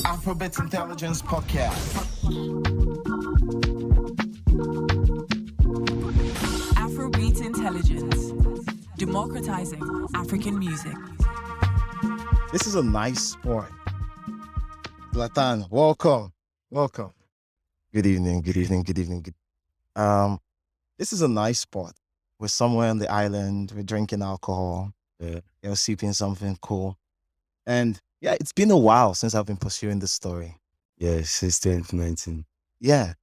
Afrobeat Intelligence Podcast. Afrobeat Intelligence, democratizing African music. This is a nice sport. Zlatan, welcome. Good evening. This is a nice spot. We're somewhere on the island. We're drinking alcohol. You're sipping something cool. And yeah, it's been a while since I've been pursuing this story. Yeah, since 2019. Yeah.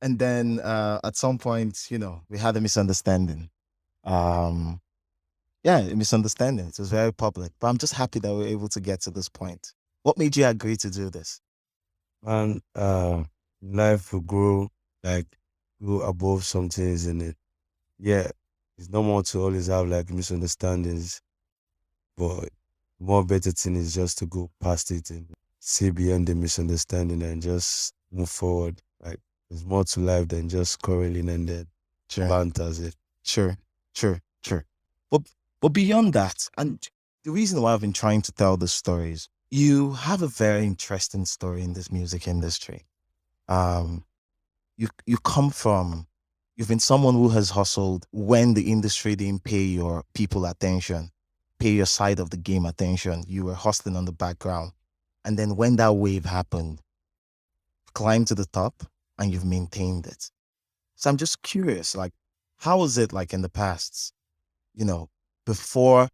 And then at some point, we had a misunderstanding. A misunderstanding. It was very public. But I'm just happy that we're able to get to this point. What made you agree to do this? Man, life will grow above some things in it. Yeah, it's normal to always have misunderstandings, but more better thing is just to go past it and see beyond the misunderstanding and just move forward. Like, there's more to life than just quarreling and then banters it. Sure. But beyond that, and the reason why I've been trying to tell this story is you have a very interesting story in this music industry. You've been someone who has hustled when the industry didn't pay your people attention, pay your side of the game attention. You were hustling on the background. And then when that wave happened, you climbed to the top and you've maintained it. So I'm just curious, how was it like in the past, before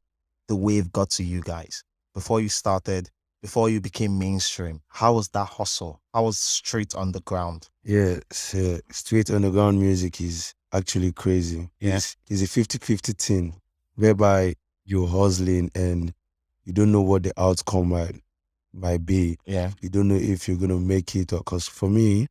the wave got to you guys, before you started, before you became mainstream? How was that hustle? How was street underground? Yeah, so street underground music is actually crazy. Yeah. It's a 50-50 thing whereby you're hustling and you don't know what the outcome might be. Yeah. You don't know if you're going to make it, or because for me,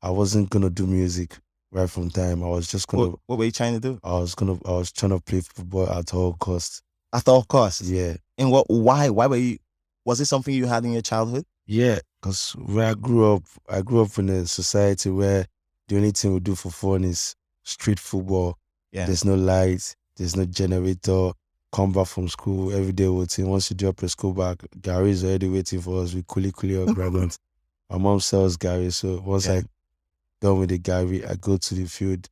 I wasn't going to do music right from time. I was just going to... What were you trying to do? I was trying to play football at all costs. At all costs? Yeah. And why were you... Was it something you had in your childhood? Yeah, because where I grew up in a society where the only thing we do for fun is street football. Yeah. There's no lights, there's no generator. Come back from school every day waiting. Once you drop your school bag, Gary is already waiting for us with kuli or grabbing. My mom sells Gary, so once I done with the Gary, I go to the field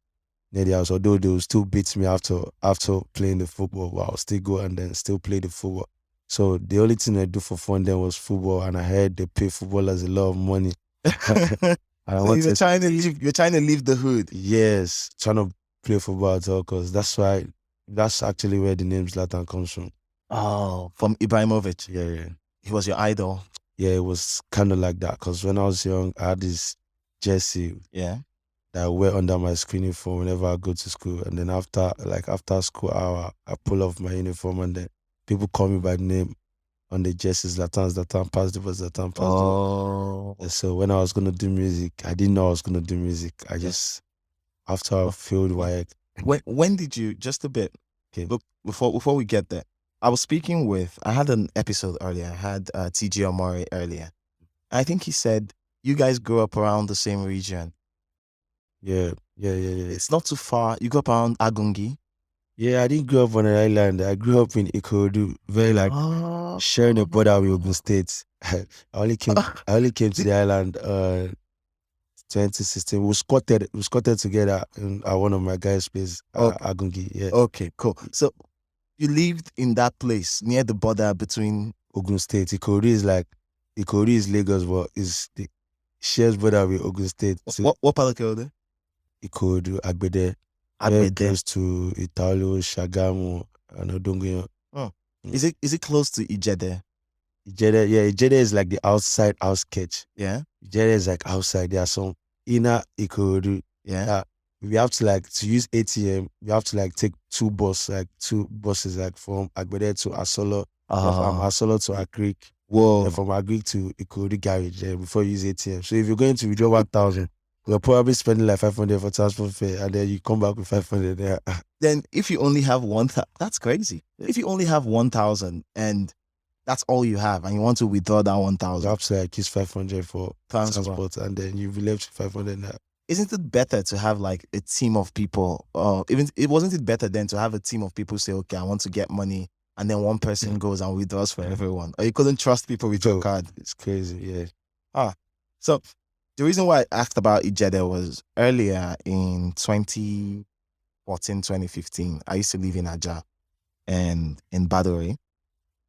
near the house. Although they will still beat me after playing the football, but I'll still go and then still play the football. So the only thing I do for fun then was football, and I heard they pay footballers a lot of money. So you're trying to leave the hood. Yes, trying to play football at all, because that's actually where the name Zlatan comes from. Oh, from Ibrahimovic. Yeah. He was your idol. Yeah, it was kind of like that, because when I was young, I had this jersey Yeah. that I wear under my school uniform whenever I go to school. And then after school hour, I pull off my uniform and then people call me by name on the jerseys. Zlatan passed the ball, Zlatan passed the ball. So when I was going to do music, I didn't know I was going to do music. After I failed WAEC. When did you, just a bit, okay, look, before we get there, I had an episode earlier, I had TG Omori earlier. I think he said, you guys grew up around the same region. Yeah. It's not too far. You grew up around Agungi. Yeah, I didn't grow up on an island. I grew up in Ikorodu, very sharing a border with Ogun State. I only came to the island 2016. We squatted together at one of my guys' places, Agungi. Yeah. Okay, cool. So you lived in that place near the border between Ogun State. Ikorodu is Lagos, but it shares border with Ogun State. So what part of Ikorodu? Ikorodu, Agbede. Very close to Italo, Shagamu, and Odongo. Oh. Is it close to Ijede? Ijede is like the outskirts. Yeah. Ijede is like outside. There are some inner Ikorodu. Yeah. We have to to use ATM. We have to take two buses from Agbede to Asolo, from Asolo to Agric. Whoa. And from Agric to Ikorodu garage before you use ATM. So if you're going to withdraw 1,000. We're probably spending 500 for transport fare, and then you come back with 500 there. Then if you only have that's crazy. If you only have 1,000 and that's all you have, and you want to withdraw that 1,000, you have to use 500 for transport, and then you'll be left with 500 now. Isn't it better to have a team of people? Wasn't it better then to have a team of people say, okay, I want to get money, and then one person goes and withdraws for everyone? Or you couldn't trust people with your card? It's crazy, yeah. Ah, so the reason why I asked about Ijede was earlier in 2014, 2015. I used to live in Aja and in Badore.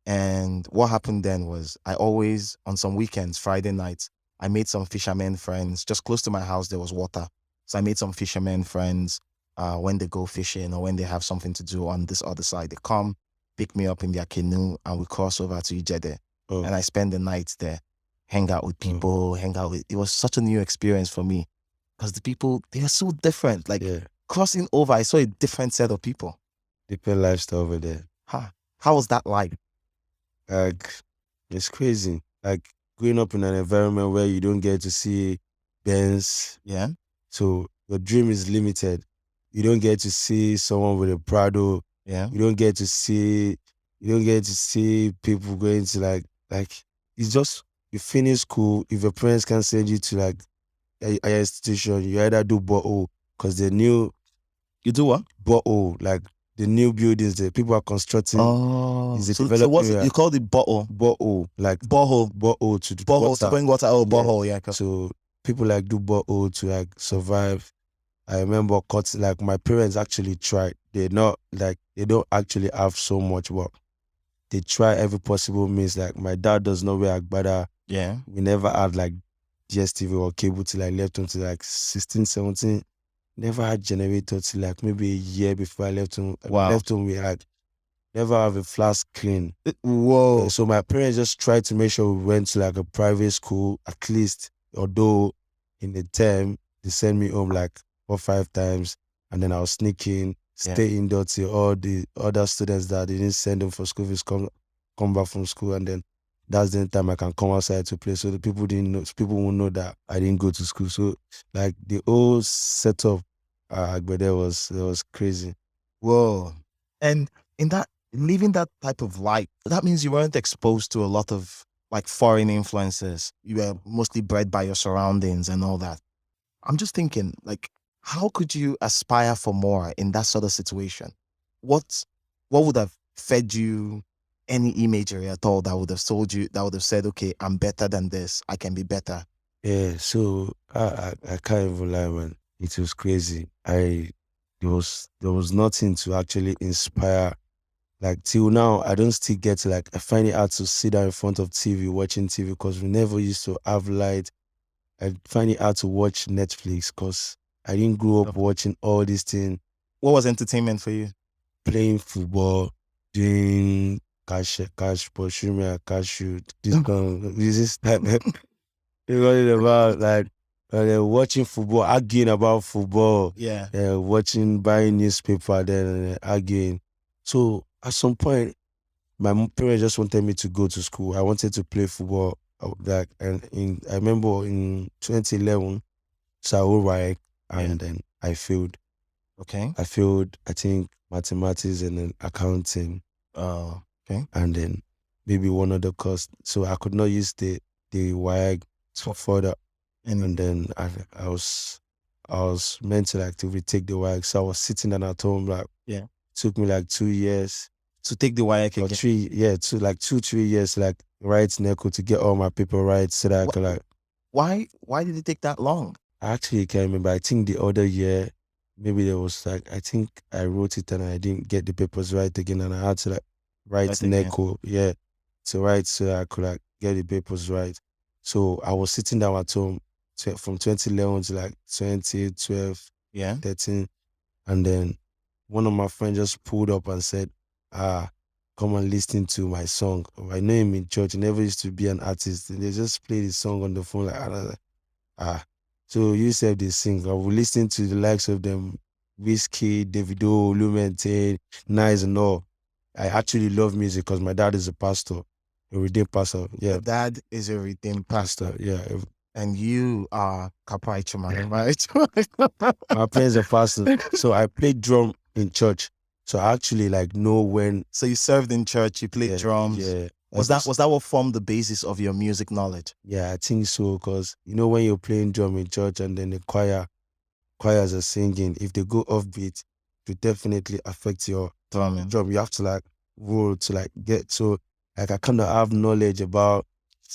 And what happened then was I always, on some weekends, Friday nights, I made some fishermen friends. Just close to my house, there was water. So I made some fishermen friends when they go fishing or when they have something to do on this other side. They come, pick me up in their canoe, and we cross over to Ijede. Oh. And I spend the night there, hang out with people, it was such a new experience for me because the people, they are so different. Like crossing over, I saw a different set of people. Different lifestyle over there. How was that like? Like, it's crazy. Like, growing up in an environment where you don't get to see bands. Yeah. So your dream is limited. You don't get to see someone with a Prado. Yeah. You don't get to see people going to like it's just you finish school. If your parents can send you to like a institution, you either do bottle because the new You do what? bottle, like the new buildings that people are constructing. So what's it, you call it bottle? Bottle, like borehole to do borehole water. to bring water. Oh, borehole, yeah. So people like do bottle to like survive. I remember like my parents actually tried. They don't actually have so much work. They try every possible means. Like my dad does not wear agbada. Yeah. We never had like DSTV or cable till I left home till like 16, 17. Never had generator till like maybe a year before I left home. Wow. Left home, we like never have a flash clean. Whoa. So my parents just tried to make sure we went to like a private school at least, although in the term they sent me home like 4 or 5 times, and then I was sneaking, stay indoor till all the other students that they didn't send them for school fees come back from school, and then that's the time I can come outside to play. So the people won't know that I didn't go to school. So like the whole setup but it was crazy. Whoa. And in that, living that type of life, that means you weren't exposed to a lot of like foreign influences. You were mostly bred by your surroundings and all that. I'm just thinking, like, how could you aspire for more in that sort of situation? What would have fed you any imagery at all that would have told you, that would have said, okay, I'm better than this, I can be better? Yeah, so I can't even lie, man. It was crazy. There was nothing to actually inspire. Like till now, I don't still get to like, I find it hard to sit down in front of TV, watching TV, because we never used to have light. I find it hard to watch Netflix because I didn't grow up watching all these things. What was entertainment for you? Playing football, doing cash shoot, this type. It's about like watching football, arguing about football. Yeah. Buying newspaper, then arguing. So at some point, my parents just wanted me to go to school. I wanted to play football. I remember in 2011, so I and then I failed. Okay. I failed, I think, mathematics and then accounting. Okay. And then maybe one other course. So I could not use the WIAG for further. And then I was meant to like to retake the WIAG. So I was sitting down at home, like it took me like 2 years to take the WIAG or again. 2-3 years, like write NECO to get all my paper right so that I could like. Why did it take that long? I actually can't remember. I think the other year, maybe there was like, I think I wrote it and I didn't get the papers right again, and I had to like write NECO, to write so that I could like get the papers right. So I was sitting down at home from 2011 to like 2012, 13, and then one of my friends just pulled up and said, come and listen to my song. I know him in church. He never used to be an artist. And they just played his song on the phone like, so you said they sing. I will listen to the likes of them, Whiskey, Davido, Lumente, Nice and all. I actually love music because my dad is a pastor, a redeemed pastor. Yeah. Your dad is a redeemed pastor. Yeah. And you are Kapai right? My parents are pastor. So I played drum in church. So I actually like know when. So you served in church, you played drums. Yeah. Was that what formed the basis of your music knowledge? Yeah, I think so. Because you know when you're playing drum in church and then the choirs are singing, if they go offbeat, it will definitely affect your drum. You have to like roll to like get. So like I kind of have knowledge about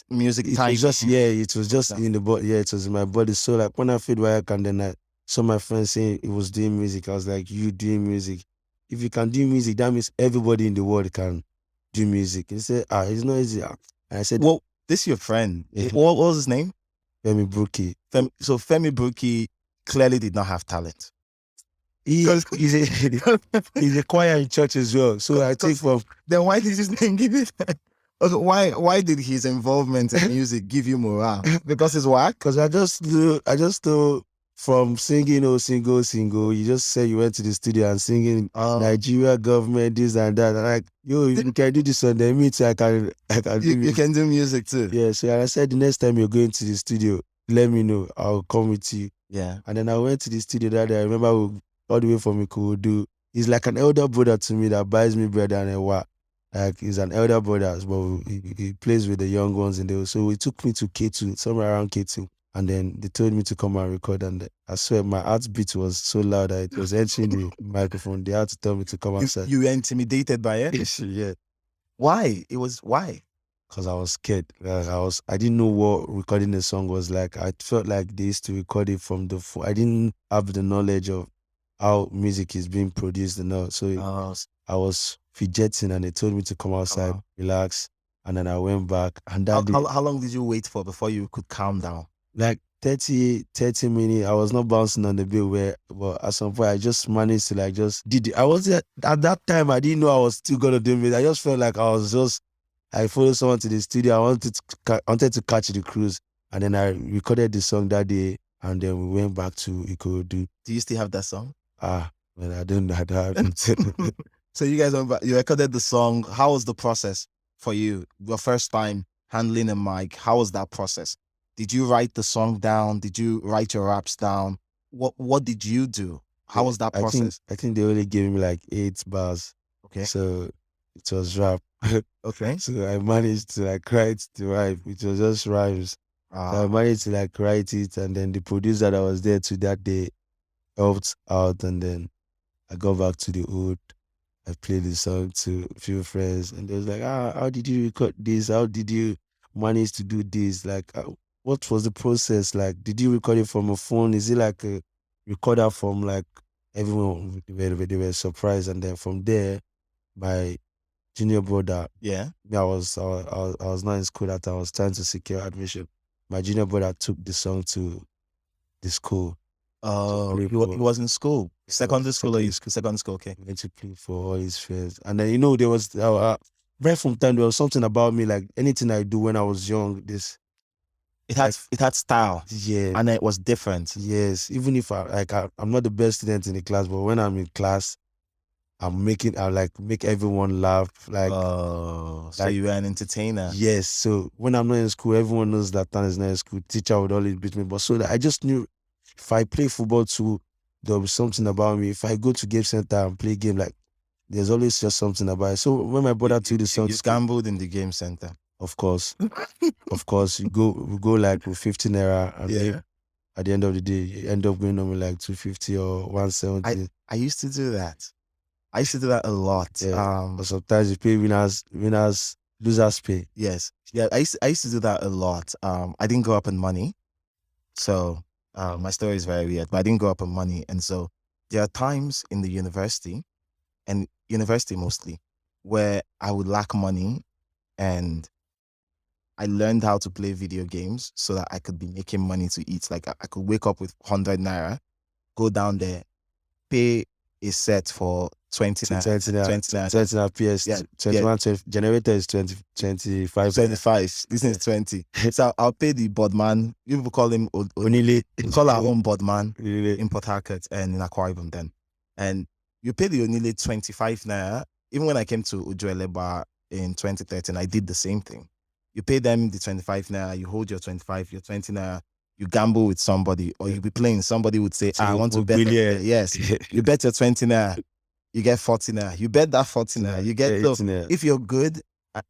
music it type. was just it was just in the body. Yeah, it was in my body. So like when I feel work and then I saw my friend saying he was doing music, I was like, you doing music? If you can do music, that means everybody in the world can do music. He said, it's not easy. And I said, Well, this is your friend. Yeah. What was his name? Femi Brookie. So Femi Brookie clearly did not have talent. He's a choir in church as well. So I think from then why did his name give it? Okay, why did his involvement in music give you morale? Because it's whack? Because I just know from singing single, you just say you went to the studio and singing Nigeria government, this and that. And like, you can do this on the meet, I can do You can do music too. Yeah, so I said the next time you're going to the studio, let me know. I'll come with you. Yeah. And then I went to the studio that day. I remember all the way from Ikorodu. He's like an elder brother to me that buys me bread and a what. Like he's an elder brother, but he plays with the young ones in there. So he took me to K2, somewhere around K2. And then they told me to come and record. And I swear my heartbeat was so loud that it was entering the microphone. They had to tell me to come outside. You were intimidated by it? Yeah. Why? Why? Because I was scared. Like I didn't know what recording a song was like. I felt like they used to record it from the phone. I didn't have the knowledge of how music is being produced and all. So I was fidgeting and they told me to come outside, relax. And then I went back. And how long did you wait for before you could calm down? Like 30 minutes. I was not bouncing on the bill but at some point I just managed to just did it. I was at that time, I didn't know I was still gonna do it. I just felt like I followed someone to the studio. I wanted to catch the cruise. And then I recorded the song that day and then we went back to Ikorodu. Do you still have that song? Man, I don't know. So you guys you recorded the song. How was the process for you? Your first time handling a mic. How was that process? Did you write the song down? Did you write your raps down? What did you do? How was that process? I think they only gave me like 8 bars. Okay. So it was rap. Okay. So I managed to write the rhyme. It was just rhymes. So I managed to write it, and then the producer that was there to that day helped out, and then I got back to the hood. I played the song to a few friends, and they was like, how did you record this? How did you manage to do this? What was the process like? Did you record it from a phone? Is it like a recorder from everyone? They were surprised, and then from there, my junior brother. Yeah. I was not in school that time. I was trying to secure admission. My junior brother took the song to the school. He was in school. Secondary school or secondary school, okay. He went to play for all his friends. And then, there was, right from time, there was something about me, like anything I do when I was young, it had style. Yeah. And it was different. Yes. Even if I'm not the best student in the class, but when I'm in class, I make everyone laugh. So you were an entertainer. Yes. So when I'm not in school, everyone knows that Zlatan is not in school. Teacher would always beat me. But so that I just knew if I play football too, there'll be something about me. If I go to game center and play game, there's always just something about it. So when my brother took the song, you gambled in the game center. Of course. Of course. We go with 50 naira, and at the end of the day, you end up going on with 250 or 170. I used to do that. I used to do that a lot. Yeah. But sometimes you pay winners, losers pay. Yes. Yeah, I used to do that a lot. I didn't grow up in money. So my story is very weird, but I didn't grow up in money. And so there are times in the university, and university mostly, where I would lack money, and I learned how to play video games so that I could be making money to eat. I could wake up with 100 naira, go down there, pay a set for 20 naira. 20 naira PS. Yeah, 21, 20, generator is 25. 25. This is 20. So I'll pay the boardman. People call him Onile. Call our own boardman in Port Harcourt and in Akwa Ibom then. And you pay the Onile 25 naira. Even when I came to Ujoeleba in 2013, I did the same thing. You pay them the 25 naira, you hold your 25, your 20 naira, you gamble with somebody, or you'll be playing. Somebody would say, I want to bet. Yes. You bet your 20 naira, you get 40 naira. You bet that 40 naira, you get, so if you're good,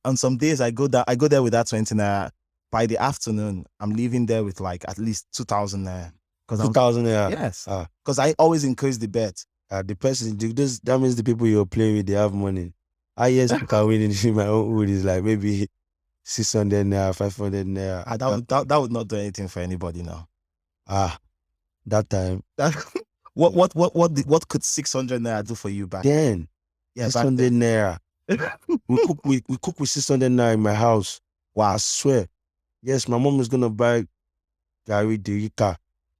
on some days I go there with that 20 naira. By the afternoon, I'm leaving there with at least 2,000 naira. 2,000 naira? Yes. Because I always increase the bet. The person, that means the people you're playing with, they have money. Highest I can win in my own hood is maybe 600 naira, 500 naira. That would not do anything for anybody now. That time. What could 600 naira do for you back then? Yeah, 600 naira. we cook with 600 naira in my house. Wow, I swear. Yes, my mom is gonna buy Gary Derika.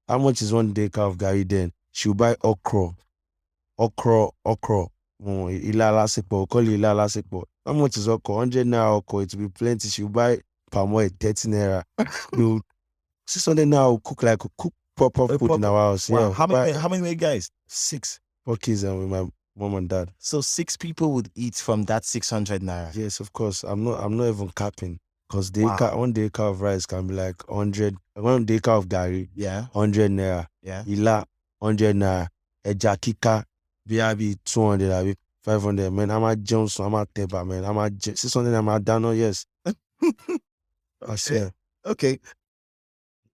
How much is 1 Derika of Gary then? She'll buy okra. Ilala sepo. Call it ilala sepo. How much is okra? 100 naira okra. It will be plenty. She'll buy palm oil 30 naira. 600 naira will cook proper food in our house. Wow. Yeah. How many guys? 6. 4 kids and with my mom and dad. So 6 people would eat from that 600 naira. Yes, of course. I'm not even capping. Because 1 Derika of rice can be like 100. 1 Derika of Gary. Yeah. 100 naira. Yeah. Ila 100 naira. Eja kika. BRB 200. 500. Man, I'm at Johnson. I'm at Teba, man. I'm at 600. I'm at Dano. Yes. I swear. Okay.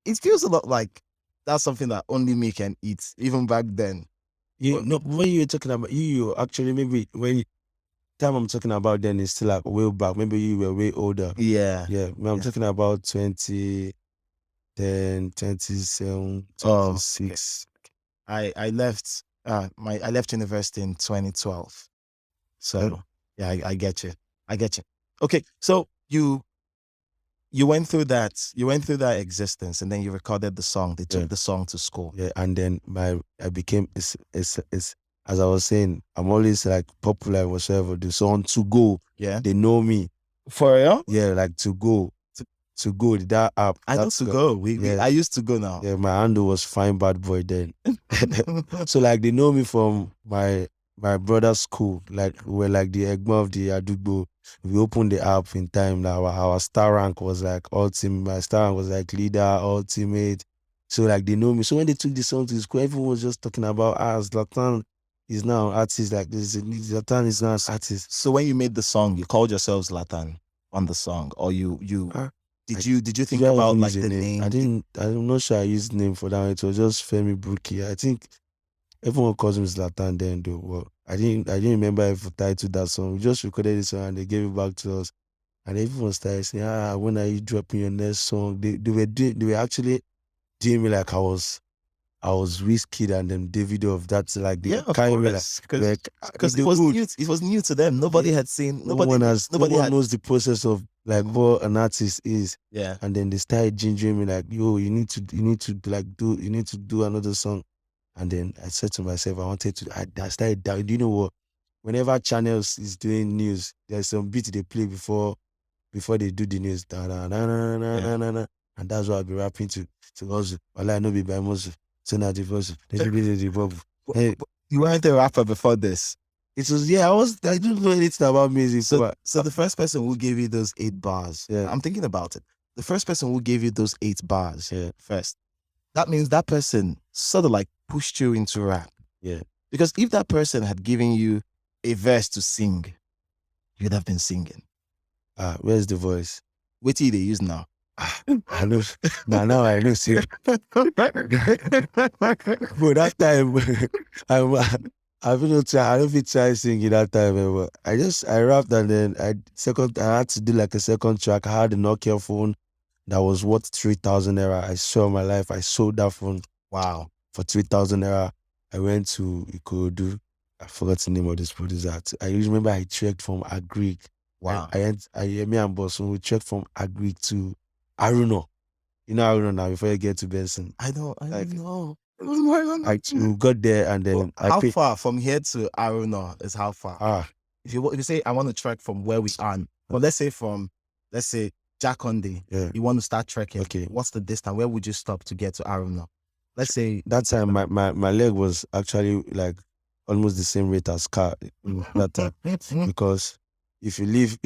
It feels a lot like that's something that only me can eat, even back then. When you're talking about you actually maybe when time I'm talking about then is still like way back. Maybe you were way older. Yeah. I'm talking about 2010, 27, 26. I left I left university in 2012. So yeah, I get you. Okay, so you went through that existence, and then you recorded the song. They took the song to school. Yeah, and then I became is as I was saying, I'm always like popular whatsoever. The song To Go. Yeah. They know me. For real? Yeah, like To Go. To Go, that app. I know To Go. I used To Go now. Yeah, my handle was Fine Bad Boy then. So like they know me from my brother's school. Like we're like the Egma of the Adugbo. We opened the app in time. Like our star rank was like ultimate. My star rank was like leader, ultimate. So like they know me. So when they took the song to the school, everyone was just talking about Zlatan is now an artist. Like Zlatan is now an artist. So when you made the song, you called yourself Zlatan on the song, or you did you think about like the name? I'm not sure I used name for that. It was just Femi Bruki. I think everyone calls him Zlatan then though. Well, I didn't remember if we titled that song. We just recorded the song and they gave it back to us. And everyone started saying, when are you dropping your next song? They were actually doing me like I was Wizkid and then Davido of that, like the because it was new to them. Nobody had seen. No one knows the process of like what an artist is. Yeah. And then they started gingering me like, yo, you need to do another song. And then I said to myself, I started down. Do you know what? Whenever channels is doing news, there's some beat they play before they do the news. And that's what I'll be rapping to also. I know be by Moses. So now the voice. Hey, you weren't a rapper before this. It was I didn't know anything about music. So the first person who gave you those 8 bars, I'm thinking about it. The first person who gave you those 8 bars first, that means that person sort of like pushed you into rap. Yeah. Because if that person had given you a verse to sing, you'd have been singing. Where's the voice? What do they use now? I know. Now I know. See, but that time, I don't try singing that time. But I rapped and then I had to do like a second track. I had a Nokia phone that was worth 3,000 naira. I saw my life. I sold that phone. Wow. For 3,000 naira. I went to Ikorodu. I forgot the name of this producer. I remember I trekked from Agric. Wow. Me and Bosun, we trekked from Agric to Aruno. You know Aruno now before you get to Benson. I know. We got there and then how far from here to Aruno is how far? If you say I want to trek from where we are, well, let's say Jakonde, you want to start trekking. Okay. What's the distance? Where would you stop to get to Aruno? Let's say that time my leg was actually like almost the same rate as car that time. Because if you leave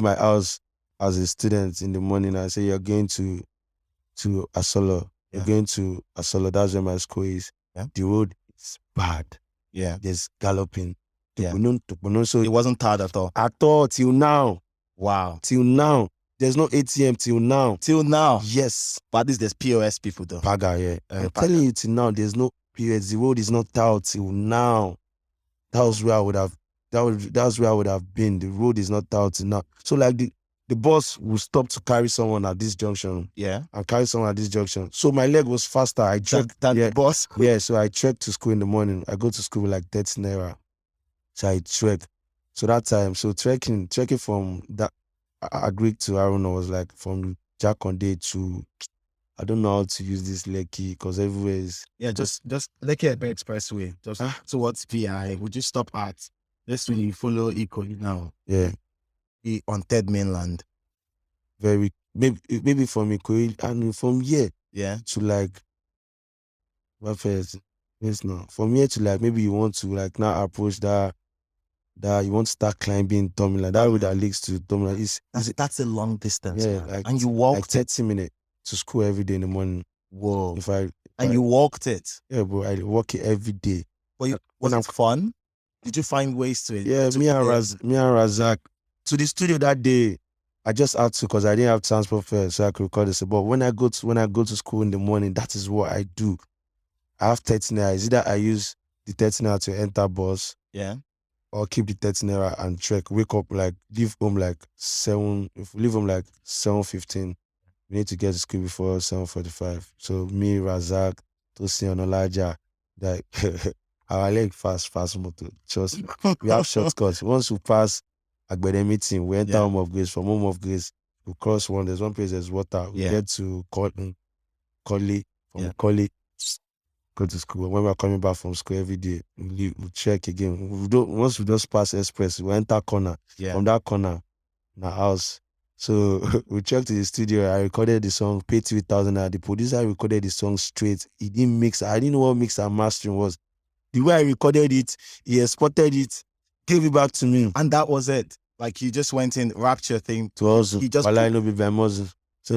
my house as a student in the morning, I say you're going to Asolo. You're going to Asolo. That's where my school is. Yeah. The road is bad. Yeah. There's galloping. Yeah. So it wasn't hard at all. At all till now. Wow. Till now. There's no ATM till now. Till now. Yes. But at least there's POS people though. Paga, yeah. I'm telling you till now, there's no POS. The road is not out till now. That's where I would have been. The road is not out till now. So like the bus will stop to carry someone at this junction. Yeah. And carry someone at this junction. So my leg was faster. I trekked That yeah, bus. yeah, so I trekked to school in the morning. I go to school with like 30 naira. So I trekked. So that time, so trekking from that Agric to Aruna was like from Jakonde to, I don't know how to use this Lekki because everywhere is. Yeah, just Lekki Ebe Expressway. Just towards PI. Would you stop at? Let's really follow Ikorodu now. Yeah. On third mainland. Very maybe from Ikorodu and from here. Yeah. To like what first? Yes, no. From here to like maybe you want to like now approach that you want to start climbing Tomila. That road that leads to Tomila that's a long distance. Yeah, man. like, and you walked like 30 minutes to school every day in the morning. Whoa. And you walked it? Yeah, bro. I walk it every day. But was it fun? Did you find ways to it? Yeah, me and Razak to the studio that day. I just had to because I didn't have transport fare, so I could record this. But when I go to school in the morning, that is what I do. I have 30 naira. Is either I use the 30 naira to enter bus, yeah, or keep the 30 naira and trek. Wake up leave home like 7. If we leave home like 7:15, we need to get to school before 7:45. So me, Razak, Tosin, and Olaja, like our leg fast motor. Just we have shortcuts. Once we pass Agbede meeting, we enter Home of Grace. From Home of Grace, we cross one. There's one place there's water. We get to Collie. From Collie, go to school. When we're coming back from school every day, we check again. Once we just pass Express, we enter corner. From that corner, in our house. So we checked to the studio. I recorded the song, paid 3,000. The producer recorded the song straight. He didn't mix. I didn't know what mix and mastering was. The way I recorded it, he exported it, gave it back to me. And that was it. Like you just went in, rapped your thing. To us, he just I know be by Moses. So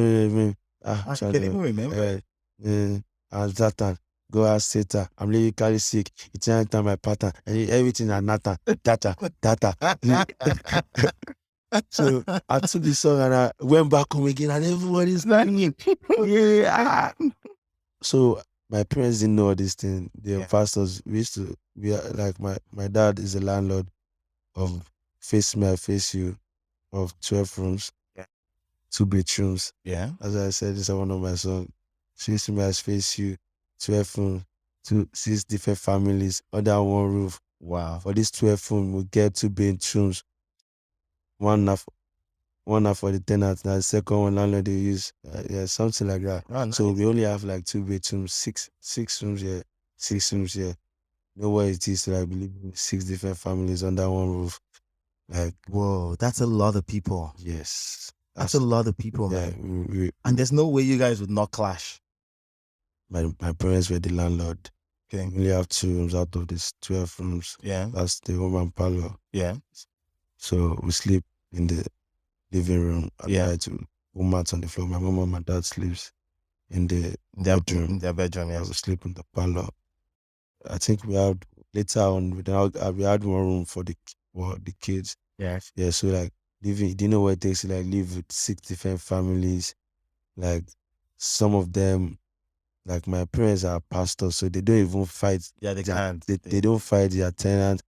I can't even remember. And Zlatan, go ask Satan. I'm lyrically sick. It's anytime my pattern. And everything and data. So I took the song and I went back home again and everybody's learning. Yeah. So my parents didn't know this thing. They're pastors. We are like my dad is a landlord of Face Me, I Face You, of 12 rooms, 2 bedrooms. Yeah. As I said, this is one of my songs. Face Me, I Face You, 12 rooms, 6 different families under one roof. Wow. For this 12 rooms, we get 2 bedrooms. One for the tenants. Now the second one landlord they use. Something like that. Oh, nice. So we only have like 2 bedrooms, 6 rooms here, 6 rooms here. You know what it is to like believe in 6 different families under one roof. Like, whoa, that's a lot of people. Yes. That's a lot of people, man. And there's no way you guys would not clash. My parents were the landlord. Okay. We only have 2 rooms out of these 12 rooms. Yeah. That's the home and parlor. Yeah. So we sleep in the living room. I try to put mats on the floor. My mom and my dad sleeps in their bedroom. In their bedroom, yes. We sleep in the parlor. I think we had later on we had one room for the kids. Yes. Yeah. So like living, do you know what it takes to like live with 6 different families? Like some of them, like my parents are pastors, so they don't even fight. Yeah, they can't. They don't fight their tenants.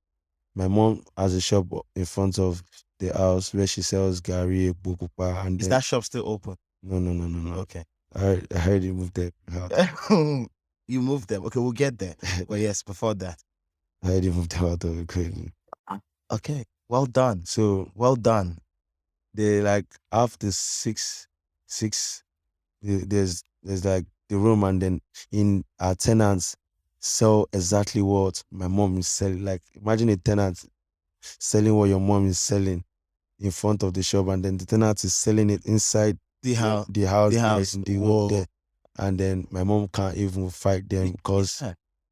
My mom has a shop in front of the house where she sells gari, bukupa, and is that shop still open? No. Okay. I heard you moved them. You moved them. Okay, we'll get there. But yes, before that. I heard you moved them out of the crate. Okay. Well done. So well done. They like after 6 there's like the room, and then in our tenants sell exactly what my mom is selling. Like imagine a tenant selling what your mom is selling in front of the shop, and then the tenant is selling it inside the house, in the wall there. And then my mom can't even fight them because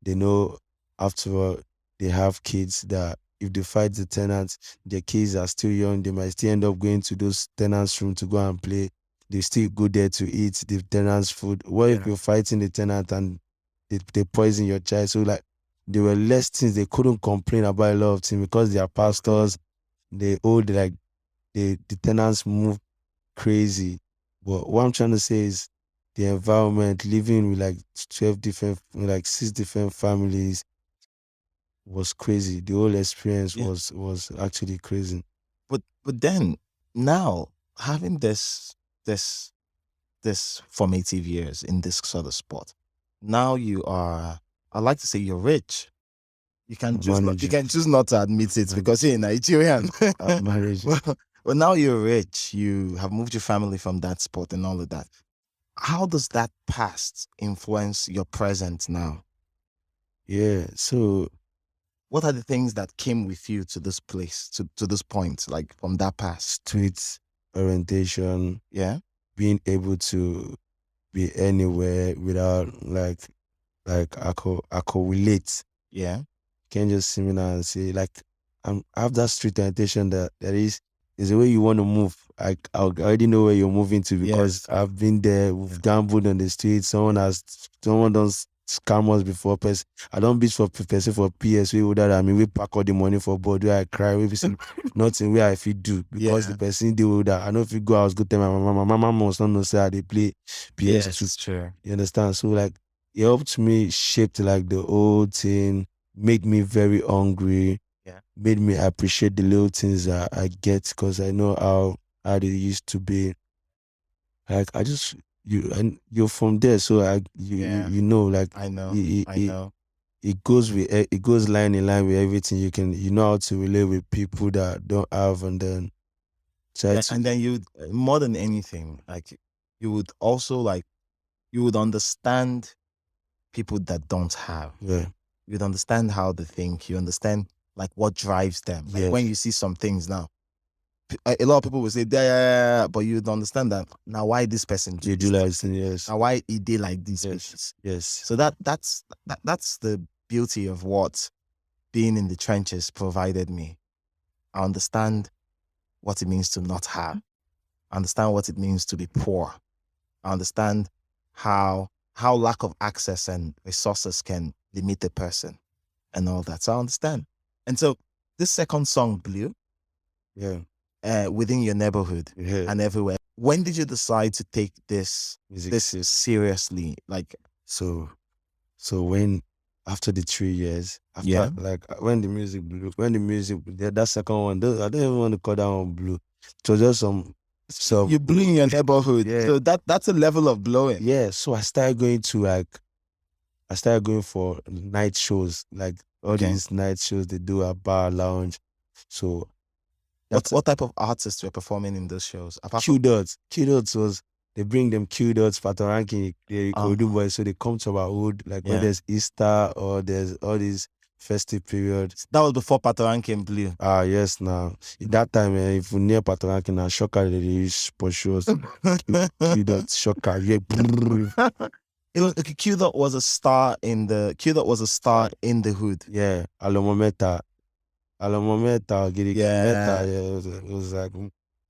they know after all they have kids that if they fight the tenants, their kids are still young. They might still end up going to those tenants' room to go and play. They still go there to eat the tenants' food. What if you're fighting the tenant and they poison your child? So like there were less things they couldn't complain about a lot of things because they are pastors. The tenants move crazy. But what I'm trying to say is the environment, living with like 6 different families was crazy. The whole experience was actually crazy. But then now having this formative years in this sort of sport, now you are, I like to say you're rich. You can choose not to admit it because you're Nigerian. Marriage. Well, now you're rich. You have moved your family from that sport and all of that. How does that past influence your present now? Yeah. So What are the things that came with you to this place, to this point, like from that past? street orientation, Yeah. being able to be anywhere without like I could relate. Yeah. Can't just see me now and say like I have that street orientation that is the way you want to move. I already know where you're moving to because Yes. I've been there. We've gambled on the street. Someone done scam us before. I don't beat for person for PS. We would that we pack all the money for board where I cry. We be nothing where I feel do because Yeah. the person they would that. I know if you go, I was good tell my mama. My mama must not know say how they play PS. Yes, it's true. You understand? So like it helped me shape like the whole thing, made me very hungry. Yeah. Made me appreciate the little things that I get because I know how they used to be. Like I just you're from there, so you know like I know. it goes with it goes line in line with everything. You know how to relate with people that don't have, and then try to And then you, more than anything, like you would also like, you would understand people that don't have. yeah You'd understand how they think. You understand like what drives them. Like Yes. when you see some things now, a lot of people will say, yeah, but you'd understand that now why this person you do this like thing. yes Now why he did like this. yes So that's the beauty of what being in the trenches provided me. I understand what it means to not have. I understand what it means to be poor. I understand how lack of access and resources can limit a person and all that. So I understand. And so this second song, Blue, yeah within your neighborhood yeah and everywhere. When did you decide to take this music seriously? Like, so when after the 3 years after Yeah. like when the music that second one I don't even want to call that one blue. It was just some you blew in your neighborhood. Yeah. So that's a level of blowing. yeah, so I started going for night shows, like all Okay. these night shows they do at bar lounge. So What type of artists were performing in those shows? Apart Q from dots was they bring them Q dots, Patoranking, the Ikorodu boys, so they come to our hood, like when Yeah. there's Easter or there's all these festive periods. that was before Patoranking and Blue. Ah yes, now in that time if you near Patoranking now shocker they use pursue us. Q dots shocker, yeah. Q Dot was a star in the hood. Yeah, Alomometa, Giri Yeah. Meta, yeah, it was like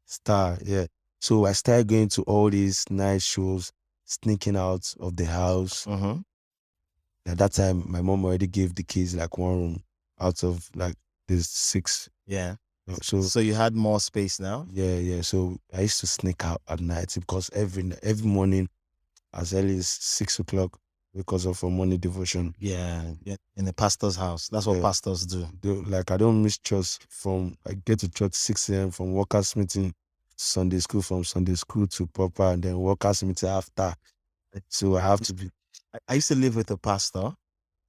star, yeah. So I started going to all these night shows, sneaking out of the house. Mm-hmm. At that time, my mom already gave the kids like one room out of like the 6. Yeah. So you had more space now? yeah. So I used to sneak out at night because every morning, as early as 6 o'clock, because of a morning devotion. Yeah. In the pastor's house. That's what Yeah. pastors do. Like I don't miss church I get to church 6 a.m. from workers meeting, Sunday school, from Sunday school to proper, and then workers meeting after. So I have to be. I used to live with a pastor,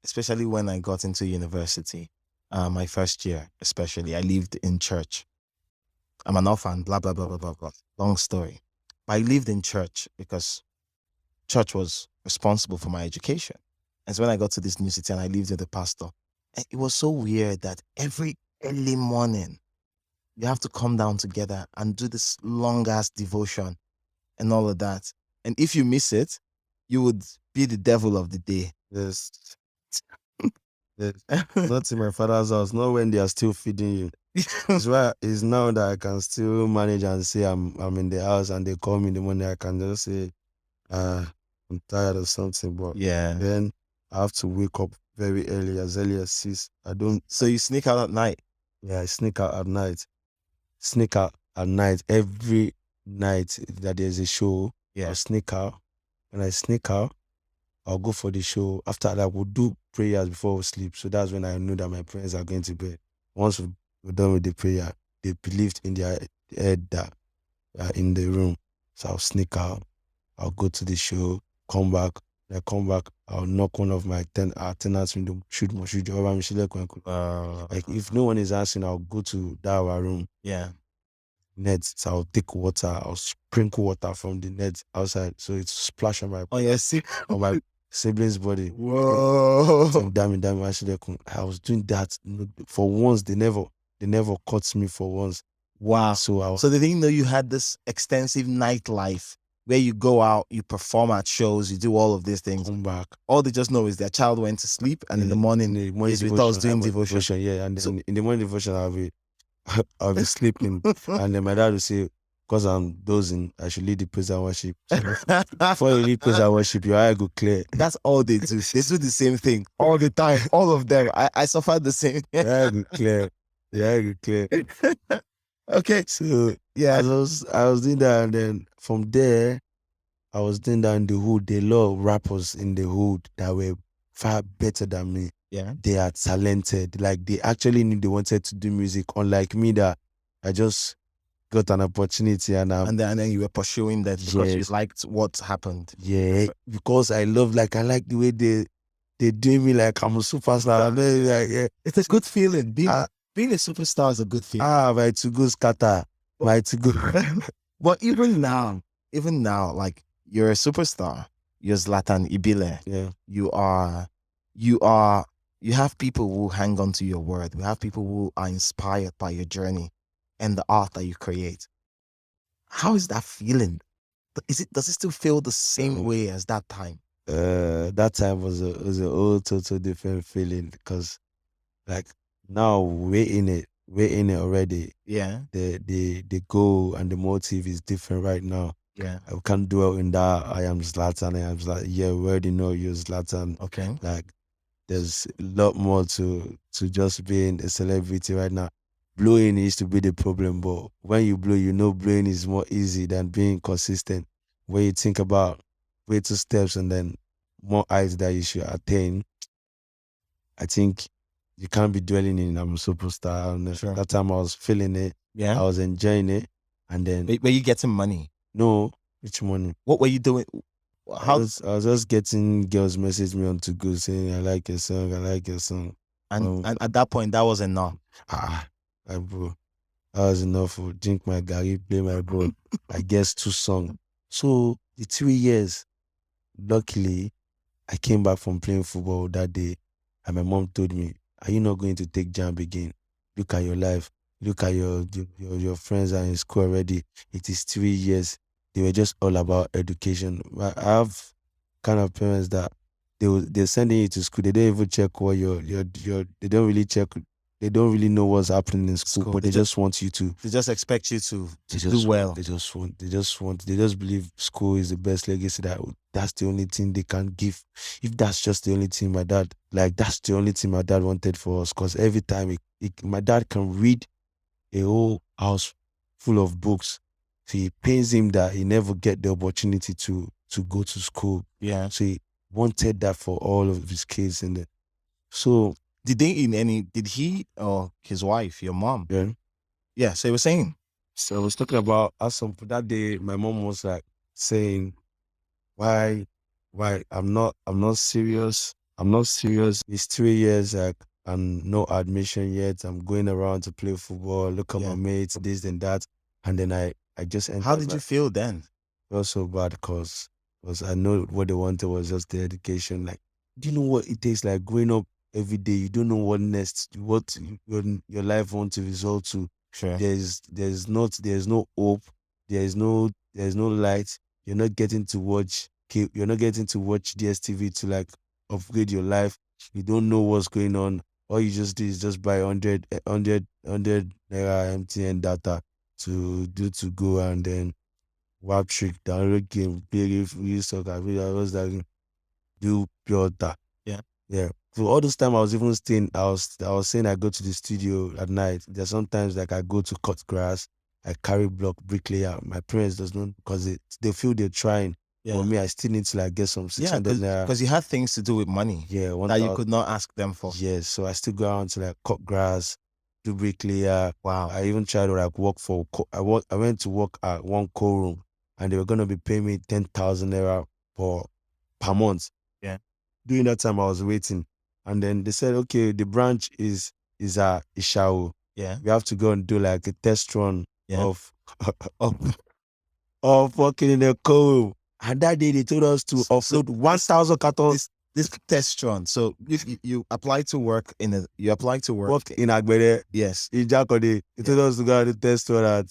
especially when I got into university. My first year, especially, I lived in church. I'm an orphan, blah, blah, blah, blah, blah, blah. Long story. But I lived in church because church was responsible for my education. And so when I got to this new city and I lived with the pastor, it was so weird that every early morning, you have to come down together and do this long-ass devotion and all of that. And if you miss it, you would be the devil of the day. Yes. Not in my father's house, not when they are still feeding you. It's why it's now that I can still manage and say I'm in the house and they call me in the morning. I can just say, I'm tired of something, but Yeah. then I have to wake up very early, as early as 6. I don't. So you sneak out at night? Yeah, I sneak out at night. Sneak out at night every night that there's a show. Yeah. I'll sneak out. When I sneak out, I'll go for the show. After that, we'll do prayers before we sleep. So that's when I know that my parents are going to bed. Once we're done with the prayer, they believed in their head that in the room. So I'll sneak out. I'll go to the show, come back. When I come back, I'll knock one of my tenants window, shoot, like if no one is answering, I'll go to that our room. Yeah. Nets. So I'll take water, I'll sprinkle water from the net outside. So it's splash on my on my sibling's body. Whoa. So damn, I was doing that for once. They never caught me for once. Wow. So So they didn't know you had this extensive nightlife where you go out, you perform at shows, you do all of these things. come back. All they just know is their child went to sleep, and in the morning is with us doing devotion. Yeah, and then in the morning devotion I'll be sleeping, and then my dad will say, because I'm dozing, I should lead the praise and worship. Before you lead praise and worship, your eye go clear. That's all they do. They do the same thing all the time. All of them. I suffered the same. Your eye go clear. Your eye go clear. Okay. So Yeah. I was doing that, and then from there, I was doing that in the hood. There are a lot of rappers in the hood that were far better than me. Yeah. They are talented. Like they actually knew they wanted to do music. Unlike me, that I just got an opportunity and then you were pursuing that because you Yes. liked what happened. yeah, because I like the way they do me like I'm a superstar. And then, like, yeah. It's a good feeling. Being Ah. a superstar is a good feeling. My to go scatter. My to go. But even now, like you're a superstar. You're Zlatan Ibile. Yeah. You have people who hang on to your word. You have people who are inspired by your journey and the art that you create. How is that feeling? Does it still feel the same way as that time? That time was a whole total different feeling, because like now we're in it already. Yeah. The goal and the motive is different right now. Yeah. I can't dwell in that. I am Zlatan. Yeah, we already know you're Zlatan. Okay. Like there's a lot more to just being a celebrity right now. Blowing used to be the problem, but when you blow, blowing is more easy than being consistent. When you think about way 2 steps and then more heights that you should attain, I think you can't be dwelling in I'm a superstar. And Sure. that time I was feeling it. Yeah. I was enjoying it. And then Were you getting money? no, which money? What were you doing? I was just getting girls message me on to go saying I like your song, I like your song. And at that point, that was enough. Bro, that was enough to drink my gari, play my ball. I guess 2 songs. So the 3 years, luckily, I came back from playing football that day, and my mom told me, "Are you not going to take jump again? Look at your life. Look at your friends are in school already. It is 3 years. They were just all about education." I have kind of parents that they're sending you to school. They don't even check what they don't really check. They don't really know what's happening in school, but they just want you to. They just expect you to do well. They just believe school is the best legacy, that's the only thing they can give. If that's just the only thing that's the only thing my dad wanted for us, because every time my dad can read a whole house full of books. So it pains him that he never get the opportunity to go to school. Yeah. So he wanted that for all of his kids. And so did he or his wife, your mom? Yeah. Yeah. So he was saying. So I was talking about that day my mom was like saying, why I'm not serious. I'm not serious. It's 3 years and no admission yet. I'm going around to play football, look at my mates, this and that. And then I just entered. How did you feel then? It was so bad because I know what they wanted was just the education. Like, do you know what it takes? Like growing up every day, you don't know what next, what your life wants to result to. Sure. There's no hope. There's no light. You're not getting to watch DSTV to like upgrade your life. You don't know what's going on. All you just do is just buy 100 naira MTN data to go, and then WAP trick, download game, play free soccer. I was like, do pure data. Yeah. So all this time I was even staying, I was saying I go to the studio at night. There's sometimes like I go to cut grass, I carry block, bricklayer. My parents does not, because they feel they're trying. For me, I still need to like get some 600 naira. Because you had things to do with money. Yeah. That you could not ask them for. Yes. So I still go around to like cut grass, do bricklayer. Wow. I even tried to like work for. I went to work at one co-room, and they were gonna be paying me 10,000 naira per month. Yeah. During that time, I was waiting, and then they said, okay, the branch is Ishao. Yeah. We have to go and do like a test run Yeah. of working in a co-room. And that day they told us to offload 1,000 cartons. This test run. So you applied to work in Agbede. Yes. In Jakode. They told us to go and do test run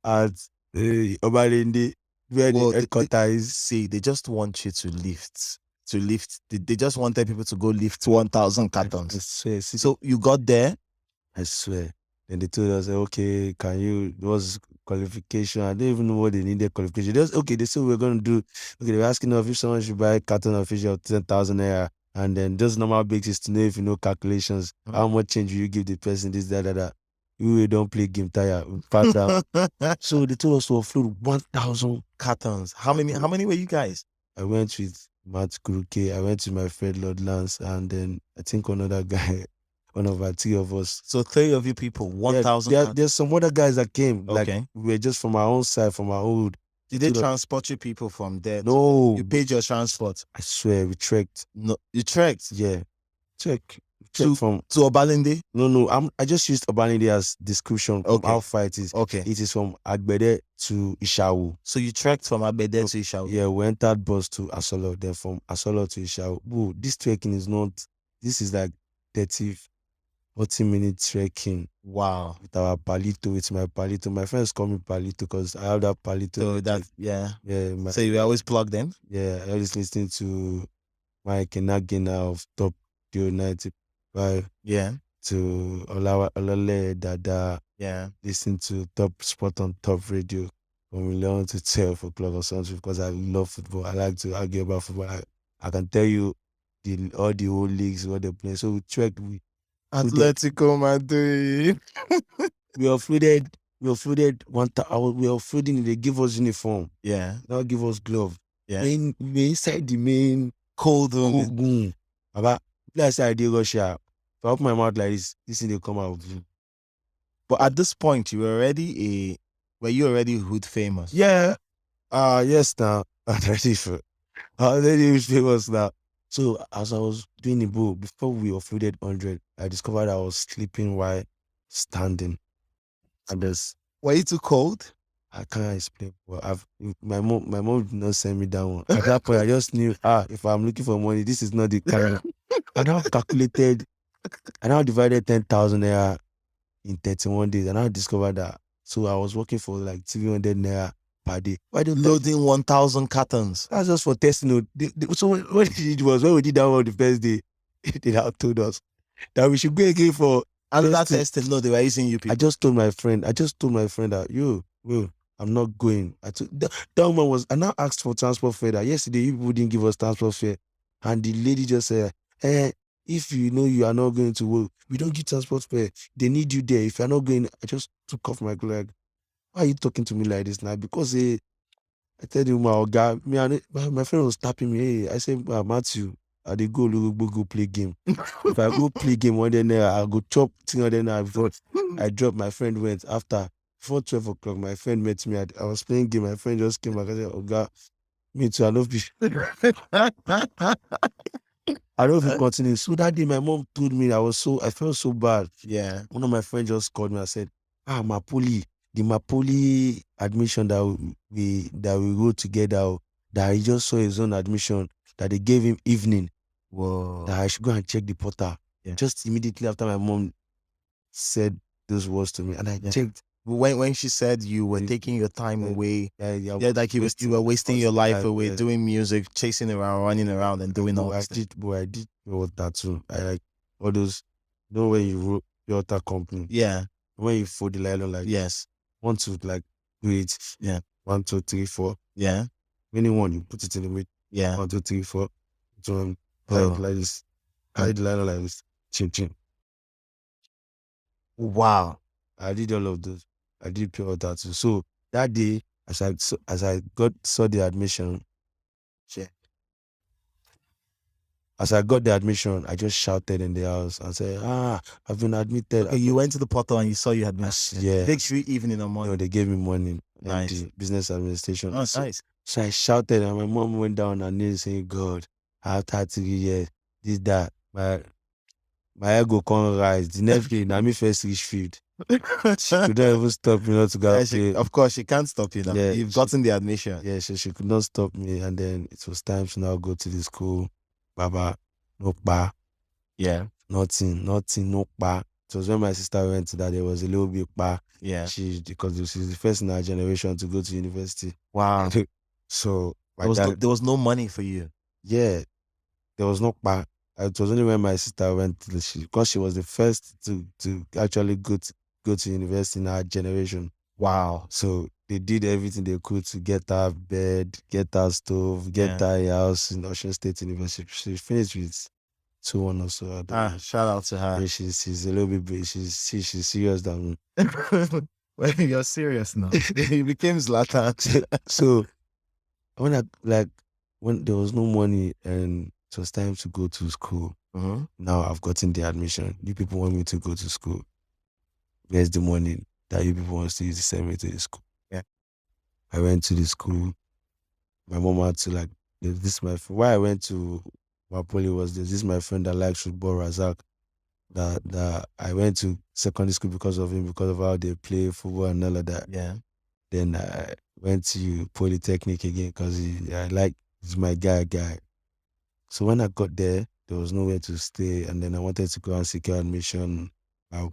at Obalende, where the headquarters is. See, they just want you to lift. They just wanted people to go lift 1,000 cartons. I swear. So you got there. I swear. Then they told us, okay, can you, there was qualification. I don't even know what they needed qualification. They said we're going to do, they were asking us if someone should buy a carton of fish of 10,000 naira. And then just normal basics to know if you know calculations. How much change will you give the person, this, that. We don't play game tire. Pass down. So they told us to offload 1,000 cartons. How many were you guys? I went with Matt Kuruke. I went with my friend Lord Lance, and then I think another guy, one of our three of us. So 3 of you people, 1,000. Yeah, there's some other guys that came. Okay. Like we were just from our own side, from our old. Did they transport you people from there? No. You paid your transport? I swear, we trekked. No, you trekked? Yeah. Trekked To Obalende? No. I just used Obalende as description of how far it is. Okay. It is from Agbede to Ishawu. So you trekked from Agbede to Ishawu? Yeah, we entered bus to Asolo, then from Asolo to Ishawu. Whoa, this trekking is not, this is like 40 minutes trekking. Wow. With our palito, it's my palito. My friends call me palito because I have that palito. So that, yeah. Yeah. So you were always plugged in? Yeah, I was listening to Mike Enagina of Top Dio 95. Yeah. To Olale Dada. Yeah. Listen to Top Sport on Top Radio from 11 to 12 o'clock or something because I love football. I like to argue about football. I can tell you all the whole leagues, what they play. So we trekked. Atletico Madrid. We offloaded 1,000. We offloading. They give us uniform. Yeah. Now give us glove. Yeah. We inside the main cold room. About last I did Russia. If I open my mouth like this thing they come out. But at this point, were you already hood famous? Yeah. Yes. Now I'm already famous now. So as I was doing the book, before we offloaded 100, I discovered I was sleeping while standing. And were you too cold? I can't explain. Well, my mom did not send me that one. At that point, I just knew, if I'm looking for money, this is not the kind. I now calculated, I now divided 10,000 naira in 31 days, and I discovered that. So I was working for like 300 naira per day. Loading 1,000 cartons. That's just for testing. So what they did was, when we did that one the first day, they now told us that we should go again for another testing. No, they were using you people. I just told my friend that, I'm not going. That woman was, I now asked for transport fare. That yesterday you people didn't give us transport fare. And the lady just said, if you know you are not going to work, we don't give transport fare. They need you there. If you're not going, I just took off my clothes. Why are you talking to me like this now? Because I tell you, my friend was tapping me. Hey, I said, Matthew, I dey go play game. If I go play game 100 naira, I go chop 300 naira. I dropped. My friend went after. Before 12 o'clock, my friend met me. I was playing game. My friend just came back. I said, Oga, me too. I love you. I don't even continue. So that day, my mom told me I felt so bad. Yeah. One of my friends just called me and said, the Mapoli admission that we wrote together, that he just saw his own admission, that they gave him evening. Whoa. That I should go and check the portal. Yeah. Just immediately after my mom said those words to me, and I checked. When she said you were taking your time away, like you were wasting your life away, doing music, chasing around, running around, and doing all that. I did that too. I like all those. You know when you wrote your other company, yeah. When you fold the nylon like yes, 1, 2 like do it, yeah. 1, 2, 3, 4, yeah. Anyone you put it in the middle, yeah. 1, 2, 3, 4, so like this. I did the nylon like this, chin. Wow, I did all of those. I did pure water too. So that day, as I saw the admission, As I got the admission, I just shouted in the house and said, I've been admitted. Okay, you went to the portal and you saw you had been. Yeah. Victory evening or You morning. know, they gave me money. Nice. MD, business administration. Oh, nice. So I shouted and my mom went down on her knees saying, God, I have 30 years, this, that. My ego can't rise. The next day, now me first reach field. She could not even stop me not to go play. Of course, she can't stop you now. Yeah, You've gotten the admission. Yeah, she could not stop me. And then it was time to now go to the school. Baba, no pa. Yeah. Nothing, no pa. It was when my sister went to that, there was a little bit pa. Yeah. Because she's the first in our generation to go to university. Wow. So there was no money for you. Yeah, there was no pa. It was only when my sister went because she was the first to actually go to university in our generation. Wow. So they did everything they could to get her bed, get her stove, get her a house in Ocean State University. She finished with 2-1 or so. Shout out to her. Yeah, she's a little bit she's serious than me. Well, you're serious now. You became Zlatan. So when there was no money and it was time to go to school. Mm-hmm. Now I've gotten the admission. You people want me to go to school. Where's the money that you people want to use to send me to the school? Yeah. I went to the school. My mom had to why I went to Mapoli was this is my friend that likes football, Razak. That I went to secondary school because of him, because of how they play football and all of that. Yeah. Then I went to Polytechnic again because he's my guy. So when I got there was nowhere to stay, and then I wanted to go and secure admission.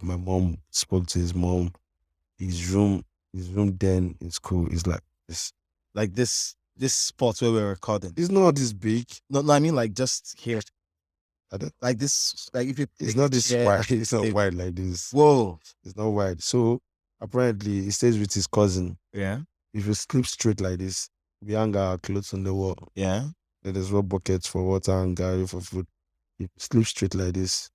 My mom spoke to his mom. His room then in school is like this. Like this spot where we're recording. It's not this big. No, I mean like just here. Like this, like if you. It's not this wide. It's not wide like this. Whoa. It's not wide. So apparently he stays with his cousin. Yeah. If you sleep straight like this, we hang our clothes on the wall. Yeah. Then there's one buckets for water and gari for food. If you sleep straight like this,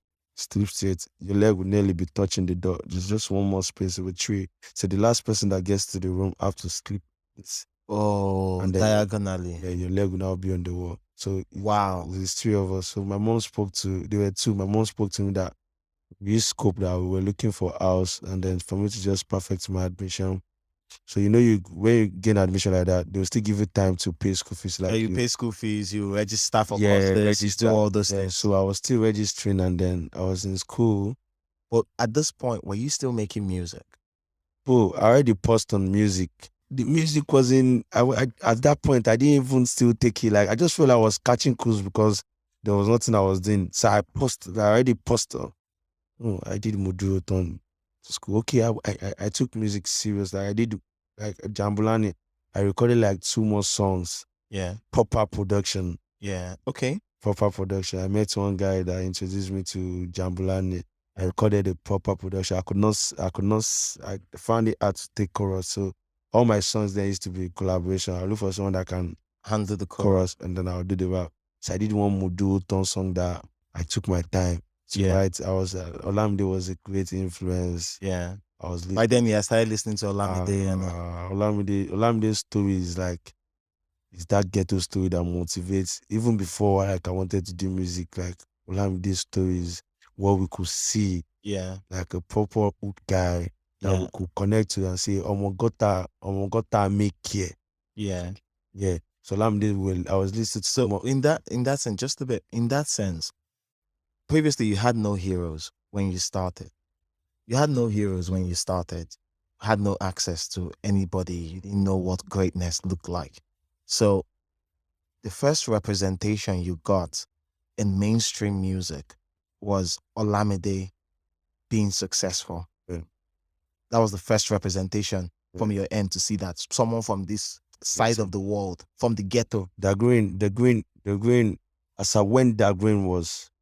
your leg will nearly be touching the door. There's just one more space of a tree. So the last person that gets to the room have to sleep. And then, diagonally. Yeah, your leg will now be on the wall. So wow. There's 3 of us. So my mom there were 2. My mom spoke to me that we used scope that we were looking for a house, and then for me to just perfect my admission. So when you gain admission like that, they'll still give you time to pay school fees. Like you pay school fees, you register for courses, do all those things. So I was still registering, and then I was in school. But at this point, were you still making music? I already paused on music. The music was at that point, I didn't even still take it. Like I just felt I was catching cruise because there was nothing I was doing. So I already paused. I did Muduroton to school. Okay, I took music serious. Like I did like Jambulani. I recorded like 2 more songs. Yeah. Proper production. Yeah. Okay. Proper production. I met one guy that introduced me to Jambulani. I recorded a proper production. I found it hard to take chorus. So all my songs there used to be collaboration. I look for someone that can handle the chorus and then I'll do the rap. So I did one Muduroton song that I took my time. Right, Olamide was a great influence. Yeah, by then I started listening to Olamide and Olamide's story is like that ghetto story that motivates. Even before I wanted to do music, like Olamide's story is what we could see. Yeah, like a proper good guy that we could connect to and say, Omogota make here. Yeah. So Olamide I was listening to. So in that sense, just a bit in that sense. Previously, you had no heroes when you started. You had no access to anybody. You didn't know what greatness looked like. So the first representation you got in mainstream music was Olamide being successful. Yeah. That was the first representation from your end to see that someone from this side of the world, from the ghetto. The green, as I went, that green was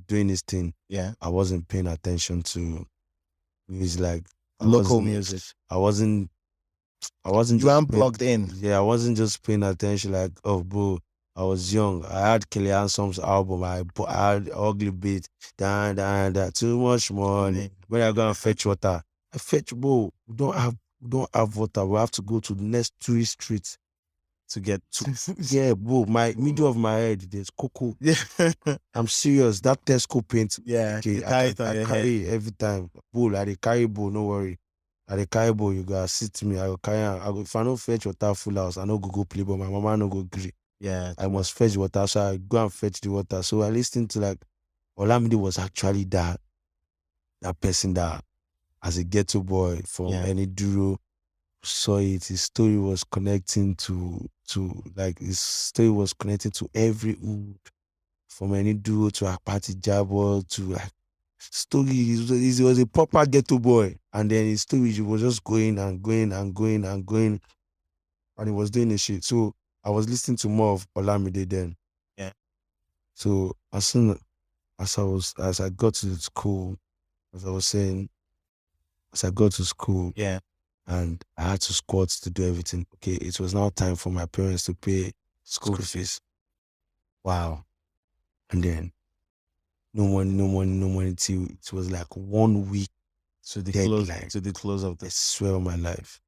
doing his thing. Yeah, I wasn't paying attention to music, like local music. I wasn't. You weren't plugged in. Yeah, I wasn't just paying attention. Like, oh, bro, I was young. I had Kelly Ansom's album. I had Ugly Beat. Too much money. When I go and fetch water, bro. We don't have water. We have to go to the next tourist street to get Yeah, bro, my middle of my head, there's cocoa. yeah. I'm serious. That Tesco paint. Yeah, Okay, you carry it on your head. carry it every time. Bull, I dey carry bull, no worry. I dey carry bull, you go assist me. I go carry am. If I no fetch water full house, I no go play, but my mama no go gree. Yeah, I must fetch water, so I go and fetch the water. So I listened to like Olamide was actually that person that, as a ghetto boy from any duro, saw it. His story was connecting to every hood, from any duo to Akpati Jabo to like story. He was a proper ghetto boy, and then his story was just going and going and going and going, and he was doing the shit. So I was listening to more of Olamide then. Yeah. So as soon as I got to school, as I was saying, as I got to school, yeah, and I had to squat to do everything. Okay, it was now time for my parents to pay school fees. Wow. And then no money till it was like 1 week to the deadline. to the close of I this. swear on my life.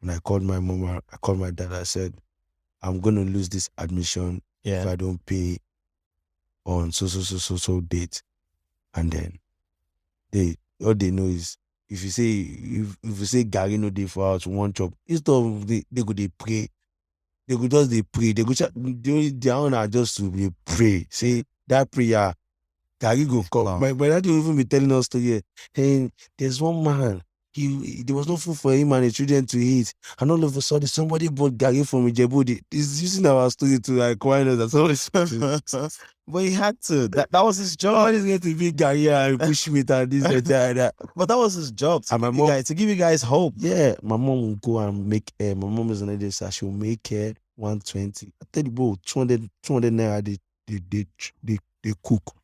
And I called my mom, I called my dad, I said, I'm gonna lose this admission if I don't pay on so date. And then all they know is if you say Gary no day for house one chop, instead of they go they pray. They go just they pray. They go their own are just to be pray. Say that prayer, Gary go come. Wow. My dad will even be telling us to here, hey, there's one man. There was no food for him and his children to eat. And all of a sudden, somebody bought Gary from Ijebu. He's using our story to like wine us. But he had to. That was his job. Somebody's going to be Gary and push me and this and that. But that was his job to, and my mom, to give you guys hope. Yeah, my mom will go and make my mom is an idea, so she'll make 120. I tell you, bro, 200 naira they cook.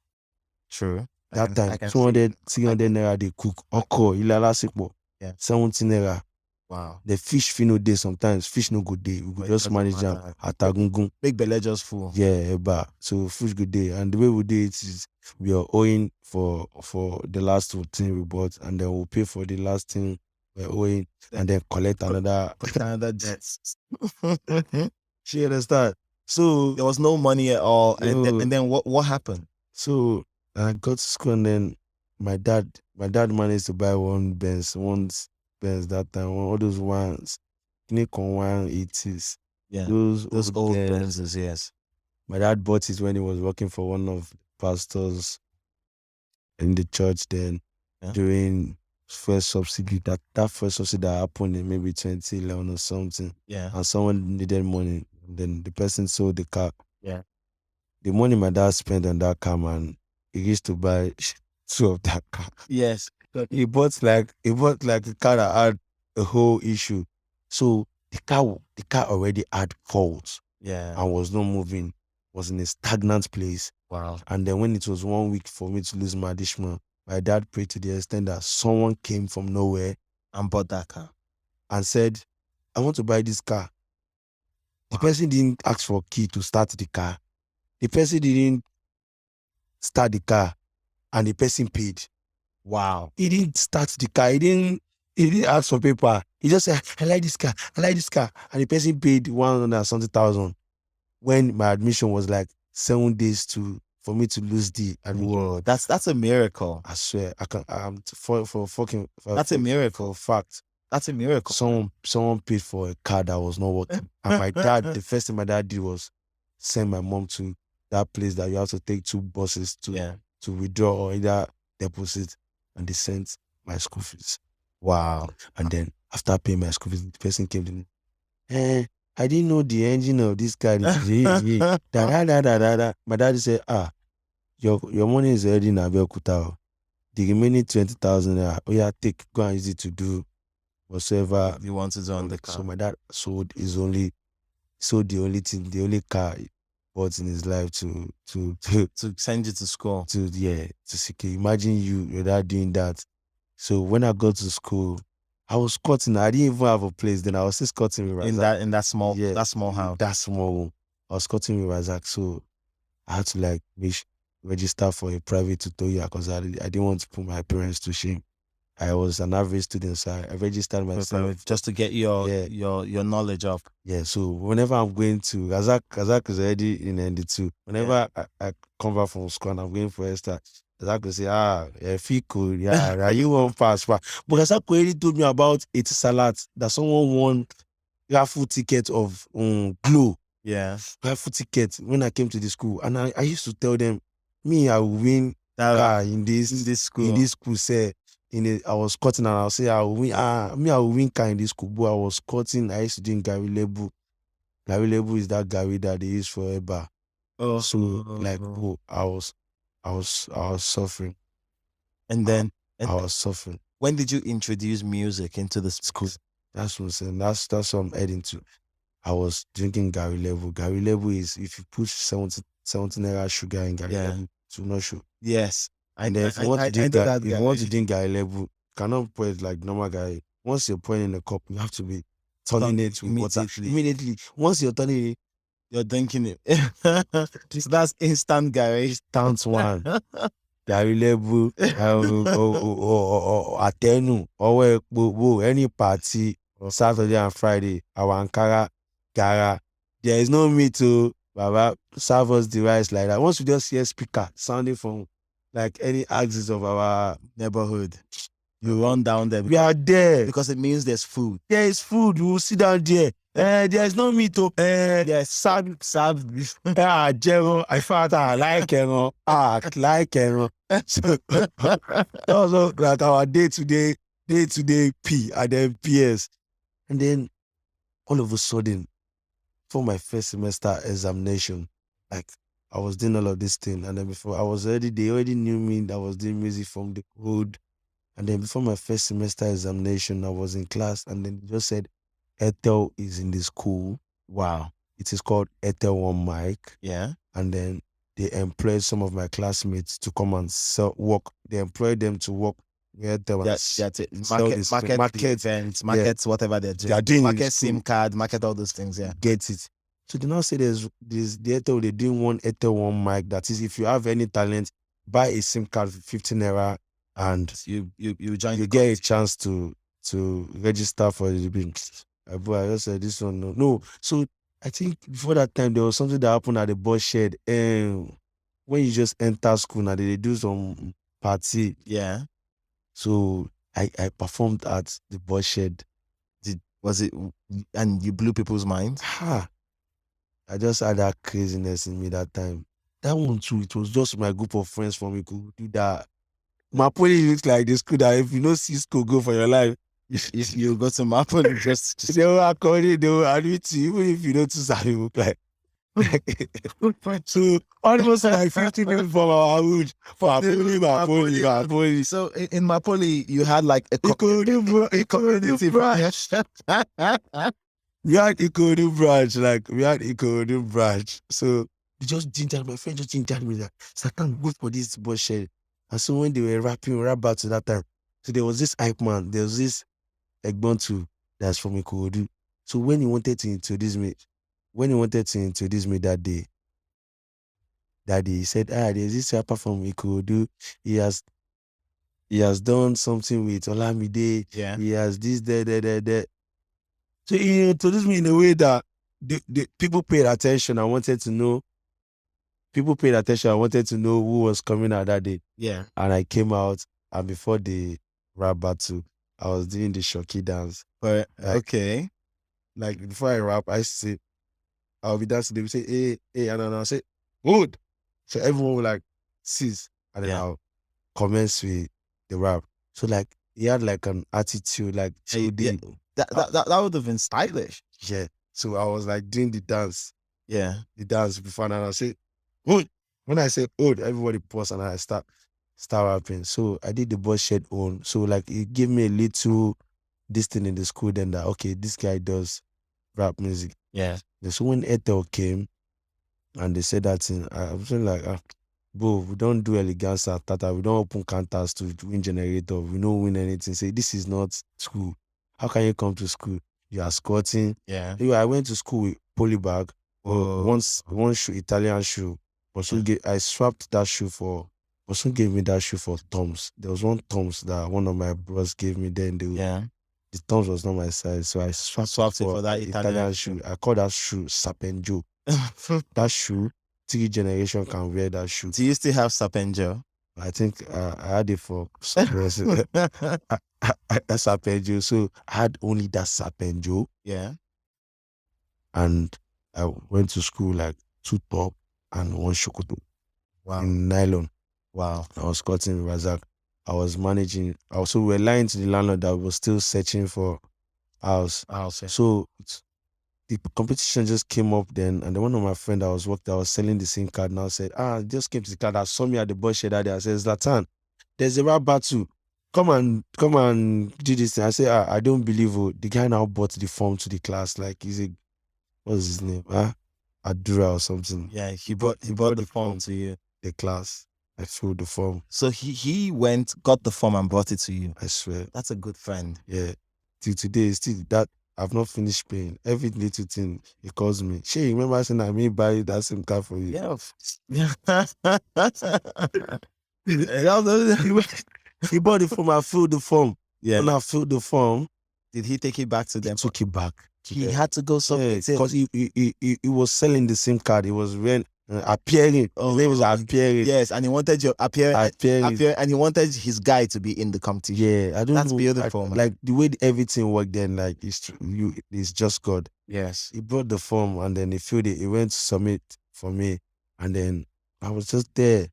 True. That time, 200, 300 naira they cook. Oko, ilala sipo. Yeah. 70 naira. Wow. The fish no day sometimes. Fish no good day. We just manage them at Agungun. Big belly just full. Yeah, but so fish good day. And the way we do it is we are owing for the last thing we bought, and then we'll pay for the last thing we're owing, and then collect another debt. She understand. So there was no money at all. And then what happened? So I got to school, and then my dad managed to buy one Benz that time, all those ones, Nikon 180s. Yeah, those old Benzes, yes. My dad bought it when he was working for one of the pastors in the church then, during first subsidy, that first subsidy that happened in maybe 2011 or something. Yeah. And someone needed money. Then the person sold the car. Yeah. The money my dad spent on that car, man, he used to buy 2 of that car. Yes. He bought like a car that had a whole issue. So the car already had faults. Yeah. And was not moving, was in a stagnant place. Wow. And then when it was 1 week for me to lose my additional, my dad prayed to the extent that someone came from nowhere and bought that car and said, I want to buy this car. The person didn't ask for a key to start the car. The person didn't start the car, and the person paid. Wow. He didn't start the car. He didn't ask for paper. He just said, I like this car. And the person paid 100,000 when my admission was like 7 days for me to lose the admission. Whoa, that's a miracle. I swear. That's a miracle. Fact. That's a miracle. Someone paid for a car that was not working. And my dad, the first thing my dad did was send my mom to that place that you have to take 2 buses to withdraw or either deposit, and they sent my school fees. Wow. And then after paying my school fees, the person came to me, I didn't know the engine of this car. My dad said, your money is already in Abeokuta. The remaining 20,000, go and use it to do whatsoever you want to do on the car. So my dad sold the only car he bought in his life to send you to school. To secure. Imagine your dad doing that. So when I got to school, I was squatting. I didn't even have a place. Then I was still squatting with Razak. In that small house. That small room. I was squatting with Razak. So I had to register for a private tutorial because I didn't want to put my parents to shame. I was an average student, so I registered myself just to get your Yeah. your knowledge up. Yeah, so whenever I'm going to Razak is already in ND2. Whenever I come back from school and I'm going for extra, Razak will say, Fico, yeah, you won't pass. But Razak already told me about 80 salads that someone won raffle ticket of Glow. Yeah. Raffle ticket when I came to the school. And I used to tell them, me, I will win in this school, say. I was cutting and I'll say I will win. I will win car in this school. But I was cutting. I used to drink Gary Lebu. Gary Lebu is that Gary that they use for Eba. Oh, So like, I was suffering. And then I was suffering. When did you introduce music into the school? That's what I'm saying. That's what I'm heading to. I was drinking Gary Lebu. Gary Lebu is if you put 70 naira sugar in Gary Lebu, it will not show. Yes. And then if you want to drink Gary Lebu, you cannot pour it like normal Gary. Once you're pouring in a cup, you have to be turning it with water immediately. Once you're turning it, you're drinking it. So that's instant Gary. Instant one. Gary Lebu, Atenu, or any party, Saturday and Friday, our Ankara, Gara. There is no meat to Baba serve us the rice like that. Once we just hear speaker sounding from like any axis of our neighborhood, you run down there. We are there because it means there's food. There is food. We will sit down there. There is no meat to yes, serve. Jero, I thought I like Ero. Like Ero. So that was like our day-to-day P and then PS. And then all of a sudden, for my first semester examination, like I was doing all of this thing, and then before they already knew me that I was doing music from the hood. And then before my first semester examination, I was in class, and then they just said, Ethel is in the school. Wow. It is called Ethel One Mic. Yeah. And then they employed some of my classmates to come and work. They employed them to work with Ethel. That's it. Market events, markets, whatever they're doing. They are doing market SIM card, market all those things, yeah. Get it. So they now say there's the Ethel, they didn't want Ethel One Mic. That is, if you have any talent, buy a SIM card for 15 naira and you join. You get a chance to register for the business. But I just said this one no. So I think before that time there was something that happened at the bus shed. When you just enter school now, they do some party. Yeah. So I performed at the bus shed. Was it and you blew people's minds? I just had that craziness in me that time. That one too, it was just my group of friends from me could do that. My poly looks like the school that if you know Cisco go for your life, if you go to Mapoli, just they will accommodate, they will admit you, even if you don't too savvy look like. So almost like 50 people from our hood for Mapoli. So in Mapoli, you had like a Ikorodu branch. We had Ikorodu branch. So they just gingered my friend, just gingered me that Zlatan go for this bullshit. And so when they were rapping rap battles that time, so there was this hype man, there was this Egbontu that's from Ikorodu. So when he wanted to introduce me that day, he said, there's this rapper from Ikorodu. He has done something with Olamide. Yeah. He has this, there. So he introduced me in a way that the people paid attention. I wanted to know who was coming out that day. Yeah. And I came out, and before the rap battle, I was doing the shocky dance. But okay. Like before I rap, I say, I'll be dancing, they will say, hey, and then I'll say, good. So everyone will like cease. And then I'll commence with the rap. So like he had like an attitude, like that would have been stylish. Yeah. So I was like doing the dance. Yeah. The dance before, and I'll say, good. When I say old, everybody pause and I start rapping. So I did the bus shed on. So like it gave me a little this thing in the school then that okay, this guy does rap music. Yeah. So when Ethel came and they said that thing, I was like, bro, we don't do eleganza, tata, we don't open counters to win generator, we don't win anything. Say this is not school. How can you come to school? You are squatting. Yeah. Anyway, I went to school with polybag. One shoe, Italian shoe. But I swapped that shoe for Person gave me that shoe for Toms. There was one Toms that one of my bros gave me. Then the Toms was not my size, so I swapped it for that Italian shoe. I call that shoe Sapenjo. That shoe, 3 generations can wear that shoe. Do you still have Sapenjo? I think I had it for Sapenjo. So I had only that Sapenjo. Yeah. And I went to school like 2 top and 1 shokoto. Wow. In nylon. Wow. I was cutting Razak. I was managing. Also, we were lying to the landlord that we were still searching for house. Yeah. So the competition just came up then, and then one of my friends that was selling the SIM card now said, just came to the card. I saw me at the bus shed that day. I said, Zlatan, there's a rap battle. Come and do this thing. I said, I don't believe it. The guy now bought the form to the class. Like, what's his name? Adura or something. Yeah, he bought the form to you. The class. I filled the form. So he went, got the form and brought it to you. I swear. That's a good friend. Yeah. Till today, still that I've not finished paying. Every little thing he calls me. She remember saying I may buy that SIM card for you. Yeah. He bought the form, I filled the form. Yeah. When I filled the form, did he take it back to them? He took it back. He had to go somewhere. Because he was selling the SIM card. He was appearing. His name was appearing. Yes, and he wanted your appear, and he wanted his guy to be in the competition. Yeah, I don't know. That's beautiful. Like the way everything worked then, like it's just God. Yes. He brought the form and then he filled it. He went to submit for me, and then I was just there.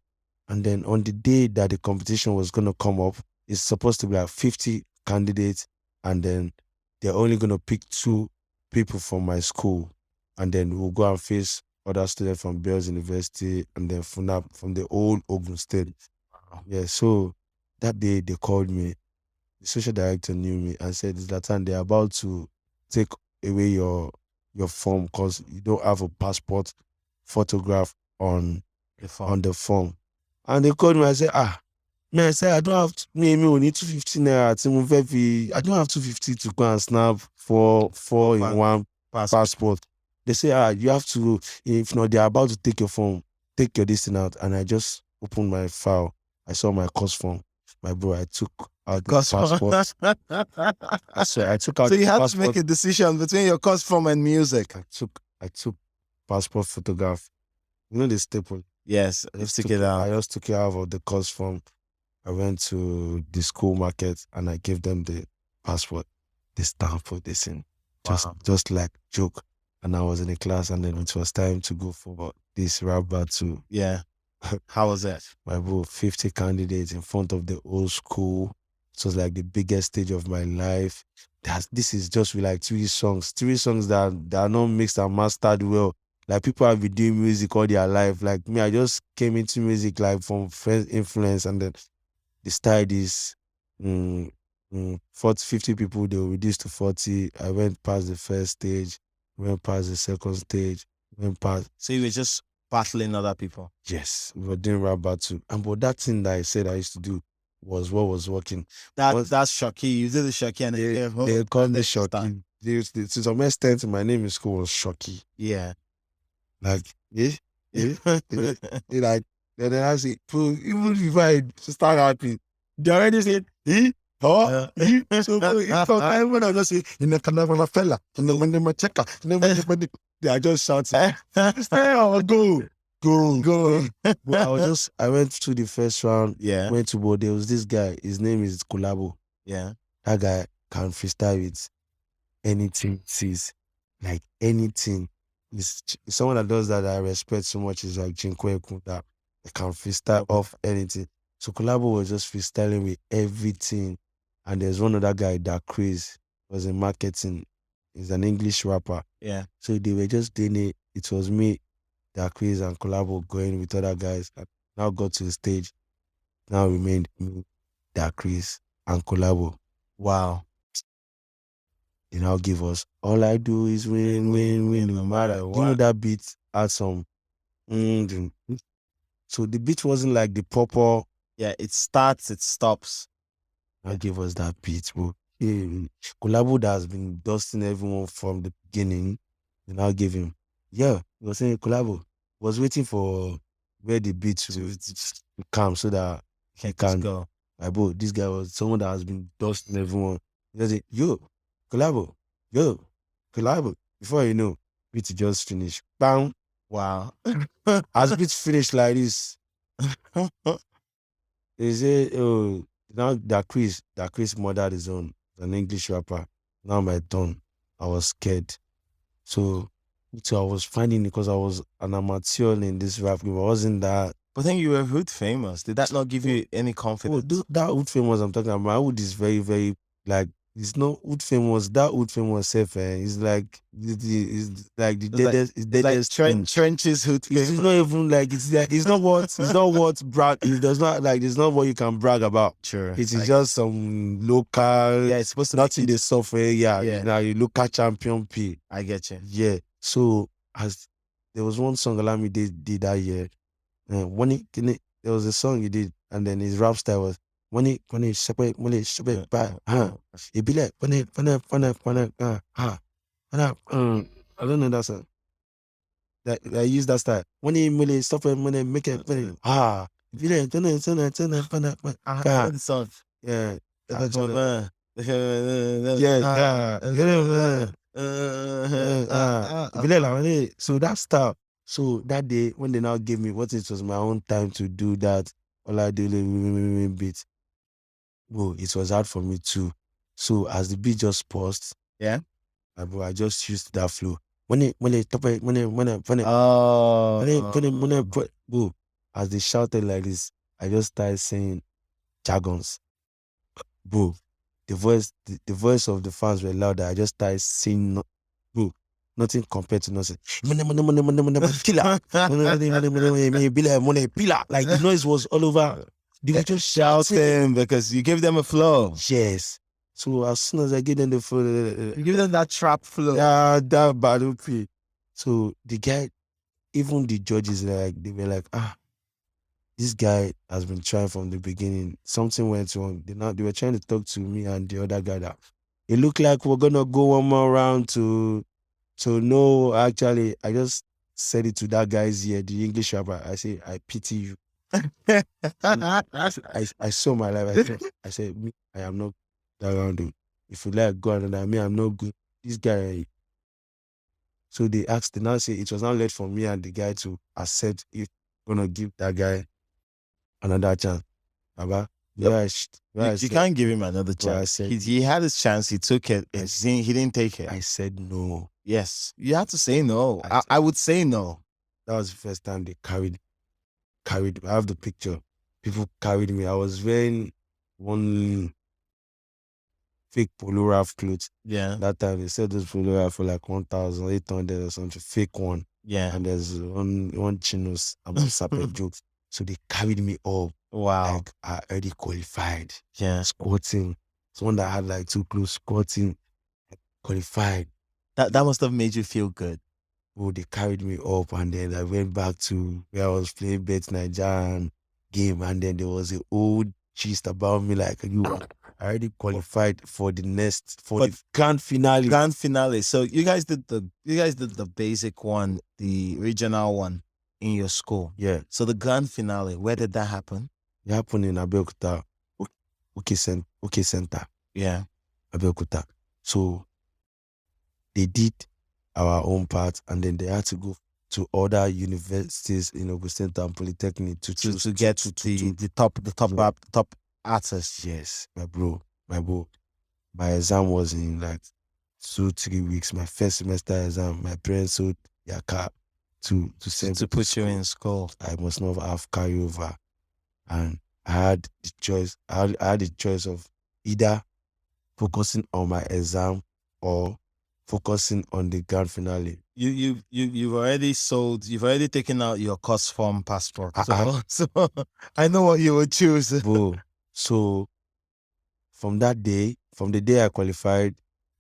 And then on the day that the competition was gonna come up, it's supposed to be like 50 candidates, and then they're only gonna pick 2 people from my school, and then we'll go and face other students from Bells University and then FUNAP from the old Ogun State. Yeah, so that day they called me. The social director knew me and said, Zlatan, they're about to take away your form because you don't have a passport photograph on the form. And they called me and said, man, I said, I don't have, we need 250 naira. I don't have 250 to go and snap for 4-in-1 passport. They say, you have to, if not, they're about to take your form, take your distance out. And I just opened my file. I saw my course form. My bro, I took out the passport. I swear, I took out the passport. So you had to make a decision between your course form and music. I took passport photograph. You know the staple? Yes, I just took it out. I just took it out of the course form. I went to the school market and I gave them the passport. They stamped for this in. Just like joke. And I was in the class and then it was time to go for this rap battle. Yeah. How was that? My bro, 50 candidates in front of the old school. It was like the biggest stage of my life. This is just with like 3 songs that are not mixed and mastered well. Like people have been doing music all their life. Like me, I just came into music like from friends' influence, and then they started this 50 people, they were reduced to 40. I went past the first stage, went past the second stage, went past. So you were just battling other people? Yes, we were doing rap battle. But that thing that I said I used to do was what was working. That's Shocky. You did the Shocky and they called me Shocky. To some extent, my name in school was Shocky. Yeah. Like, like, then I say, even if I start rapping, they already said, so sometimes when I just say, in the Canavana fella, in the Mandema checker, they are just shouting, go. But I went to the first round, went to board. There was this guy, his name is Kolabo. Yeah. That guy can freestyle with anything he sees, like anything. It's someone that does that I respect so much is like Jinkwe that can freestyle off anything. So Collabo was just freestyling with everything. And there's one other guy that Chris was in marketing. He's an English rapper. Yeah. So they were just doing it. It was me, that Chris and Collabo going with other guys. And now got to the stage. Now remained me, that Chris and Collabo. Wow. They now give us, all I do is win, no matter what. You know that beat had some, so the beat wasn't like the proper. Yeah, it starts, it stops. Now give us that beat, bro. Collabo that has been dusting everyone from the beginning, they now give him, he was saying Collabo was waiting for where the beat will calm so that he Just can go. like, bro, this guy was someone that has been dusting everyone. He just say, yo, collabo, yo, collabo. Before you know, beat just finished. Bam. Wow. As beat finished like this, they say, oh, now that Chris murdered his own, an English rapper. Now my turn. I was scared. So I was finding it because I was an amateur in this rap game. I wasn't that. But then you were hood famous. Did that not give you any confidence? That hood famous I'm talking about, my hood is very, very, like, it's not hood famous. That hood famous self, it's like, it's like the deadest, it's deadest thing. Trenches hood famous. It's not even like, it's not what brag, it does not, like, it's not what you can brag about. Sure. It is just some local, Yeah, it's supposed to not in the software, Yeah. you know, you local champion P. I get you. Yeah. So as there was one song Alami did that year. There was a song he did, and then his rap style was separate by Ibile I don't know that song. That I use that style. Money stop it, money make it Ibile The song. yeah. So that stuff. So that day when they now gave me what it was my own time to do that, all I do beat. Bro, it was hard for me too. So as the beat just paused, Yeah. bro, I just used that flow. Bro, as they shouted like this, I just started saying jargons. Bro, the voice of the fans were louder. I just started saying, bro, nothing compared to nothing. Like the noise was all over. They were just shouting because you gave them a flow. Yes. So as soon as I gave them the flow, You give them that trap flow. yeah, that battle P. So the guy, even the judges, like they were like, this guy has been trying from the beginning. Something went wrong. They were trying to talk to me and the other guy that it looked like we're gonna go one more round to know. Actually, I just said it to that guy's ear, the English rapper. I say, I pity you. I saw my life. I said, me, I am not that round. If you like go on, me, I'm not good. This guy. So they now say it was not left for me and the guy to accept if gonna give that guy another chance. Baba, you can't give him another chance. He had his chance. He took it. He didn't take it. I said no. Yes, you have to say no. I would say no. That was the first time they carried. I have the picture. People carried me. I was wearing one fake Polo Ralph clothes. Yeah. That time they said those Polo Ralph for like 1,800 or something. Fake one. Yeah. And there's one chinos about separate jokes. So they carried me up. Wow. Like I already qualified. Yeah. Squatting. Someone that had like 2 clothes squatting. Qualified. That must have made you feel good. Oh, they carried me up and then I went back to where I was playing Bet Nigerian game and then there was an old gist about me like I already qualified for the grand finale. Grand finale. So you guys did the basic one, the regional one in your school. Yeah. So the grand finale, where did that happen? It happened in Abeokuta, OK Center. Yeah. Abeokuta. So they did our own part and then they had to go to other universities in Ogun State and Polytechnic to get the top artists. Yes, my bro. My exam was in like 2-3 weeks. My first semester exam. My parents sold their car to put you in school. I must not have carryover, and I had the choice. I had the choice of either focusing on my exam or focusing on the grand finale. You've already sold. You've already taken out your course form passport. So I know what you would choose. Bro, so from the day I qualified,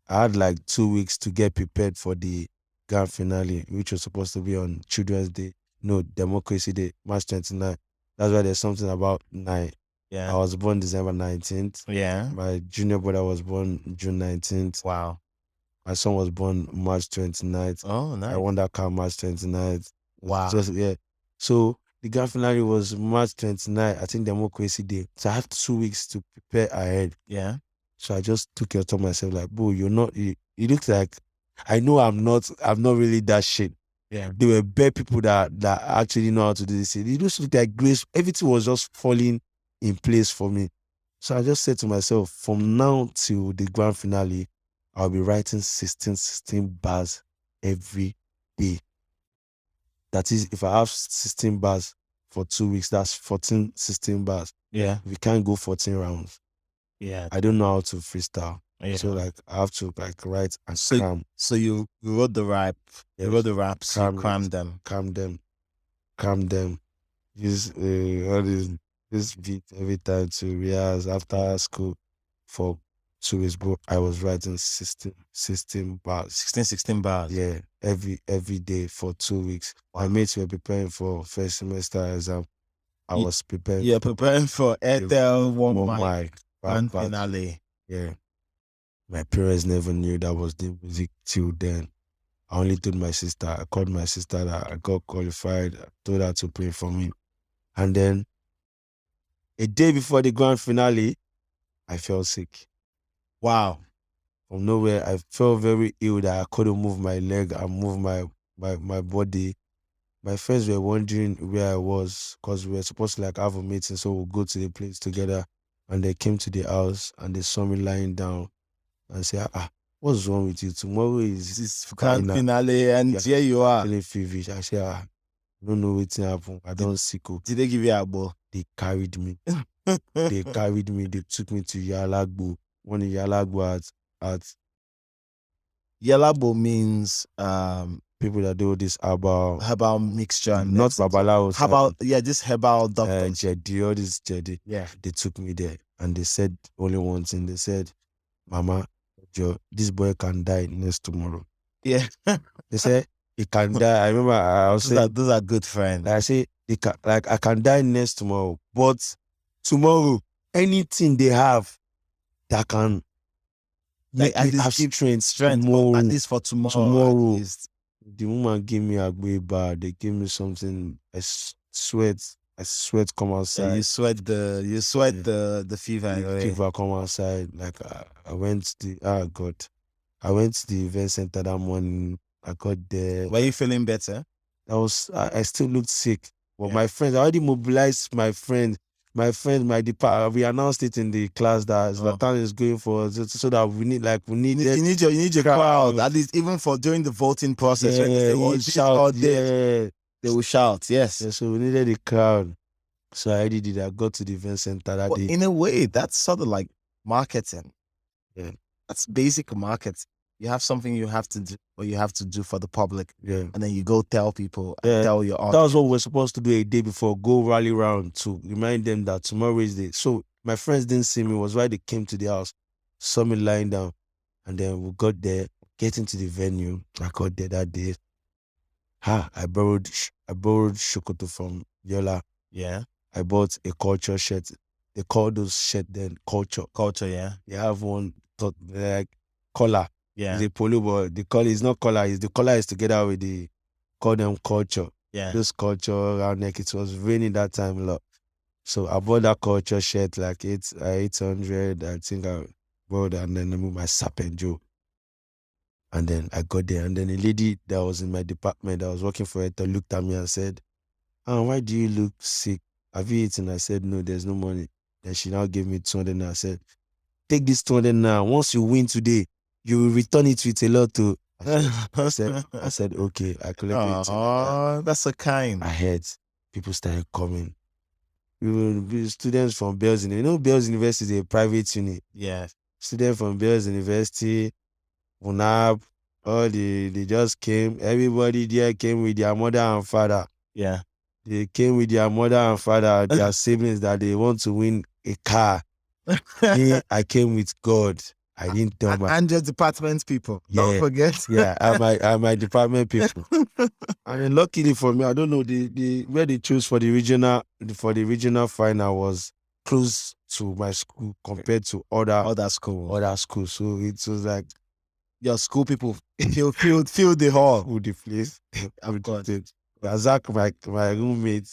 I had like 2 weeks to get prepared for the grand finale, which was supposed to be on Children's Day. No, Democracy Day, March 29th. That's why there's something about 9. Yeah. I was born December 19th. Yeah. My junior brother was born June 19th. Wow. My son was born March 29th. Oh, nice. I won that car March 29th. Wow. Yeah. So The grand finale was March 29. I think the more crazy day. So I have 2 weeks to prepare ahead. Yeah. So I just took it upon myself like, bro, you're not. It looks like I know I'm not really that shit. Yeah. There were bare people that actually know how to do this. It just looked like grace. Everything was just falling in place for me. So I just said to myself, from now till the grand finale, I'll be writing 16 bars every day. That is, if I have 16 bars for 2 weeks, that's 16 bars. Yeah. We can't go 14 rounds. Yeah. I don't know how to freestyle. Yeah. So like I have to like write and So- cram. So you wrote the rap, Yes. you wrote the raps, you Cram crammed it. them. Calm them. Use all this beat every time to rehearse after school for 2 weeks, bro. I was writing 16 bars. 16 bars. Yeah, every day for 2 weeks. Wow. My mates were preparing for first semester exam. I Ye- was preparing. You're preparing for Airtel One Mic grand back. finale. Yeah. My parents never knew that I was doing music till then. I only told my sister. I called my sister that I got qualified. I told her to pray for me. And then a day before the grand finale, I fell sick. Wow. From nowhere, I felt very ill that I couldn't move my leg and move my body. My friends were wondering where I was because we were supposed to like have a meeting, so we'll go to the place together. And they came to the house and they saw me lying down and said, what's wrong with you? Tomorrow is This grand finale, and here you are. Feeling feverish. I said, I don't know what's happened. I don't sick. Did they give you a ball? They carried me. They took me to Yalagbo. One in Yalagbo at Yalabo means people that do this herbal mixture. And not babalaos. This herbal doctor. Jedi, all this Jedi. Yeah. They took me there and they said only one thing. They said, Mama, Joe, this boy can die next tomorrow. Yeah. They said he can die. I remember I was saying those are good friends. I say I can die next tomorrow, but tomorrow anything they have that can like make me have strength tomorrow, at least for tomorrow. Tomorrow, the woman gave me a way bar. They gave me something. I sweat come outside. Yeah, you sweat the fever. The fever come outside. Like I went to I went to the event center that morning. I got there. Were you feeling better? I still looked sick. But my friends, I already mobilized my friends. My department, we announced it in the class that Zlatan is going for, so that we need you need your crowd, at least even for during the voting process. Yeah, they will shout. They will shout. Yes. Yeah, so we needed a crowd. So I already did. I got to the event center that day. In a way, that's sort of like marketing. Yeah, that's basic marketing. You have something you have to do, or you have to do for the public. Yeah. And then you go tell people, tell your audience. That was what we're supposed to do a day before, go rally around to remind them that tomorrow is the day. So my friends didn't see me, it was why they came to the house, saw me lying down. And then we got there, getting to the venue. I got there that day. I borrowed Shokoto from Yola. Yeah. I bought a culture shirt. They call those shirt then culture. Culture, yeah. They have one like collar. Yeah. The polo, but the collar is not collar. The collar is together with the call them culture. Yeah. Those culture around neck. It was raining that time a lot. So I bought that culture shirt like 800. I think I bought that, and then I moved my Sapen Joe. And then I got there, and then a lady that was in my department that was working for it looked at me and said, why do you look sick? Have you eaten? I said, no, there's no money. Then she now gave me 200 and I said, take this 200 now. Once you win today, you will return it with a lot too. I said, okay. I collected it. Oh, that's so kind. I heard people started coming. We were students from Bells University. You know, Bells University is a private unit. Yeah. Students from Bells University, UNAB, they just came. Everybody there came with their mother and father. Yeah. They came with their mother and father, their siblings that they want to win a car. I came with God. I didn't tell my... And your department people. Don't forget. Yeah, I'm my department people. And luckily for me, I don't know, the where they chose for the regional final was close to my school compared to other schools. So it was like your school people filled the hall. With the place. I've got it. Zach, my roommate,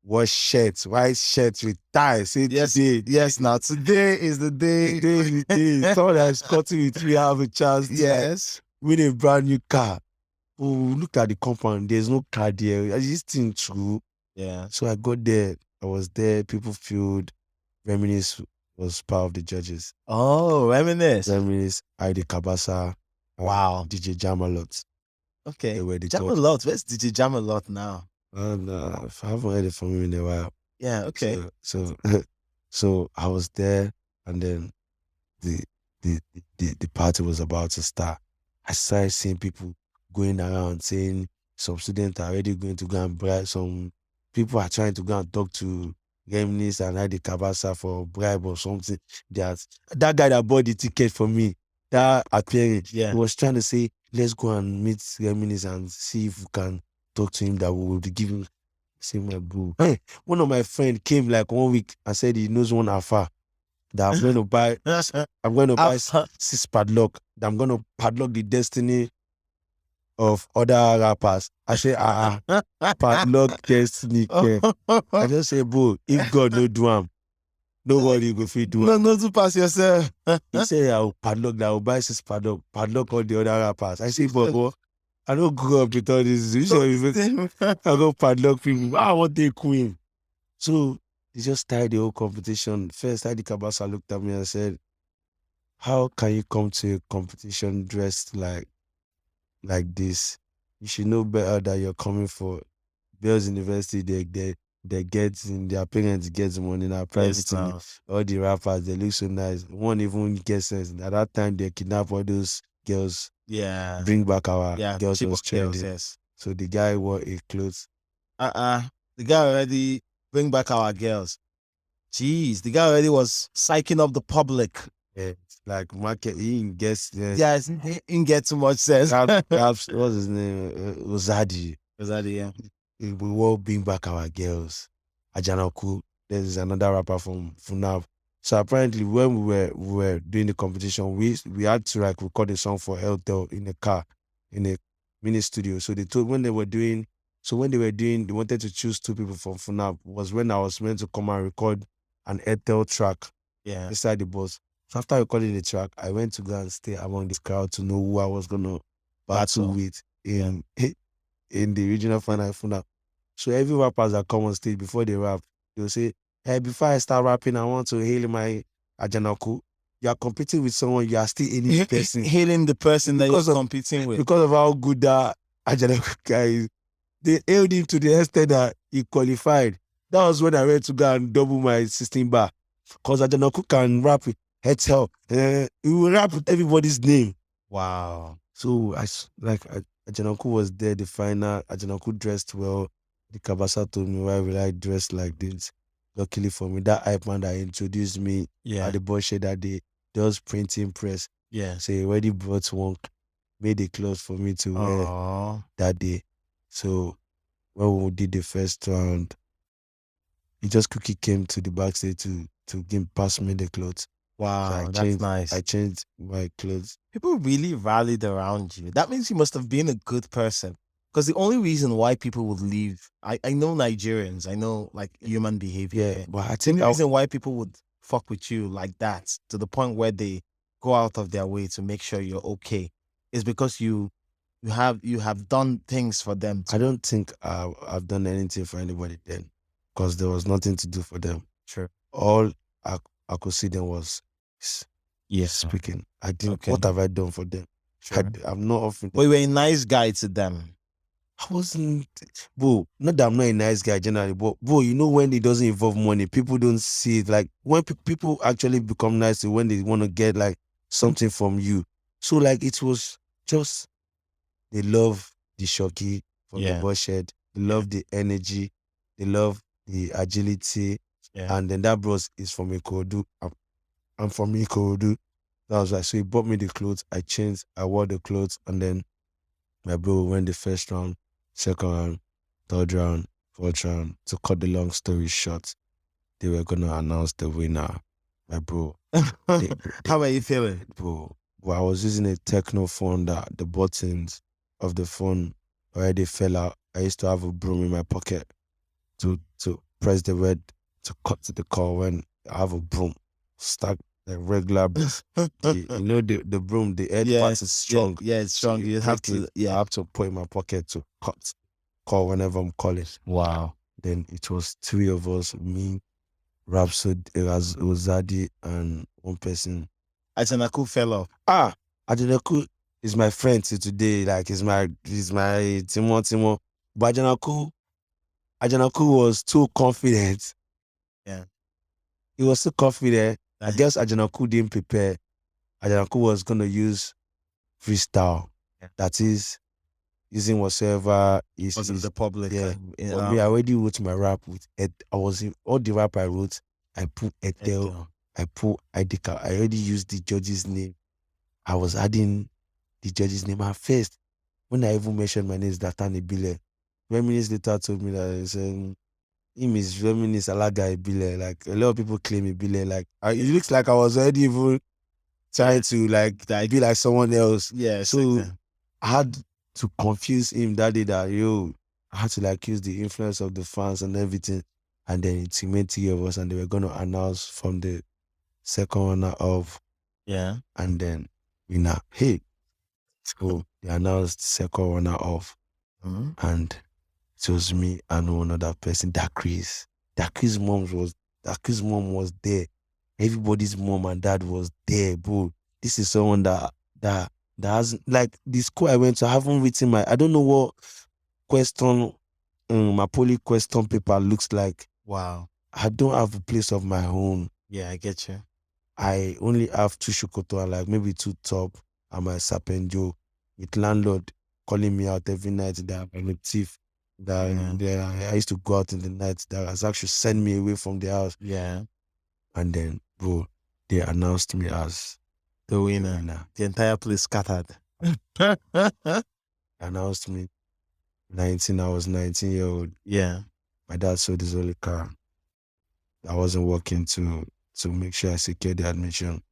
wore shirts, white shirts with ties. Say Yes, today, yes. Now today is the day. today is the day. Someone that's cutting with me have a chance to Yes. win a brand new car. Oh, look at the compound. There's no car there. Is this thing true? Yeah. So I got there. I was there. People filled. Reminisce was part of the judges. Oh, reminisce. Reminisce, ID Kabasa. Wow. DJ Jamalot. Okay. They were the Jamalot. Where's DJ Jamalot now? I haven't heard it from him in a while. Yeah. Okay. So I was there, and then the party was about to start. I started seeing people going around saying some students are already going to go and bribe. Some people are trying to go and talk to Reminisce and Heidi Kabasa for bribe or something. That guy that bought the ticket for me, that appearing, Yeah. he was trying to say, let's go and meet Reminisce and see if we can talk to him that we will be giving. Say, my bro. Hey, one of my friends came like 1 week and said he knows one Alpha that I'm going to buy 6 padlock, that I'm going to padlock the destiny of other rappers. I say, padlock destiny. I just say, bro, if God no do him, nobody go fit do him. No, to pass yourself. He said, I'll padlock that, I'll buy 6 padlock all the other rappers. I say, but what? I don't grow up with all this. I go padlock people. I want the queen. So they just started the whole competition. First, Heidi Kabasa looked at me and said, how can you come to a competition dressed like this? You should know better that you're coming for Bells University. They get in, their parents get money in our private. All the rappers, they look so nice. One even gets sense. At that time, they kidnap all those girls. Yeah. Bring back our girls cheap was trending. yes. So the guy wore a clothes. The guy already bring back our girls. Jeez, the guy already was psyching up the public. Yeah, like market, he didn't guess. Yeah, he didn't get too much sense. Perhaps what's his name? Ozadi. Yeah. We will bring back our girls. Ajanaku. There's another rapper from Funab. So apparently, when we were doing the competition, we had to like record a song for Eltel in a car, in a mini studio. So they wanted they wanted to choose 2 people from Funab, was when I was meant to come and record an Eltel track. Yeah. Inside the bus. So after recording the track, I went to go and stay among this crowd to know who I was gonna battle with in the regional final Funab. So every rappers that come on stage before they rap, they'll say, hey, before I start rapping, I want to hail my Ajanaku. You are competing with someone, you are still in this person. Hailing the person that you're competing with. Because of how good that Ajanaku guy is. They hailed him to the extent that he qualified. That was when I went to go and double my 16 bar. Because Ajanaku can rap with head hell. He will rap with everybody's name. Wow. So Ajanaku was there, the final. Ajanaku dressed well. The Kabasa told me, why will I dress like this? Luckily for me, that hype man that introduced me at the bullshit that day, there was printing press. Yeah. So he already brought one, made a clothes for me to wear that day. So when we did the first round, he just quickly came to the backstage to pass me the clothes. Wow, so that's nice. I changed my clothes. People really rallied around you. That means you must have been a good person. Because the only reason why people would leave, I know Nigerians, I know like human behavior. Yeah, but I think the reason why people would fuck with you like that, to the point where they go out of their way to make sure you're okay, is because you have done things for them. I don't think I've done anything for anybody then, because there was nothing to do for them. Sure. All I could see them was speaking. I didn't. Okay. What have I done for them? Sure. I'm not offering. But you were a nice guy to them. I wasn't, bro. Not that I'm not a nice guy generally, but bro, you know when it doesn't involve money, people don't see it. Like when people actually become nice to when they want to get like something from you. So like it was just they love the shocky from the bullshit. They love the energy. They love the agility. Yeah. And then that bros is from Ikorodu. I'm from Ikorodu. That was like, so he bought me the clothes. I changed. I wore the clothes, and then my bro went the first round, second round, third round, fourth round. To cut the long story short, they were gonna announce the winner. My bro. How are you feeling? Bro, I was using a techno phone that the buttons of the phone already fell out. I used to have a broom in my pocket to press the red to cut to the call when I have a broom stuck like regular the broom, the end part is strong. Yeah, it's strong. So you have to, I have to put in my pocket to call whenever I'm calling. Wow. Then it was 3 of us, me, Rhapsody, Ozadi, and one person. Ajanaku fell off. Ajanaku is my friend till today. Like he's my Timo. But Ajanaku was too confident. Yeah. He was so confident. I guess Ajanaku didn't prepare. Ajanaku was gonna use freestyle. Yeah. That is using whatever is the public. Yeah. For me, I already wrote my rap with all the rap I wrote, I put Etel, I put Idika. I already used the judge's name. I was adding the judge's name at first. When I even mentioned my name is Zlatan Ibile, 20 minutes later told me that he said him is feminist Alaga Ibile. Like a lot of people claim Ibile. Like it looks like I was already even trying to be like someone else. Yeah. So I had to confuse him that day that I had to use the influence of the fans and everything. And then it made 3 of us and they were gonna announce from the second runner of. Yeah. And then winner. Hey. So they announced second runner off. Mm-hmm. And it was me and one other person, Dakris. Dakris' mom was there. Everybody's mom and dad was there, bro. This is someone that has, like, the school I went to, I haven't written I don't know what question, my poly question paper looks like. Wow. I don't have a place of my own. Yeah, I get you. I only have 2 shokoto and maybe 2 top and my sapenjo with landlord calling me out every night that I'm a thief. I used to go out in the night. That has actually sent me away from the house. Yeah. And then, bro, they announced me as the winner. The entire place scattered. Announced me. I was 19-year-old. Yeah. My dad sold his only car. I wasn't working to make sure I secured the admission.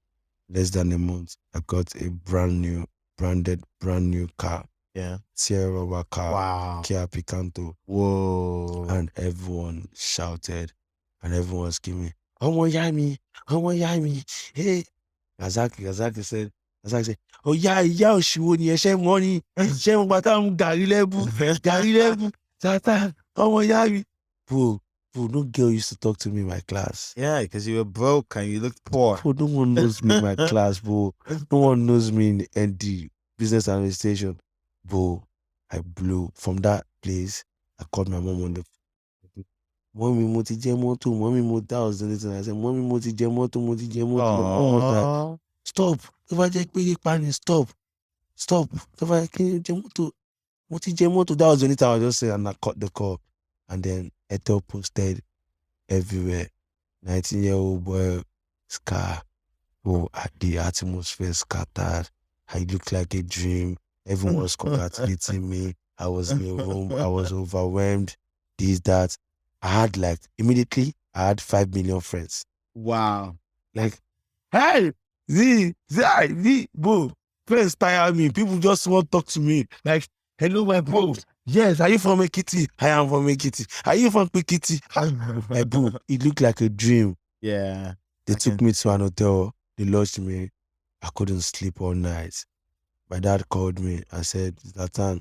Less than a month, I got a brand new car. Yeah. Sierra rubber car. Wow. Kia Picanto. Whoa. And everyone shouted and everyone was screaming, Omo Yami, hey. Azaki said, oh yeah, òṣìwò ni ṣe money, ṣe mo gbà táwọn gàrí lẹ́bù, Zlatan, Omo Yami. Bro, no girl used to talk to me in my class. Yeah, because you were broke and you looked poor. Bro, no one knows me in my class, bro. No one knows me in the ND, business administration. Bro, I blew. From that place, I called my mom on the phone. Mommy, mo ti jẹ mọ́tò. Mommy, that was the reason. I said, Mommy, mo ti jẹ mọ́tò. Stop. If I just pay pani, stop. If I can't jẹ mọ́tò. Mo ti jẹ mọ́tò. That was the only time I just said, and I cut the call. And then Etel posted everywhere. 19-year-old boy, scar. Oh, the atmosphere scattered. I looked like a dream. Everyone was congratulating me. I was in a room. I was overwhelmed. This, that. Immediately, I had 5 million friends. Wow. Hey, Z, bro. Friends tire me. People just want to talk to me. Hello, my bro. Yes, are you from Ekiti? I am from Ekiti. Are you from Ekiti? My bro, it looked like a dream. Yeah. They took me to an hotel. They lodged me. I couldn't sleep all night. My dad called me and said, Zlatan,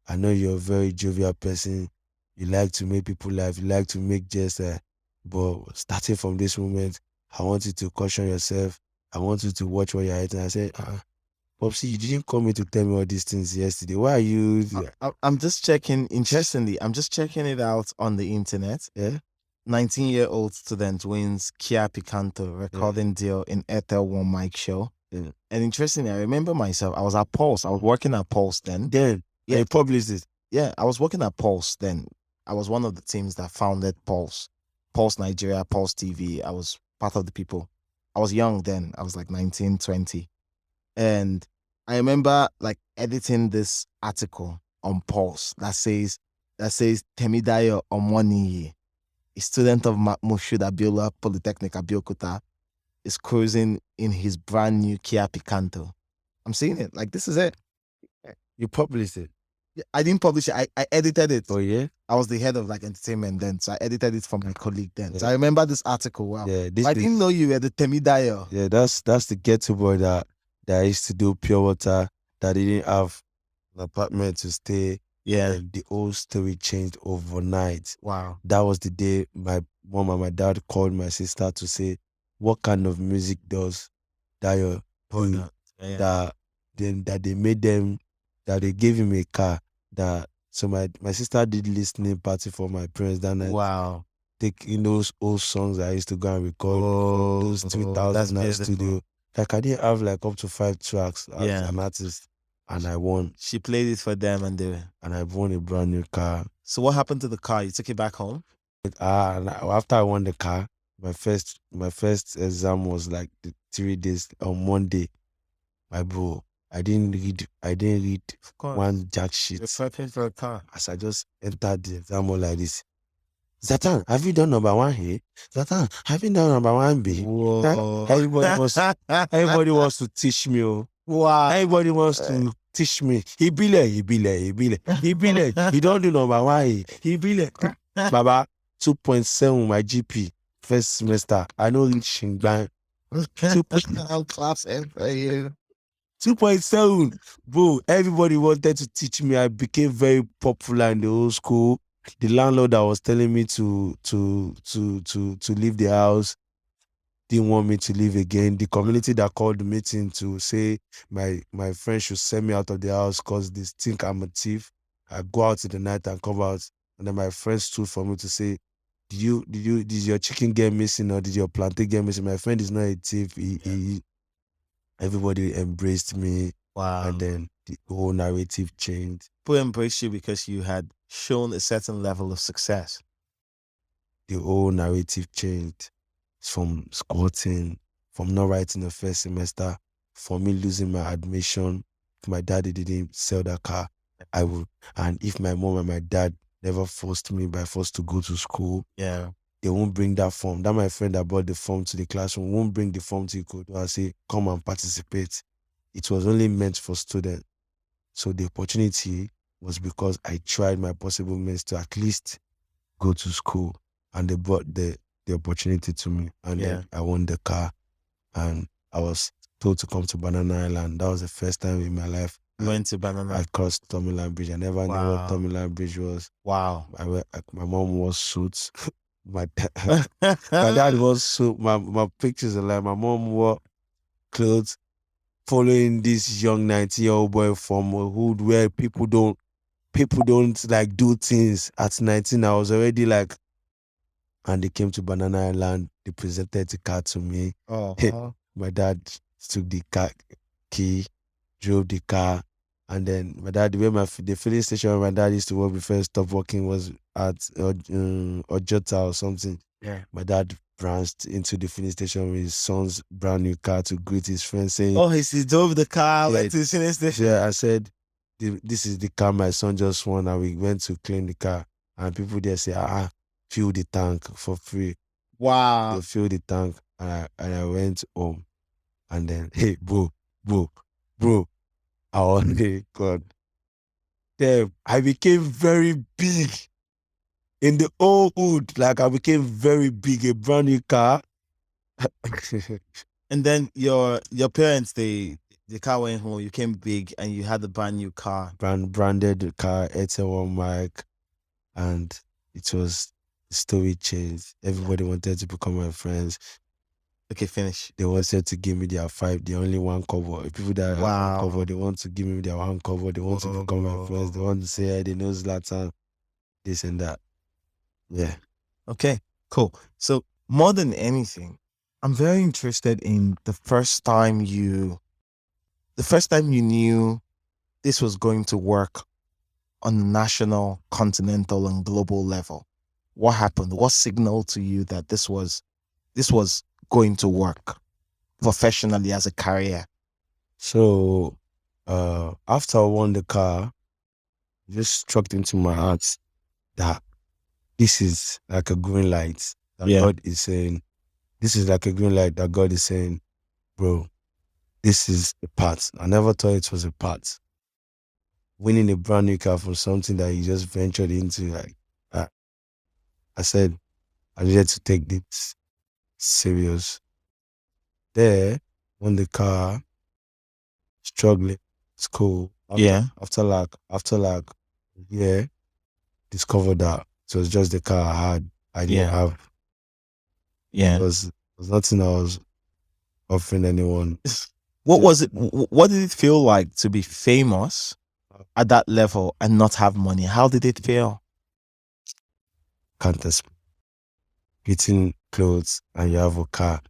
I know you're a very jovial person. You like to make people laugh. You like to make jest. But starting from this moment, I want you to caution yourself. I want you to watch what you're eating. I said, Popsy, you didn't call me to tell me all these things yesterday. Why are you... I'm just checking, interestingly, I'm just checking it out on the internet. Yeah. 19-year-old student wins Kia Picanto recording deal in Ethel One Mic Show. Yeah. And interestingly, I remember myself, I was at Pulse. I was working at Pulse then. Then, yeah, you published it. Yeah, I was working at Pulse then. I was one of the teams that founded Pulse. Pulse Nigeria, Pulse TV. I was part of the people. I was young then. I was like 19, 20. And I remember editing this article on Pulse that says Temidayo Omoniyi, a student of Moshood Abiola Polytechnic Abeokuta, is cruising in his brand new Kia Picanto. I'm seeing it. This is it. You published it. I didn't publish it. I edited it. Oh yeah. I was the head of like entertainment then, so I edited it for my colleague then. Yeah. So I remember this article. Wow. Yeah, I didn't know you were the Temidayo. Yeah, that's the ghetto boy that I used to do pure water, that didn't have an apartment to stay. Yeah. And the whole story changed overnight. Wow. That was the day my mom and my dad called my sister to say, what kind of music does Dayo do? Yeah. That they made them, that they gave him a car. So my sister did listening party for my parents that night. Wow. Taking those old songs I used to go and record from those 2000 studio. Like I didn't have like up to 5 tracks as an artist, and I won. She played it for them, and I won a brand new car. So what happened to the car? You took it back home? And after I won the car, my first exam was like the 3 days on Monday. My bro, I didn't read one jack shit. You're prepping for a car. As I just entered the exam like this. Zlatan, have you done number 1 here? Zlatan, have you done number 1B? Whoa. Everybody wants to teach me. Oh. Wow. Everybody wants to teach me. Ibile. He don't do number 1 here. Ibile. Baba, 2.7 my GP first semester. I know reach Shingban. I'll clap for you. 2.7. Bro, everybody wanted to teach me. I became very popular in the old school. The landlord that was telling me to leave the house didn't want me to leave again. The community that called the meeting to say my friend should send me out of the house because they think I'm a thief. I go out in the night and come out. And then my friend stood for me to say, did your chicken get missing or did your plantain get missing? My friend is not a thief. Everybody embraced me. Wow. And then the whole narrative changed. People embraced you because you had shown a certain level of success. The whole narrative changed from squatting, from not writing the first semester, for me losing my admission. If my daddy didn't sell that car, I would. And if my mom and my dad never forced me by force to go to school, they won't bring that form. That my friend that brought the form to the classroom won't bring the form to Ikorodu and say, come and participate. It was only meant for students. So the opportunity was because I tried my possible means to at least go to school, and they brought the opportunity to me, and then I won the car, and I was told to come to Banana Island. That was the first time in my life you went to Banana. I crossed Tomiland Bridge. I never knew what Tomiland Bridge was. Wow. My mom wore suits. my dad wore suits. My pictures are like my mom wore clothes, following this young 19-year-old boy from a hood where people don't like do things. At 19, I was already like, and they came to Banana Island. They presented the car to me. My dad took the car key, drove the car, and then my dad, the filling station where my dad used to work before he stopped working was at Ojota or something. Yeah. My dad branched into the filling station with his son's brand new car to greet his friends, saying, he drove the car, went to the filling station. Yeah, I said, this is the car my son just won, and we went to clean the car. And people there say, fill the tank for free. Wow. They fill the tank, and I went home. And then, hey, bro, I was, hey, God. Damn, I became very big in the old hood. Like, I became very big, a brand new car. And then your parents, the car went home, you came big, and you had a brand new car. Branded car, 81 mic, and it was, the story changed. Everybody wanted to become my friends. Okay, finish. They wanted to give me their 5, the only one cover. People that have one cover, they want to give me their one cover. They want to become my friends. They want to say, hey, they know Zlatan, this and that. Yeah. Okay, cool. So more than anything, I'm very interested in the first time you knew this was going to work on a national, continental, and global level. What happened? What signaled to you that this was going to work professionally as a career? So after I won the car, it just struck into my heart that this is like a green light that God is saying. This is like a green light that God is saying, bro, this is a part. I never thought it was a part. winning a brand new car from something that you just ventured into. Like, I said, I needed to take this serious. There, won the car, struggling, school. After like a year, discovered that it was just the car I had. I didn't have. Yeah. It was nothing I was offering anyone. What was it? What did it feel like to be famous at that level and not have money? How did it feel? Can't explain. Getting clothes and you have a car,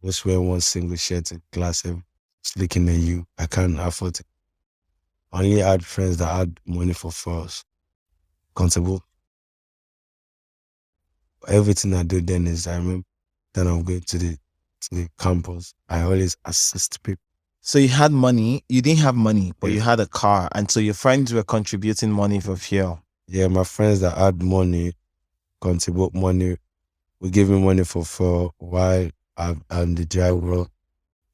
just wear one single shirt in class, just looking at you. I can't afford it. I only had friends that had money for first. Comfortable. Everything I do then is, I remember that I'm going to the campus. I always assist people. So you had money, you didn't have money, but you had a car. And so your friends were contributing money for fuel. Yeah, my friends that had money, contribute money, would give me money for fuel while I'm the driver.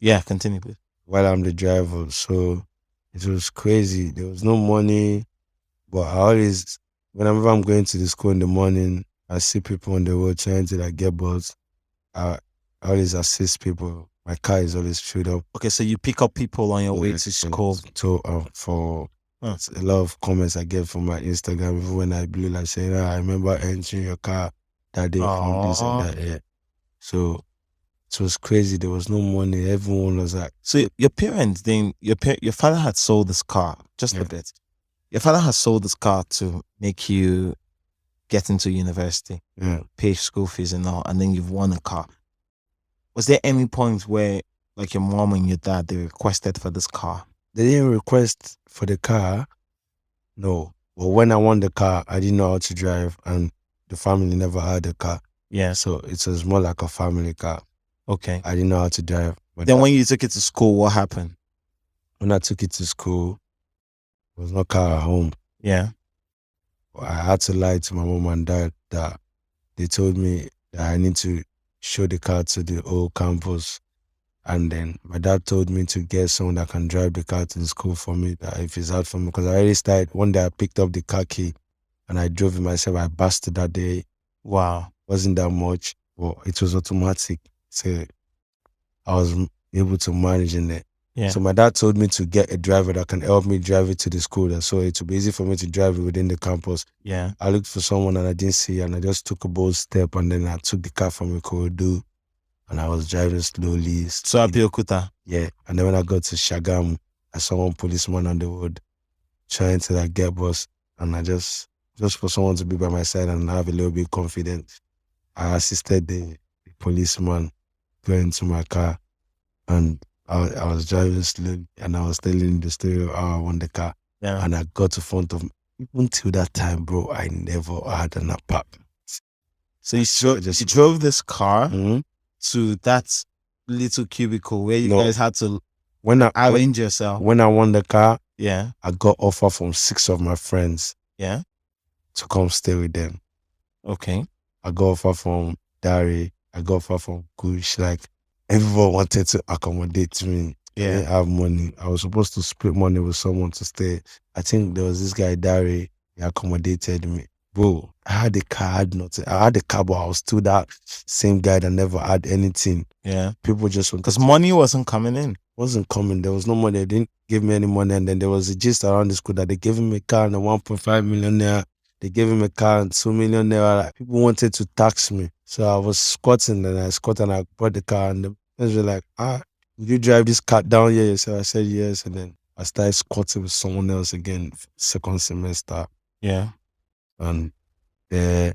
Yeah, continue, please. While I'm the driver. So it was crazy. There was no money, but I always, whenever I'm going to the school in the morning, I see people on the road trying to like get bus. I always assist people. My car is always filled up. Okay, so you pick up people on your way to school. So for a lot of comments I get from my Instagram, even when I blew like saying, I remember entering your car that day from this and that. Yeah. So it was crazy. There was no money. Everyone was like. So your parents, your father had sold this car just a bit. Your father has sold this car to make you get into university, pay school fees and all, and then you've won a car. Was there any point where, like your mom and your dad, they requested for this car? They didn't request for the car, no. But when I won the car, I didn't know how to drive, and the family never had a car. Yeah. So it was more like a family car. Okay. I didn't know how to drive. But then when you took it to school, what happened? When I took it to school, there was no car at home. Yeah. I had to lie to my mom and dad that they told me that I need to show the car to the old campus. And then my dad told me to get someone that can drive the car to the school for me, that if it's out for me. Because I already started, one day I picked up the car key and I drove it myself. I busted that day. Wow. Wasn't that much, but it was automatic. So I was able to manage in it. Yeah. So my dad told me to get a driver that can help me drive it to the school. So it would be easy for me to drive it within the campus. Yeah. I looked for someone and I didn't see, and I just took a bold step, and then I took the car from Ikorodu and I was driving slowly. So Abeokuta? Yeah. And then when I got to Shagam, I saw one policeman on the road trying to like get bus, and I just for someone to be by my side and have a little bit confident, I assisted the policeman going to my car, and I was driving slowly, and I was telling the story of how I won the car. Yeah. And I got to front of me. Even till that time, bro, I never had an apartment. So you drove this car to that little cubicle where you guys had to arrange yourself. When I won the car, I got offer from 6 of my friends to come stay with them. Okay. I got offer from Dari. I got offer from Kush. Like, everyone wanted to accommodate me. I didn't have money. I was supposed to split money with someone to stay. I think there was this guy, Dari. He accommodated me. Bro, I had a car, I had nothing. I had a car, but I was still that same guy that never had anything. Yeah. People just... Because money wasn't coming in. Wasn't coming. There was no money. They didn't give me any money. And then there was a gist around the school that they gave him a car and a 1.5 million naira. They gave him a car and 2 million naira. Like, people wanted to tax me. So I was squatting, and I bought the car, and the friends were like, would you drive this car down here? So I said yes. And then I started squatting with someone else again, second semester. Yeah. And I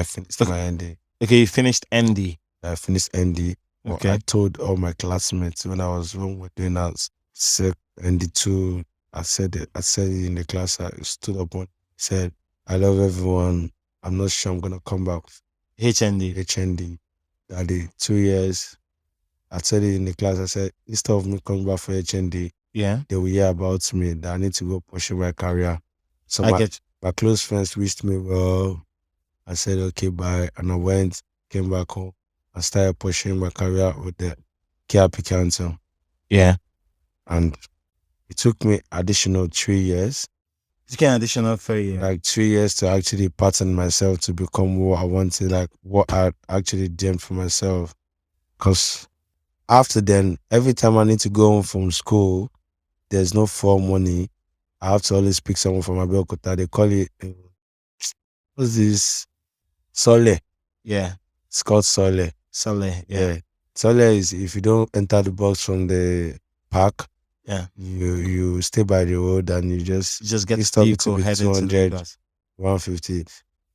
finished my ND. Okay, you finished ND. I finished ND. Okay. I told all my classmates when we were doing that ND2, I said it in the class. I stood up and said, I love everyone. I'm not sure I'm going to come back. HND. That day, 2 years. I said it in the class. I said, instead of me coming back for HND, they will hear about me, that I need to go pursue my career. So my close friends wished me well. I said, okay, bye. And I went, came back home. I started pursuing my career with the KRP Council. Yeah. And it took me additional 3 years. You get an additional 3 years. Like 3 years to actually pattern myself to become what I wanted, like what I actually dreamed for myself. Because after then, every time I need to go home from school, there's no form money. I have to always pick someone from Abeokuta. They call it, what's this? Sole. Yeah. It's called Sole. Sole. Yeah. Sole is if you don't enter the box from the park, Yeah. you stay by the road and you just get it's vehicle to be heading to 200, Lagos. 150.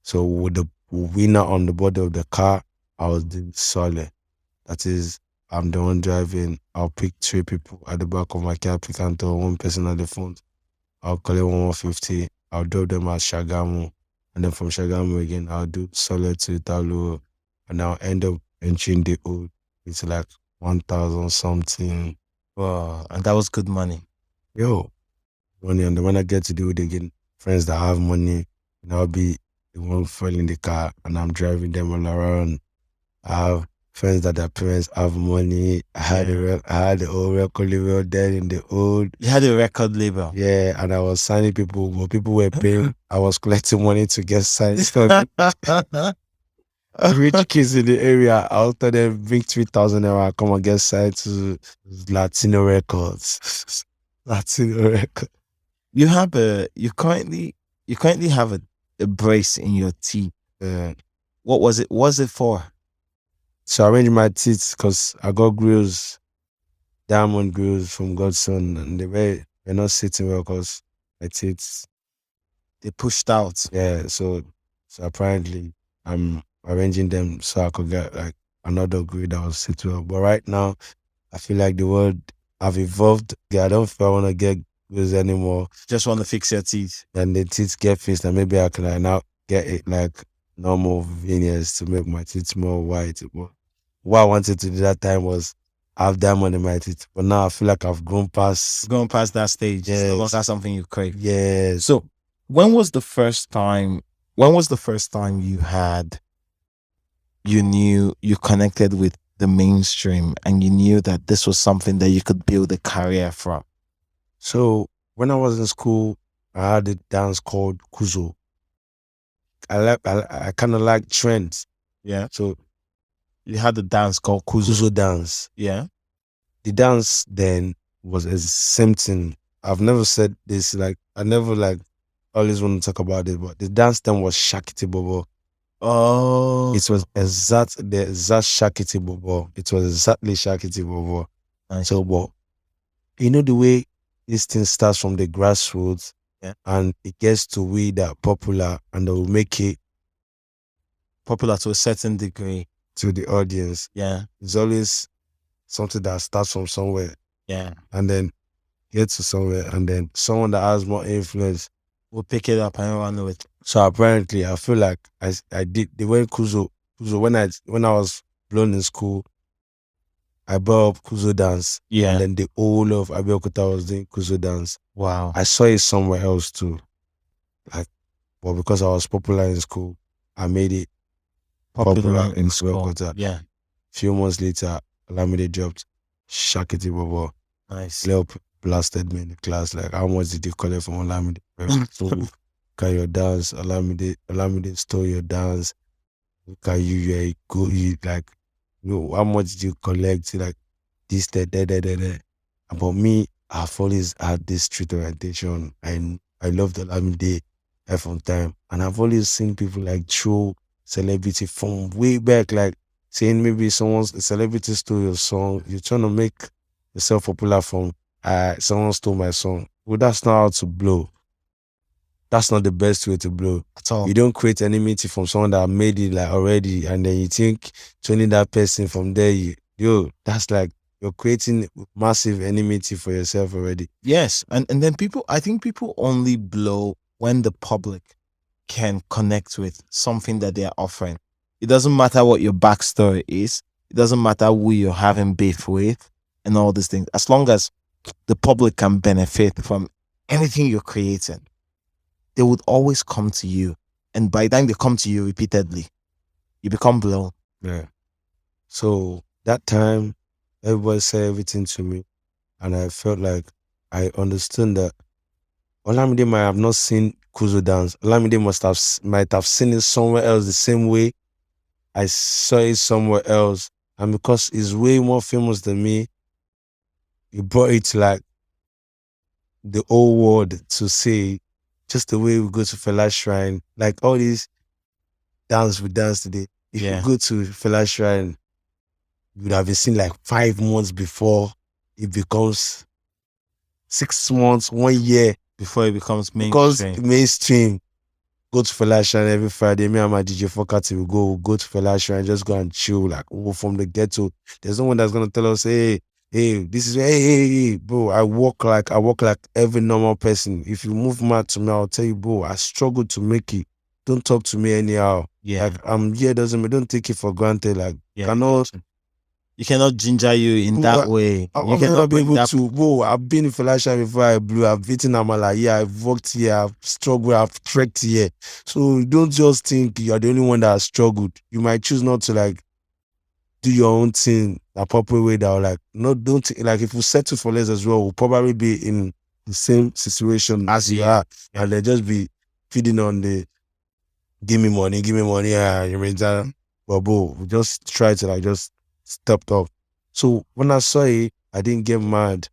So with the winner on the body of the car, I was the Sole. That is, I'm the one driving. I'll pick 3 people at the back of my car, pick and throw 1 person at the front. I'll collect 150. I'll drop them at Shagamu. And then from Shagamu again, I'll do Sole to Italo. And I'll end up entering the old. It's like 1,000 something. Wow. And that was good money. Yo, money. And then when I get to do it again, friends that have money, and I'll be the one fueling the car and I'm driving them all around. I have friends that their parents have money. I had the old record label there in the old. You had a record label. Yeah, and I was signing people, but people were paying. I was collecting money to get signed. Rich kids in the area, I'll tell them bring 3,000 naira, come and get signed to Latino Records. Latino Records. You currently have a brace in your teeth. What was it? What was it for? So I arranged my teeth because I got grills, diamond grills from Godson, and they're not sitting well because my teeth, they pushed out. Yeah, so apparently I'm arranging them so I could get like another grill that will sit well. But right now, I feel like the world have evolved. I don't feel I want to get grills anymore. Just want to fix your teeth. And the teeth get fixed, and maybe I can like now get it like normal veneers to make my teeth more white. But what I wanted to do that time was have diamond in my teeth. But now I feel like I've grown past that stage. Yeah. So that's something you crave. Yeah. So when was the first time you knew you connected with the mainstream and you knew that this was something that you could build a career from? So when I was in school, I had a dance called Kuzo. I kind of like trends. Yeah. So you had a dance called Kuzo. Kuzo dance. Yeah. The dance then was the same thing. I've never said this, like I never like always want to talk about it, but the dance then was Shakiti Bobo. Oh. It was the exact Shakiti Bobo. It was exactly Shakiti Bobo. Nice. So, but you know the way this thing starts from the grassroots, yeah, and it gets to we that popular, and they will make it popular to a certain degree to the audience. Yeah. It's always something that starts from somewhere. Yeah. And then gets to somewhere, and then someone that has more influence will pick it up and run with it. So apparently, I feel like I did the way Kuzo when I was blown in school, I brought up Kuzo dance. Yeah. And then the whole of Abeokuta was doing Kuzo dance. Wow. I saw it somewhere else too. Like, but because I was popular in school, I made it popular in Abeokuta. Yeah. Few months later, Olamide dropped Shakiti Bobo. Nice. Leo blasted me in the class. Like, how much did you collect from Olamide? So, look at your dance. Olamide stole your dance. Look at you, like, how much did you collect? Like, this, that. About me, I've always had this street orientation, and I love the Olamide from time. And I've always seen people like throw celebrity from way back, like saying maybe a celebrity stole your song. You're trying to make yourself popular from someone stole my song. Well, that's not how to blow. That's not the best way to blow at all. You don't create enmity from someone that made it like already, and then you think turning that person from there, that's like you're creating massive enmity for yourself already. Yes, and then I think people only blow when the public can connect with something that they're offering. It doesn't matter what your backstory is. It doesn't matter who you're having beef with and all these things. As long as the public can benefit from anything you're creating, they would always come to you. And by the time they come to you repeatedly, you become blown. Yeah. So that time, everybody said everything to me. And I felt like I understood that Olamide might have not seen Kuzo dance. Olamide might have seen it somewhere else the same way I saw it somewhere else. And because he's way more famous than me, he brought it to like the whole world to see just the way we go to Fela Shrine. Like all these dance we dance today. If you go to Fela Shrine, you would have been seen like 5 months before it becomes 6 months, 1 year Before it becomes because mainstream. mainstream. Go to Fela Shrine every Friday. Me and my DJ Fokati will go to Fela Shrine, just go and chill, like from the ghetto. There's no one that's gonna tell us, hey, this is hey, bro. I walk like every normal person. If you move mad to me, I'll tell you, bro, I struggle to make it. Don't talk to me anyhow. Yeah. Like I'm here doesn't mean don't take it for granted. Like you cannot ginger you in that way. You cannot be able to. Bro, I've been in Fela Shrine before I blew. I've eaten amala here. I've worked here. I've struggled. I've trekked here. So don't just think you're the only one that has struggled. You might choose not to like do your own thing the proper way. That like don't think, like if we settle for less as well, we'll probably be in the same situation as you are, and they just be feeding on the give me money, yeah, you mean that. But bro, we just try to like just stepped up. So when I saw it, I didn't get mad.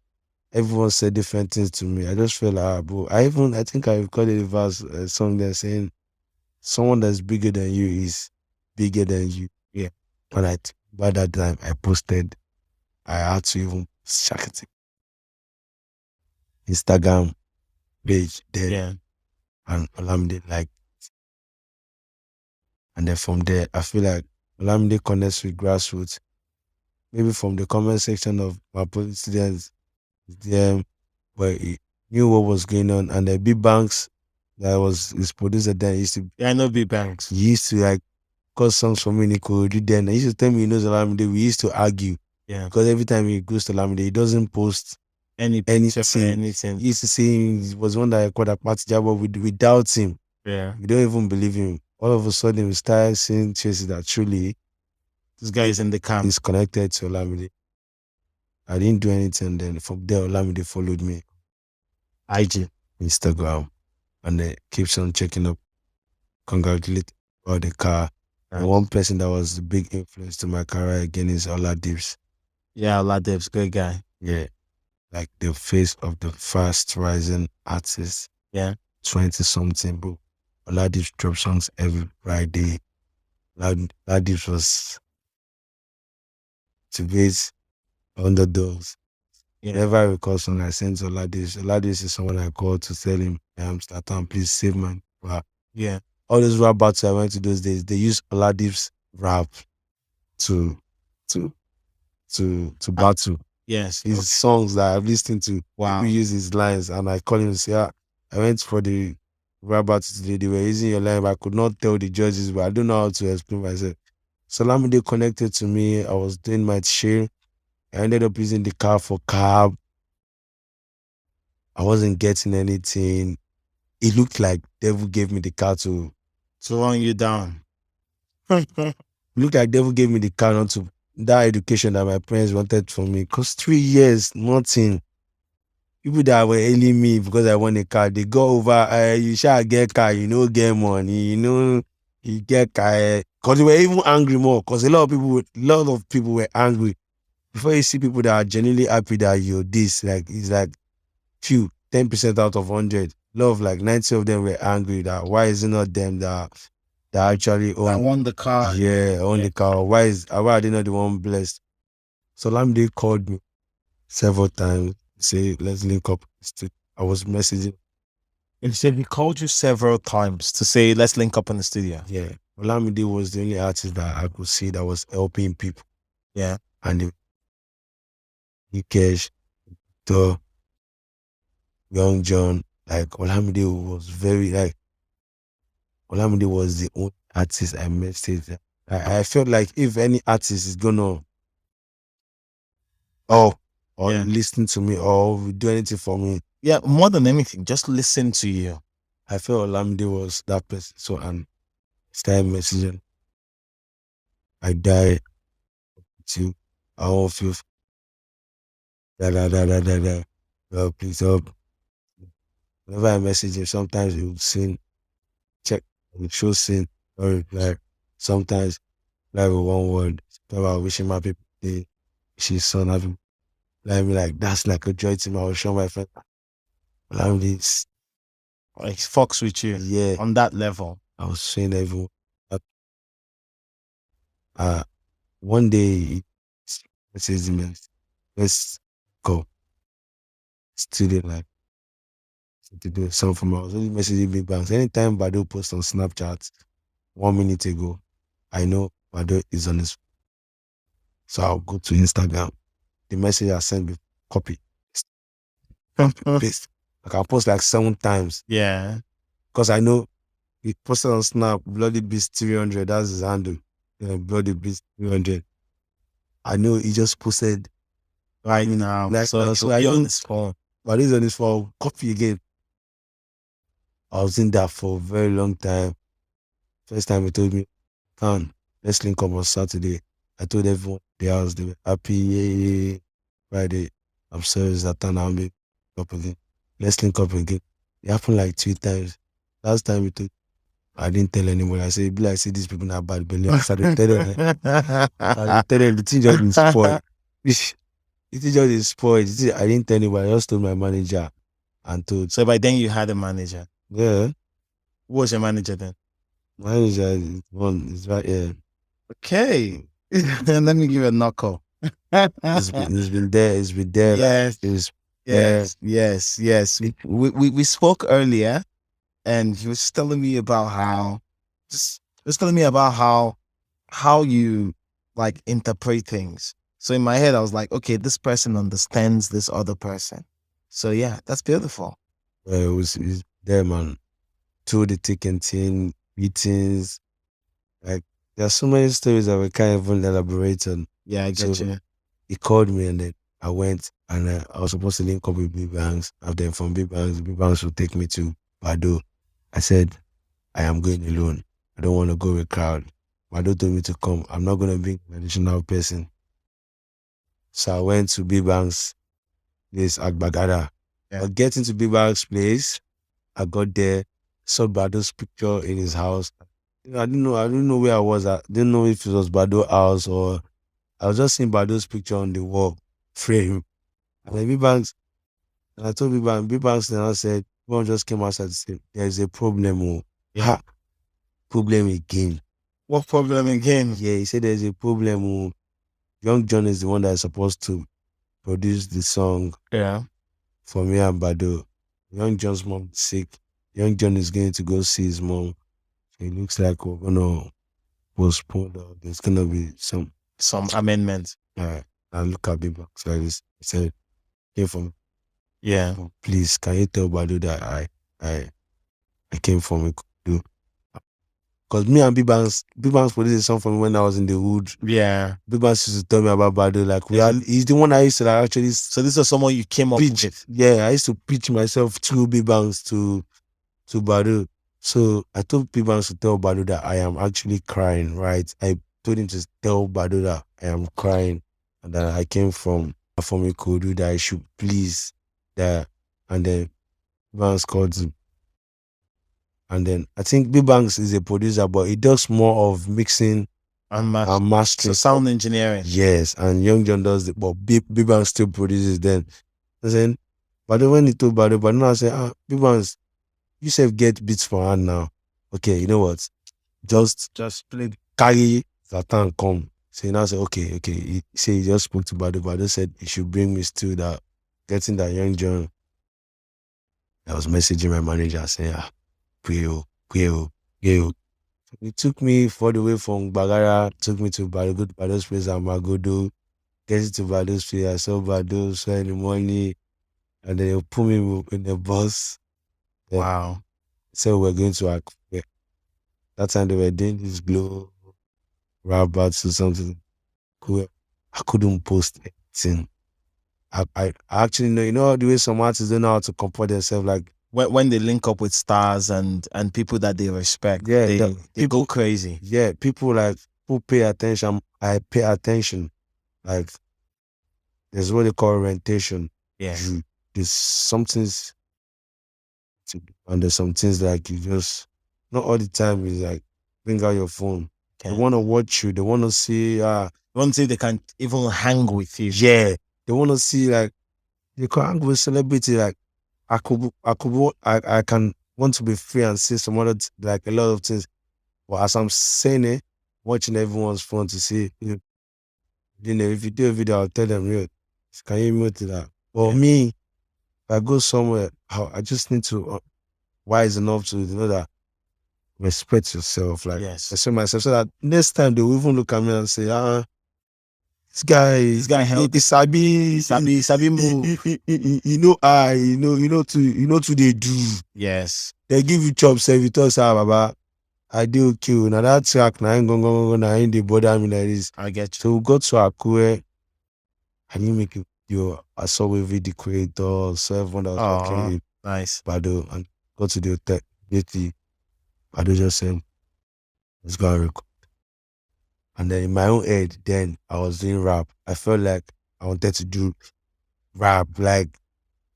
Everyone said different things to me. I just felt like, bro. I think I recorded a verse, a song there saying, someone that's bigger than you is bigger than you. Yeah. And by that time, I posted, I had to even check it. Instagram page there. Yeah. And Olamide like. And then from there, I feel like Olamide connects with grassroots. Maybe from the comment section of my police students, them, but he knew what was going on. And the Big Banks, that was his producer then, used to. Yeah, I know Big Banks. He used to like cause songs for me in Ikorodu then. He used to tell me he knows Olamide. We used to argue. Yeah. Because every time he goes to Olamide, he doesn't post anything. He used to say he was one that I called a party job, but we doubt him. Yeah. We don't even believe him. All of a sudden, we started seeing traces that truly this guy is in the camp. He's connected to Olamide. I didn't do anything then. From there, Olamide followed me. IG. Instagram. And they keeps on checking up, congratulate about the car. Right. And one person that was a big influence to my career again is Oladibs. Yeah, Oladibs, good guy. Yeah. Like the face of the fast rising artist. Yeah. 20-something, bro. Oladibs drop songs every Friday. Oladibs was to base underdogs. Yeah. Whenever I record song, I send to Oladibs. Oladibs is someone I call to tell him, Zlatan, please save my rap. Yeah. All those rap battles I went to those days, they use Oladibs rap to battle. Yes. His songs that I've listened to, people use his lines, and I call him and say, I went for the rap battle today. They were using your line, but I could not tell the judges, but I don't know how to explain myself. So Olamide connected to me. I was doing my share. I ended up using the car for cab. I wasn't getting anything. It looked like devil gave me the car to run you down. It looked like devil gave me the car not to that education that my parents wanted for me. Because 3 years, nothing. People that were hailing me because I won a car, they go over, you shall get car, get money, you get car. Because they were even angry more. Because a lot of people were angry. Before you see people that are genuinely happy that you're this, like it's like few, 10% out of 100. Love, like 90 of them were angry that why is it not them that actually own. I won the car. Yeah, own the car. Why are they not the one blessed? So Olamide called me several times, say, let's link up. I was messaging. And he said he called you several times to say, let's link up in the studio. Yeah. Olamide was the only artist that I could see that was helping people. Yeah. And Nikesh, the Young John, like Olamide was very like Olamide was the only artist I messaged. I felt like if any artist is gonna listen to me or do anything for me. Yeah, more than anything, just listen to you. I felt Olamide was that person. So and started messaging. I died to I won't feel please help. Whenever I message him, sometimes he will sing, check, he will show sin, or reply. Sometimes, like with one word, about wishing my people day, she's son having, like, me like, that's like a joy to me. I will show my friend, allow this. Like, fucks with you. Yeah. On that level. I was saying to everyone, one day, he messaged me, let's go. Studio, like, to do something for me. I was only messaging big banks. Anytime Bado posts on Snapchat 1 minute ago, I know Bado is on his. So I'll go to Instagram. The message I sent me, copy, paste. I can post like 7 times. Yeah. Because I know he posted on Snap, Bloody Beast 300. That's his handle. Bloody Beast 300. I know he just posted right now. Like, so I you're on don't. his phone. But he's on his phone. Copy again. I was in that for a very long time. First time he told me, "Can let's link up on Saturday." I told everyone the house they were happy. Yeah. Friday, I'm sorry, Zlatan Ibile up again. Let's link up again. It happened like 2 times. Last time I didn't tell anyone. I said, "Be like, see these people are bad belly." I started telling them. The thing just is spoiled. The thing just is spoiled. I didn't tell anybody. I just told my manager and told. So by then you had a manager. Yeah. Who was your manager then? Manager is right here. Okay. Let me give you a knuckle. It's been there. It's been there. Yes. We spoke earlier, and he was telling me about how you like interpret things. So in my head, I was like, okay, this person understands this other person. So yeah, that's beautiful. It's there, man. Through the thick and thin, meetings. Like, there are so many stories that we can't even elaborate on. Yeah, I get you. He called me and then I went and I was supposed to link up with Big Banks. And then from Big Banks would take me to Bado. I said, I am going alone. I don't want to go with crowd. Bado told me to come. I'm not going to be an additional person. So I went to Big Banks' place at Bagada. Yeah. But getting to Big Banks' place, I got there, saw Bado's picture in his house. I didn't know where I was. I didn't know if it was Bado's house or I was just seeing Bado's picture on the wall frame. And then Big Banks, and I told Big Banks, and I said, "One just came outside to say there's a problem. Oh. Yeah. Problem again." What problem again? Yeah, he said there's a problem. Oh. Young John is the one that is supposed to produce the song. Yeah. For me and Bado. Young John's mom is sick. Young John is going to go see his mom. So it looks like we're gonna postpone or there's gonna be some amendments. I look at Big Banks like this. He said, came from. Yeah. Please, can you tell Bado that I came from Ikorodu? Because me and Big Banks produced a song for me when I was in the hood. Yeah. Big Banks used to tell me about Bado. Like he's the one I used to like, actually. So this is someone you came up with. Yeah, I used to pitch myself through Big Banks to Bado. So I told Big Banks to tell Bado that I am actually crying, right? I told him to tell Bado that I am crying and that I came from Ikorodu, that I should please that. And then Big Banks called him. And then I think Big Banks is a producer, but he does more of mixing and mastering. So sound engineering. Yes, and Young John does it, but Big Banks still produces then. And then, but then when he told Bado, but now I said, Big Banks, you self get beats for hand now. Okay, you know what? Just play, carry Zlatan come. So now I said, okay. He said he just spoke to Bado. Bado said he should bring me still that, getting that Young John. I was messaging my manager saying, Puyo. He took me all the way from Bagara, took me to Bado's place at Magodo. Getting to Bado's place, I saw Bado, saw in the morning, and then he put me in the bus. Wow. So we're going to that time they were doing this glow rap battles or something. Cool. I couldn't post anything. I actually know, you know the way some artists don't know how to comport themselves, like when they link up with stars and people that they respect, yeah, they go crazy. Yeah, people who pay attention. I pay attention. Like there's what they call orientation. Yeah. there's some things and there's some things like you just not all the time is like bring out your phone. Okay. They want to watch you. They want to see. You want to see if they can even hang with you. Yeah, they want to see like you can hang with celebrity. Like I can want to be free and see some other like a lot of things. But as I'm saying it, watching everyone's phone to see, you know, if you do a video, I'll tell them, yo, can you mute that? But me, if I go somewhere, I just need to wise enough to know that respect yourself, like respect myself, so that next time they will even look at me and say, this guy help. Sabi move. You know to they do. Yes. They give you chops every time, baba. I do okay. Now that track, now ain't go, now ain't they bother me like this. I get you. So we got to Akure. I didn't make it. I saw with the creator, so everyone that was working with nice. Bado, and got to the hotel. Bado just said, let's go and record. And then in my own head, then I was doing rap. I felt like I wanted to do rap, like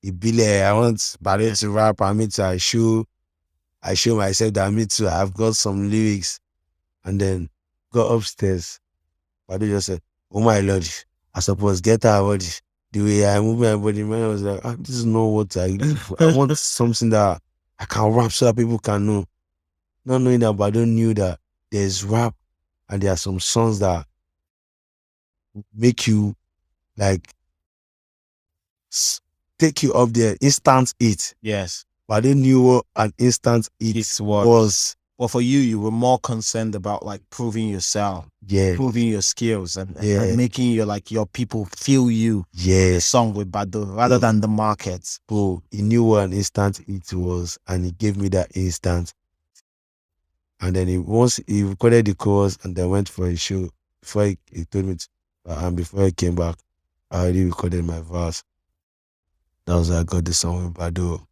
Ibile. I want Bado to rap. I mean, I show myself that me too. I've got some lyrics. And then got upstairs. Bado just said, oh my Lord, I suppose get our body. The way I move my body, man, I was like, this is not what I want something that I can rap so that people can know. Not knowing that, but I don't knew that there's rap and there are some songs that make you like take you up there, instant hit. Yes. But I didn't knew what an instant hit was. Well, for you were more concerned about like proving yourself, proving your skills, and making your people feel you. Yeah, song with Bado rather than the market. Bro, he knew what an instant hit was, and he gave me that instant. And then once he recorded the chorus, and then went for a show. Before he told me, and before he came back, I already recorded my verse. That was how I got the song with Bado.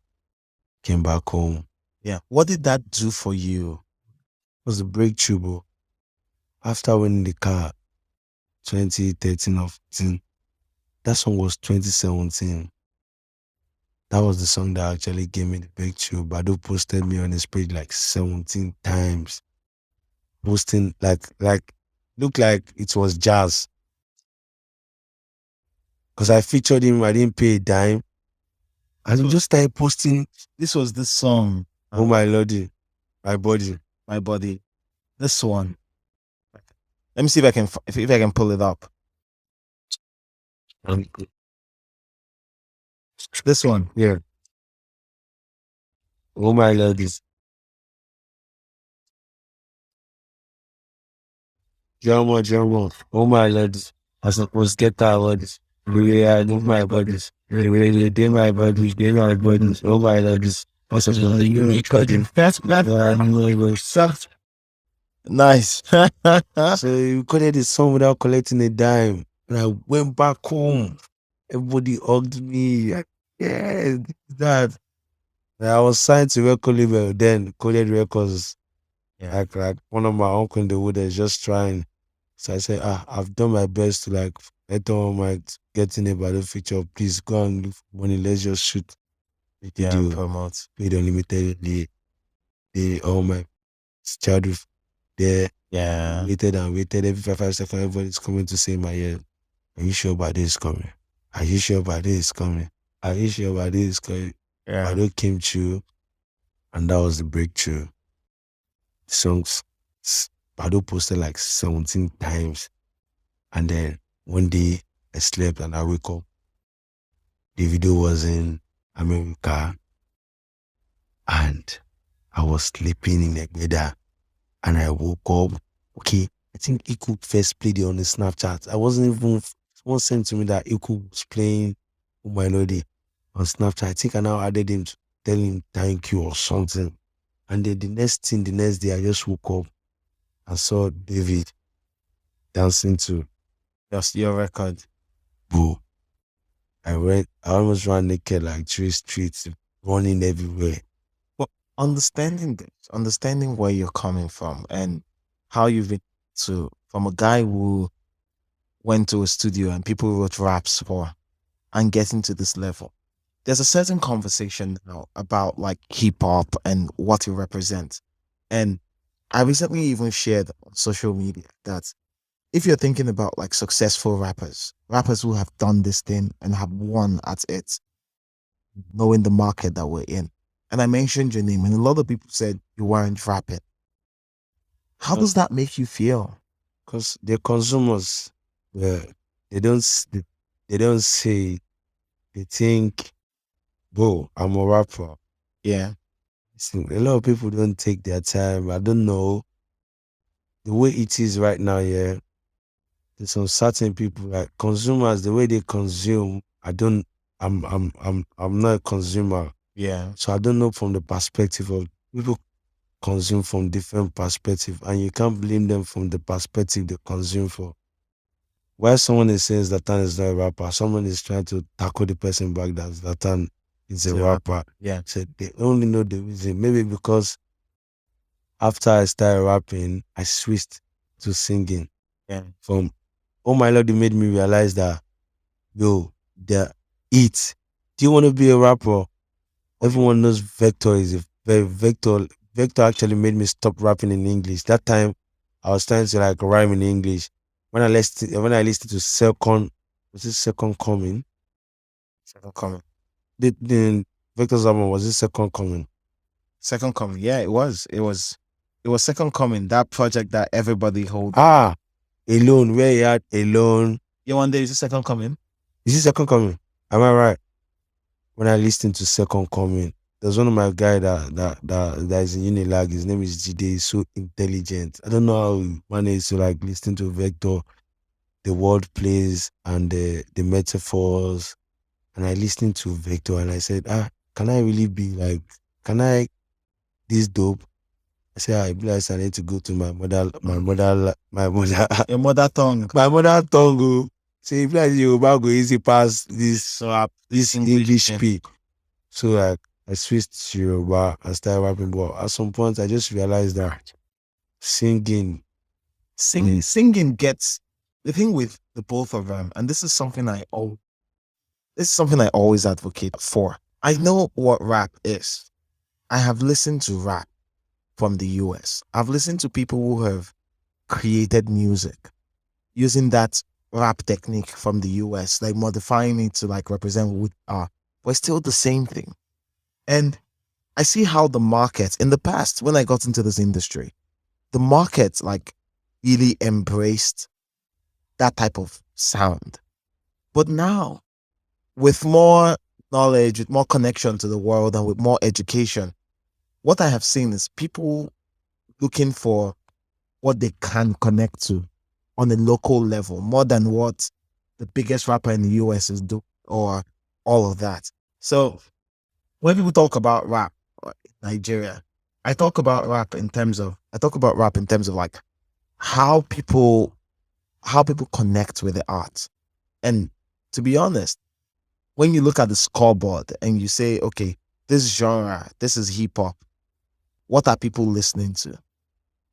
Came back home. Yeah. What did that do for you? It was a breakthrough, bro. After winning the car, 2013 or 14, that song was 2017. That was the song that actually gave me the breakthrough. Bado posted me on his page like 17 times. Posting like looked like it was jazz. Because I featured him, I didn't pay a dime. And he just started posting. This was this song. Oh my Lordy. My body. This one. Let me see if I can pull it up. This one. Yeah. Oh my Lordy. Drama. Oh my Lordy. I suppose get that words. I move my bodies. Really, do my bodies. Oh my Lordy. Also, you cutting. Nice. So you recorded the song without collecting a dime. And I went back home. Everybody hugged me. Like, yeah, that. And I was signed to record label then, Coded Records. Yeah. Like one of my uncle in the wood is just trying. So I said, I've done my best to like let on my getting it by the feature. Please go and look for money. Let's just shoot. Yeah, promote. Paid unlimited. The all my childhood there. Yeah. Waited every 5 seconds. Everybody's coming to say my ear. Are you sure about this coming? Are you sure about this coming? Are you sure about this coming? Yeah. Bado came true, and that was the breakthrough. The songs Bado posted like 17 times, and then one day I slept and I wake up. The video was in America, and I was sleeping in a bed, and I woke up. Okay, I think Iku first played it on the Snapchat. I wasn't even. Someone sent to me that Iku was playing Oh My Lordy on Snapchat. I think I now added him to tell him thank you or something. And then the next day, I just woke up and saw David dancing to Just your record. Boo. I almost ran naked like 3 streets, running everywhere. But understanding where you're coming from and how you've been from a guy who went to a studio and people wrote raps for and getting to this level. there's a certain conversation now about like hip hop and what it represents. And I recently even shared on social media that if you're thinking about like successful rappers who have done this thing and have won at it, knowing the market that we're in, and I mentioned your name, and a lot of people said you weren't rapping. How does that make you feel? Because the consumers, they don't they don't say, they think, bro, I'm a rapper. Yeah. See, a lot of people don't take their time. I don't know the way it is right now. Yeah, there's some certain people like consumers. The way they consume, I'm not a consumer, Yeah. so I don't know from the perspective of people consume from different perspective, and you can't blame them from the perspective they consume for. While someone is saying Zlatan is not a rapper, someone is trying to tackle the person back that Zlatan is a rapper. Yeah. So they only know the reason. Maybe because after I started rapping, I switched to singing. Yeah. From Oh My Lord, it made me realize that, yo, it. Do you want to be a rapper? Everyone knows Vector is a very Vector. Vector actually made me stop rapping in English. That time, I was trying to like rhyme in English. When I listened to Second Coming? Second Coming. The Vector's album, was it Second Coming? Second Coming. Yeah, it was. It was Second Coming. That project that everybody holds. Alone. Where you at? Alone. Yeah, one day is it Second Coming? Is it Second Coming? Am I right? When I listened to Second Coming, there's one of my guy that is in Unilag. His name is Jide. He's so intelligent. I don't know how he managed to like listen to Vector, the word plays and the metaphors. And I listened to Vector and I said, can I really be like, can I this dope? I said, I realized I need to go to my mother. Your mother tongue. My mother tongue. Oh. Say, if like Yoruba go easy past this English speak. So like I switched to Yoruba and started rapping. But at some point, I just realized that singing gets the thing with the both of them, and this is something I always advocate for. I know what rap is. I have listened to rap from the US. I've listened to people who have created music using that rap technique from the US, like modifying it to like represent what we are, but it's still the same thing. And I see how the market in the past, when I got into this industry, the market like really embraced that type of sound. But now, with more knowledge, with more connection to the world, and with more education, what I have seen is people looking for what they can connect to on a local level, more than what the biggest rapper in the US is doing or all of that. So when people talk about rap in Nigeria, I talk about rap in terms of like how people connect with the art. And to be honest, when you look at the scoreboard and you say, okay, this genre, this is hip hop, what are people listening to?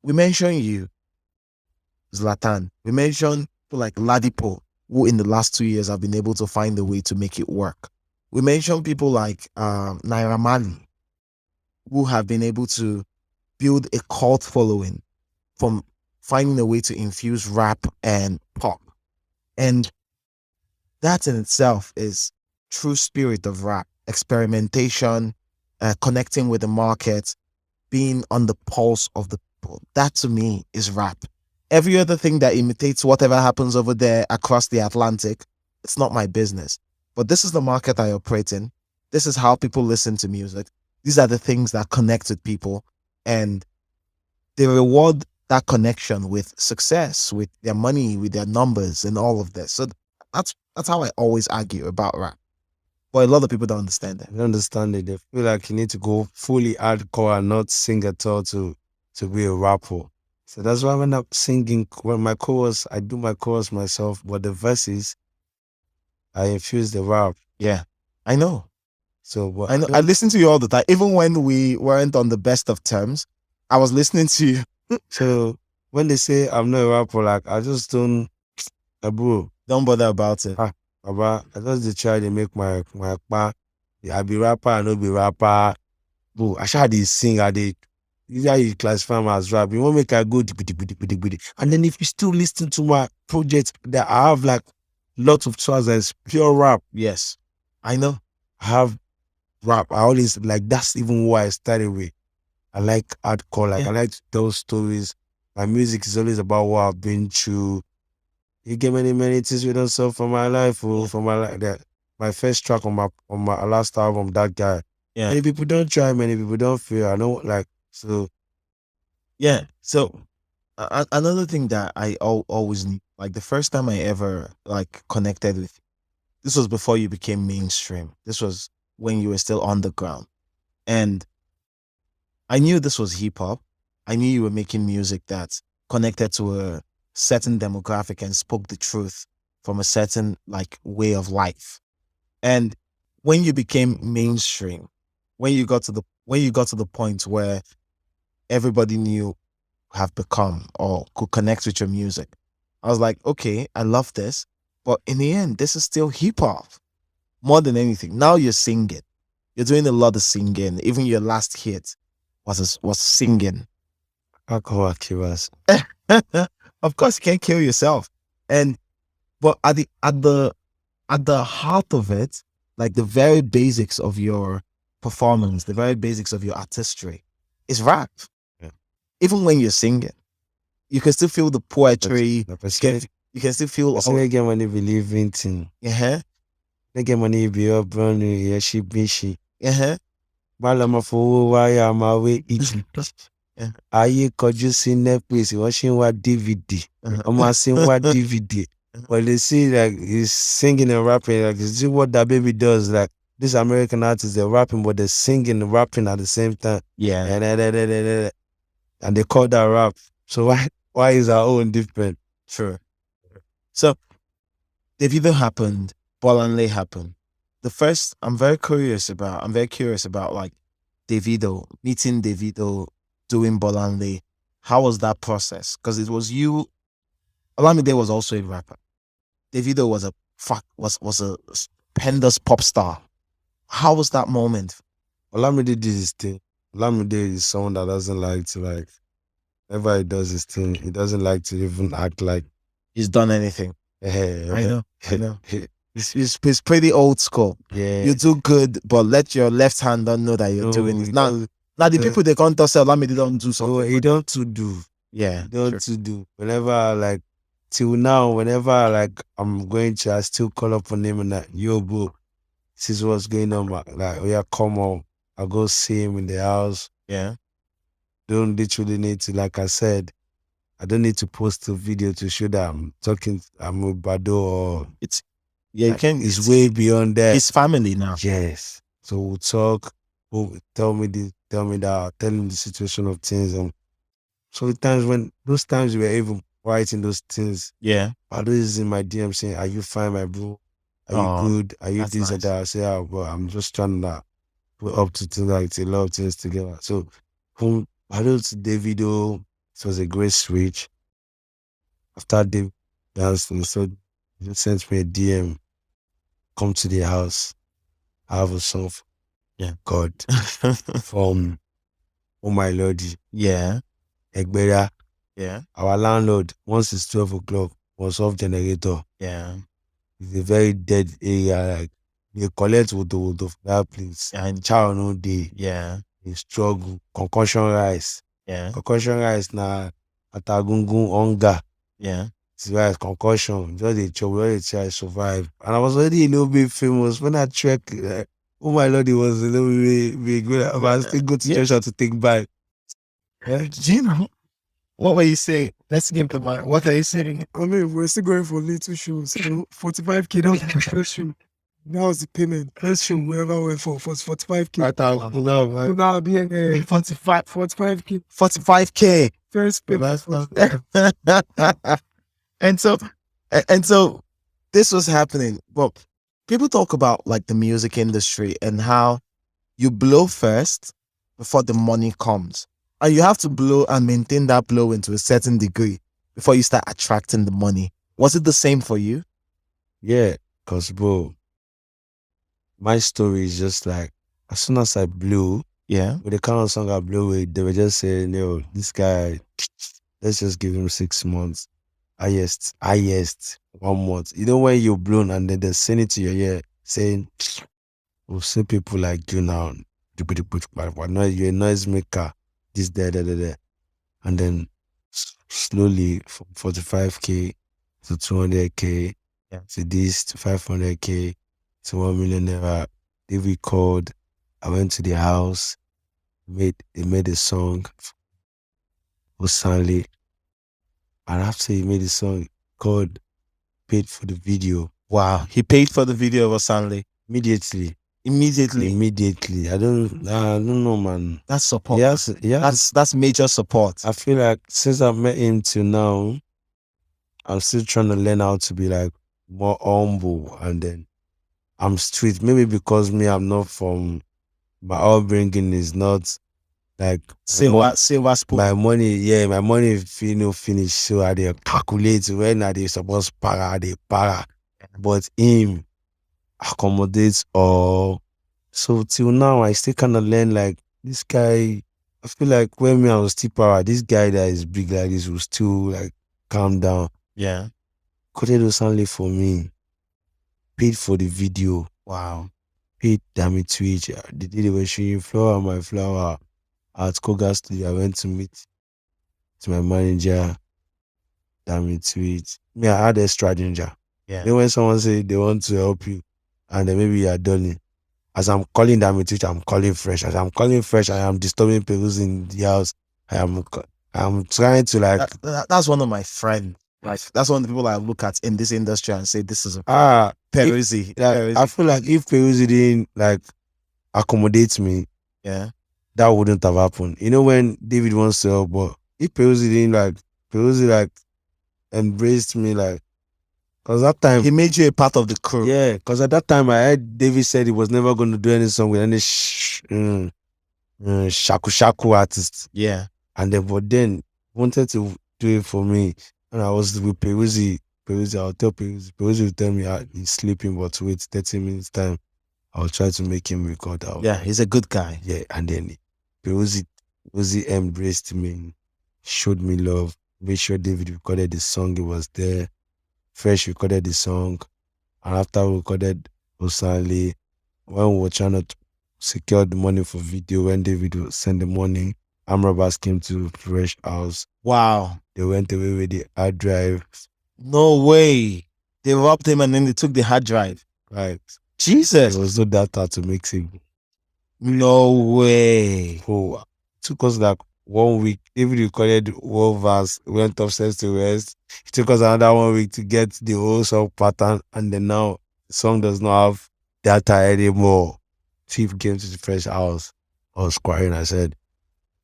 We mentioned you, Zlatan. We mentioned people like Ladipo, who in the last 2 years have been able to find a way to make it work. We mentioned people like Naira Marley, who have been able to build a cult following from finding a way to infuse rap and pop. And that in itself is true spirit of rap, experimentation, connecting with the market, being on the pulse of the people. That to me is rap. Every other thing that imitates whatever happens over there across the Atlantic, it's not my business. But this is the market I operate in. This is how people listen to music. These are the things that connect with people, and they reward that connection with success, with their money, with their numbers, and all of this. So that's how I always argue about rap. But a lot of people don't understand that. They don't understand it. They feel like you need to go fully hardcore and not sing at all to be a rapper. So that's why I end up singing. When my chorus, I do my chorus myself, but the verses, I infuse the rap. Yeah, I know. So but I know. I listen to you all the time. Even when we weren't on the best of terms, I was listening to you. So when they say I'm not a rapper, like I just don't, bro. Don't bother about it. Baba, I just try to make my pa I be rapper, I no be rapper. Bro, I shall dey sing, I dey usually you classify them as rap. You want make I go dibidi. And then if you still listen to my project, that I have like lots of tracks that's pure rap. Yes, I know. I have rap. I always like that's even why I started with. I like hardcore, like Yeah. I like to tell stories. My music is always about what I've been through. You get many things we don't solve for my life, for my life. That my first track on my last album, that guy. Yeah. Many people don't try, many people don't feel. I know, like so. Yeah. So another thing that I always knew, like the first time I ever like connected with, this was before you became mainstream. This was when you were still underground, and I knew this was hip hop. I knew you were making music that connected to a certain demographic and spoke the truth from a certain like way of life. And when you became mainstream, when you got to the point where everybody knew have become or could connect with your music, I was like, okay, I love this, but in the end, this is still hip hop more than anything. Now you're singing, you're doing a lot of singing. Even your last hit was singing. Alcohol kills. Of course, you can't kill yourself, but at the heart of it, like the very basics of your performance, the very basics of your artistry, is rap. Yeah. Even when you're singing, you can still feel the poetry. You can still feel. They get money believe in thing. They get money be up brand new. Yeah, she be she. Malama for wire my way each. Ayé kọjú sí Netflix, wọ́n ṣì ń wá DVD. Ọmọ àṣì ń wá DVD. But they see like he's singing and rapping. Like, is this what that baby does? Like this American artists, they're rapping, but they're singing and rapping at the same time. Yeah. And they call that rap. So why is our own different? Sure. So Davido happened, Bolanle happened. The first I'm very curious about like meeting Davido, doing Bolanle. How was that process? Because it was you. Olamide was also a rapper. Davido was a stupendous pop star. How was that moment? Olamide did his thing. Olamide is someone that doesn't like to like. Whenever he does his thing, he doesn't like to even act like he's done anything. I know. He's pretty old school. Yeah. You do good, but let your left hand don't know that you're doing it. Now the people they can't tell Olamide don't do something. Oh, he don't to do. Yeah. He don't to do. Whenever like till now, whenever like I'm going to, I still call up on him and like, yo, bro, this is what's going on. Like, oh yeah, come on. I'll go see him in the house. Yeah. Don't literally need to, like I said, I don't need to post a video to show that I'm with Bado or you can. It's way beyond that. It's family now. Yes. So we'll talk. Tell me this, tell me that. I'll tell him the situation of things. And so those times we were even writing those things. Yeah. Bado is in my DM saying, "Are you fine, my bro? Are you good? Are you this and that?" I say, "Oh, bro, I'm just trying to put up to like a lot of things together." So from Bado to Davido, it was a great switch. After Dave danced, so he sent me a DM. Come to the house. I have a song for God from Oh My Lordy. Yeah. Egbera. Yeah. Our landlord, once it's 12 o'clock, was off generator. Yeah. It's a very dead area. Like they collect wood of that place. And child no day. Yeah. They struggle. Concussion rice. Yeah. Concussion rice na atagungun hunger. Yeah. It's rice, concussion. Just a chop, just a try survive. And I was already a little bit famous when I checked. Oh My Lord, it was a little bit good. But I still go to Joshua to take back. Gino, what were you saying? Let's get to my. What are you saying? I mean, we're still going for little shoes. 45K, that was the first shoe. That was the payment. First shoe, wherever we went for was 45K. I thought, no, right? Now, being 45K. 45K. First payment. And so this was happening. Well, people talk about like the music industry and how you blow first before the money comes. And you have to blow and maintain that blow into a certain degree before you start attracting the money. Was it the same for you? Yeah, because bro, my story is just like, as soon as I blew, Yeah. with the kind of song I blew with, they were just saying, yo, this guy, let's just give him 6 months. Highest 1 month. You know when you're blown and then they send it to your ear saying, we'll see people like you now. You're a noise maker. This, there. And then slowly from 45K to 200K Yeah. to this to 500K to 1 million naira. They record. I went to the house. They made a song for Stanley. And after he made a song, God paid for the video. Wow. He paid for the video of Osanle Immediately. I don't know, man. That's support. Yes. That's major support. I feel like since I've met him till now, I'm still trying to learn how to be like more humble, and then I'm street. Maybe because I'm not from, my upbringing is not like Silver spoon. my money finish. So I dey calculate when I dey supposed I dey para. But him accommodates all. So till now, I still kind of learn like this guy. I feel like when I was still power, this guy that is big like this will still like calm down. Yeah. Ikorodu Stanley for me, paid for the video. Wow. Paid damn it Twitch. The day they were showing flower my flower at Koga Studio, I went to meet my manager. Damn it Twitch. Me, I had extra ginger. Yeah. Then when someone say they want to help you, and then maybe you are done it. As I'm calling damn it Twitch, I'm calling fresh. As I'm calling fresh, I am disturbing people in the house. I'm trying to like. That's one of my friends. Like that's one of the people I look at in this industry and say this is Peruzzi. I feel like if Peruzzi didn't like accommodate me, yeah, that wouldn't have happened. You know when David wants to help, but if Peruzzi didn't like embraced me, like, cause that time he made you a part of the crew. Yeah, cause at that time I heard David said he was never going to do any song with any shaku artist. Yeah, and then but then wanted to do it for me. And I was with Peruzzi, I'll tell Peruzzi will tell me he's sleeping, but wait 30 minutes time, I'll try to make him record out. Yeah, he's a good guy. Yeah, and then Peruzzi embraced me, showed me love, made sure David recorded the song, it was there. Fresh recorded the song, and after we recorded Osanle, when we were trying to secure the money for video, when David would send the money, Amrabas came to Fresh house. Wow. They went away with the hard drive. No way. They robbed him and then they took the hard drive. Right. Jesus. There was no data to mix it. No way. Oh, it took us like 1 week. David recorded one verse, went upstairs to rest. It took us another 1 week to get the whole song pattern, and then now the song does not have data anymore. Chief came to the Fresh house. I was crying. I said,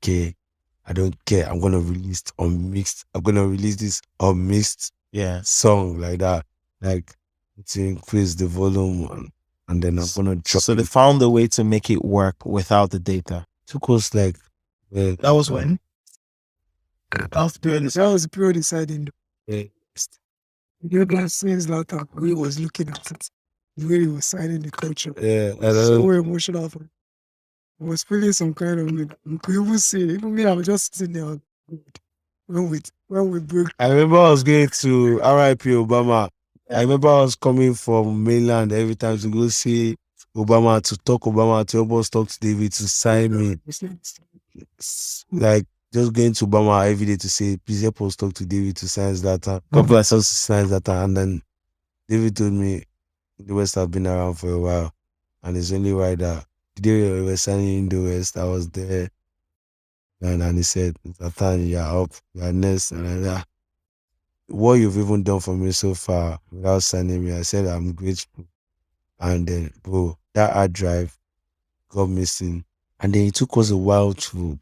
okay, I don't care. I'm gonna release unmixed. I'm gonna release this unmixed song like that. Like to increase the volume and then I'm gonna drop. So they found a way to make it work without the data. Took us like that was when? That was the period deciding. Yeah. You know, since Zlatan, we was looking at it. The way he was signing the culture. Yeah. So emotional. I was feeling some kind of, you could even see, even me, I was just sitting there when we broke. I remember I was going to RIP Obama. I remember I was coming from mainland every time to go see Obama, to talk Obama, to help us talk to David, to sign me. Like, just going to Obama every day to say, please help us talk to David to sign Zlatan. God bless us to sign Zlatan. And then David told me the West have been around for a while. And it's only why that the day we were signing in the West, I was there. And he said, Zlatan, you're up, you're next. And like, what you've even done for me so far without signing me, I said, I'm grateful. And then, bro, that hard drive got missing. And then it took us a while to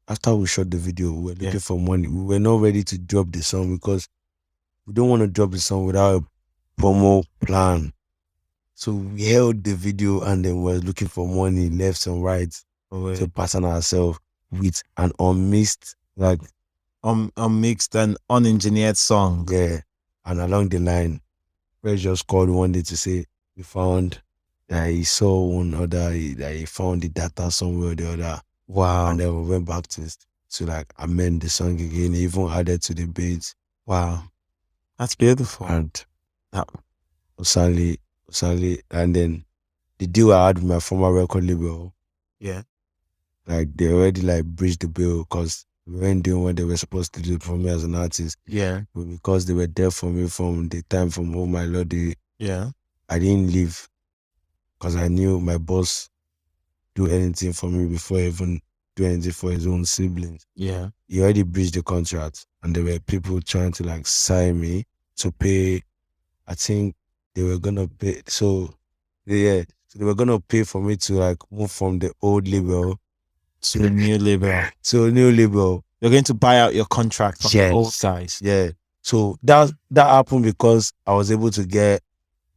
after we shot the video, we were looking for money. We were not ready to drop the song because we don't want to drop the song without a promo plan. So we held the video and then we were looking for money left and right to pattern ourselves with an unmixed, like unmixed and unengineered song. Yeah. And along the line, Fresh just called one day to say, we found that he saw one other, that he found the data somewhere or the other. Wow. And then we went back to like amend the song again, even added to the beats. Wow. That's beautiful. And That- sadly, and then the deal I had with my former record label, yeah. like they already like breached the bill because we weren't doing what they were supposed to do for me as an artist. Yeah. But because they were there for me from the time from Oh My Lord, Yeah. I didn't leave because I knew my boss do anything for me before he even do anything for his own siblings. Yeah. He already breached the contract, and there were people trying to like sign me to pay. I think they were gonna pay. So they were gonna pay for me to like move from the old label To the new label. to a new label. You're going to buy out your contract from the Yes. old guys. Yeah. So that happened because I was able to get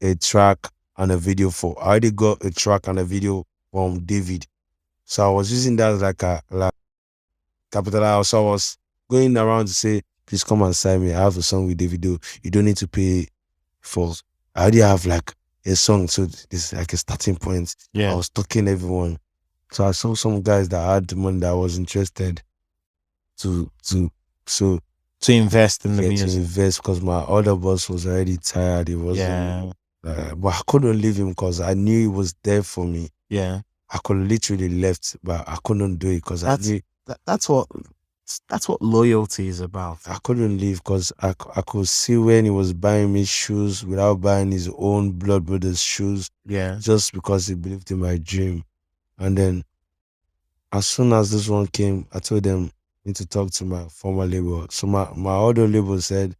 a track and a video for. I already got a track and a video from David. So I was using that as like capital. So I was going around to say, please come and sign me. I have a song with Davido. You don't need to pay for. I already have like a song, so this is like a starting point. Yeah. I was talking to everyone. So I saw some guys that had the money that I was interested to invest in the to music. invest because my other boss was already tired. He wasn't. But I couldn't leave him because I knew he was there for me. Yeah. I could literally left, but I couldn't do it because I knew. That's what loyalty is about. I couldn't leave because I could see when he was buying me shoes without buying his own blood brother's shoes. Yeah. Just because he believed in my dream. And then as soon as this one came, I told them I need to talk to my former label. So my other label said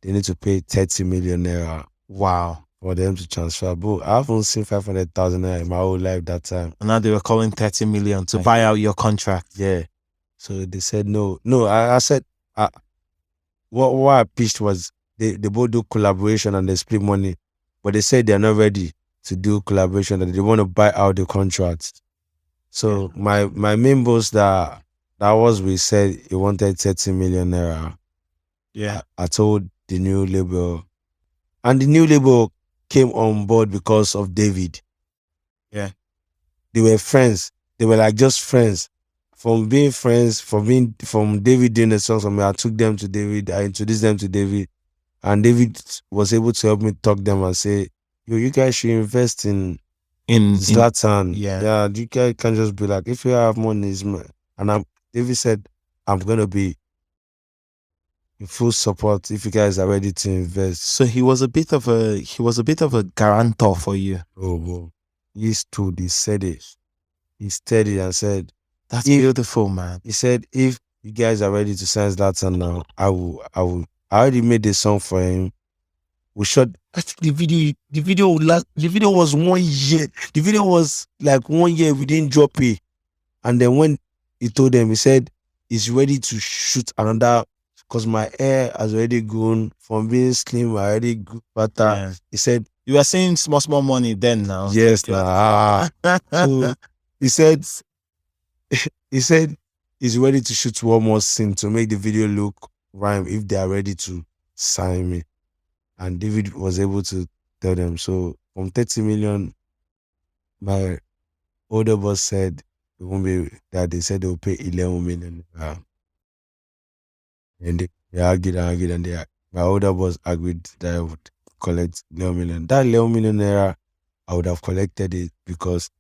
they need to pay 30 million naira. Wow. For them to transfer. But I haven't seen 500,000 naira in my whole life that time. And now they were calling 30 million to buy out your contract. Yeah. So they said no. I said what I pitched was they both do collaboration and they split money, but they said they're not ready to do collaboration, that they want to buy out the contracts. So my main boss that was we said he wanted 30 million naira. Yeah. I told the new label, and the new label came on board because of David. Yeah. They were friends. They were like just friends. From being friends, from David doing the songs for me, I took them to David, I introduced them to David, and David was able to help me talk them and say, yo, you guys should invest in Zlatan. Yeah, you guys can just be like, if you have money, and David said, I'm gonna be in full support if you guys are ready to invest. So he was a bit of a guarantor for you. Oh, well, he stood, he said it. He steadied and said, that's beautiful, man. He said, if you guys are ready to sign Zlatan now, I will. I already made the song for him. We shot the video. The video was 1 year. The video was like 1 year. We didn't drop it. And then when he told them, he said he's ready to shoot another, because my hair has already grown from being slim. I already grew fatter. Yeah. He said, you were seeing small money then now. Yes, so he said he's ready to shoot one more scene to make the video look rhyme if they are ready to sign me. And David was able to tell them. So from 30 million, my older boss said it won't be that. They said they'll pay 11 million. And they argued, and my older boss agreed that I would collect 11 million. That 11 million naira, I would have collected it because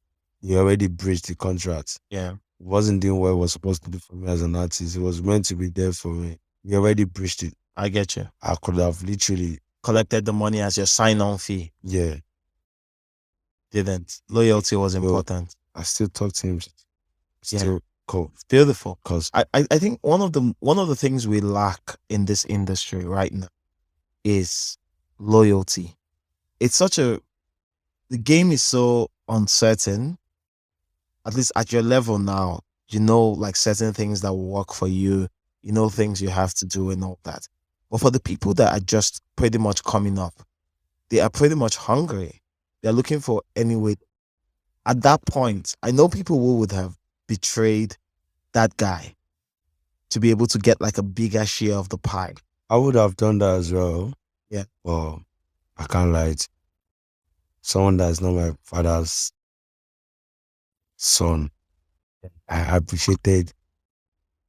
he already breached the contract. Yeah. He wasn't doing what he was supposed to do for me as an artist. He was meant to be there for me. He already breached it. I get you. I could have literally collected the money as your sign-on fee. Yeah. Didn't. Loyalty was important. I still talk to him. Still cool. It's beautiful. Cause I think one of the things we lack in this industry right now is loyalty. It's the game is so uncertain. At least at your level now, you know, like certain things that will work for you, you know, things you have to do and all that. But for the people that are just pretty much coming up, they are pretty much hungry. They're looking for any way. At that point, I know people who would have betrayed that guy to be able to get like a bigger share of the pie. I would have done that as well. Yeah. Well, I can't lie. someone that's not my father's son. I appreciated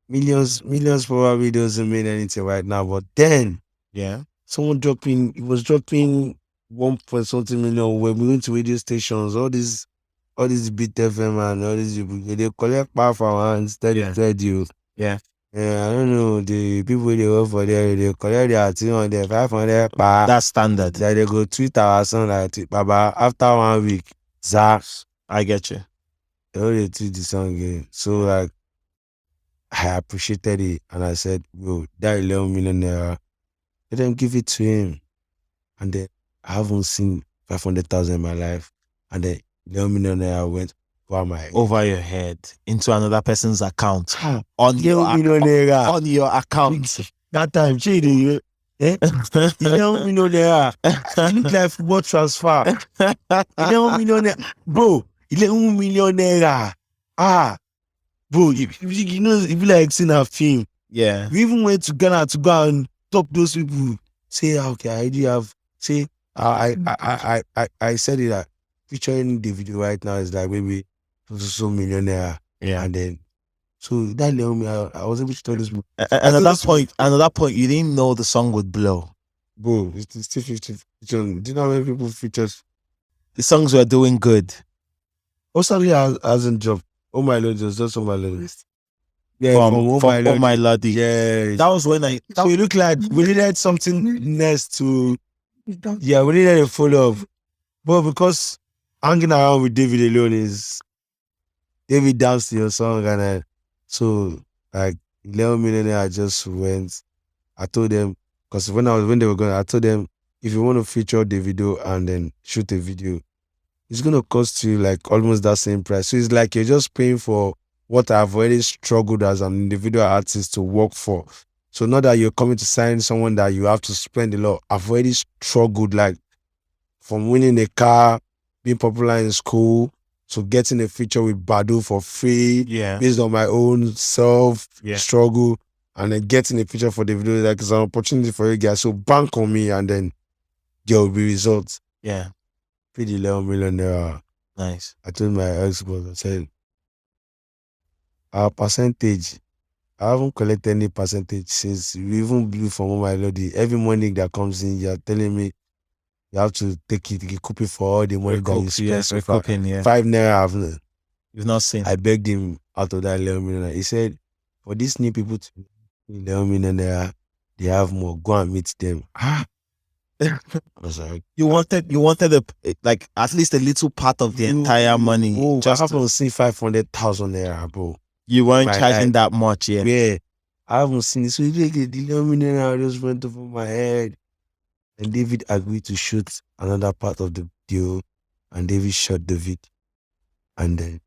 millions probably doesn't mean anything right now, but then Yeah. someone it was dropping 1 point something million when we went to radio stations, all these beat FM and all these people, they collect power from hands, tell you. Yeah. I don't know, the people they work for there, they collect their 200, 500 power. That's standard. That they go tweet our song like Baba after 1 week. Zach, I get you. they only tweet the song again. So like I appreciated it and I said, bro, that 11 million naira, let them give it to him. And then I haven't seen 500,000 in my life. And then 11 million naira went over your head into another person's account. On 11 million naira. On your account. That time, 11 million naira. It looked like football transfer. 11 million naira. Bro, 11 million naira. Bro, you know, if you like seeing a film. Yeah. We even went to Ghana to go and top those people. Say, okay, I do have. Say, I said it that featuring the video right now is like maybe so millionaire. Yeah. And then, so that let me, I was able to tell this. And at that point, you didn't know the song would blow. Bro, it's still 50. Do you know how many people features? The songs were doing good. Osali hasn't dropped. Oh My Lord, just Oh My Lord. Yeah, from Oh My Lordy. Yeah. That was when so it looked like we needed something next to, yeah, we needed a follow-up. But because hanging around with David alone is, David danced to your song and so like 11 million I just went. I told them, because when they were going, I told them, if you want to feature the video and then shoot a video, it's going to cost you like almost that same price. So it's like you're just paying for what I've already struggled as an individual artist to work for. So not that you're coming to sign someone that you have to spend a lot. I've already struggled, like from winning a car, being popular in school, to getting a feature with Badu for free, based on my own struggle, and then getting a feature for the video. Like it's an opportunity for you guys. So bank on me and then there will be results. Yeah. Paid 11 million naira. Nice. I told my ex-boss, I said, our percentage, I haven't collected any percentage since we even blew from Oh My Lordy. Every money that comes in, you're telling me you have to take it, you keep it for all the money that you spend. Yes, 5 naira. You've not seen. I begged him out of that 11 million. He said, for these new people to 11 million naira, they have more. Go and meet them. I was like, you wanted like at least a little part of the entire money. Bro, just I haven't seen 500,000 naira, bro. You weren't charging that much yet. Yeah, I haven't seen it. So the 11 million naira just went over my head. And David agreed to shoot another part of the video, and David shot the video. And then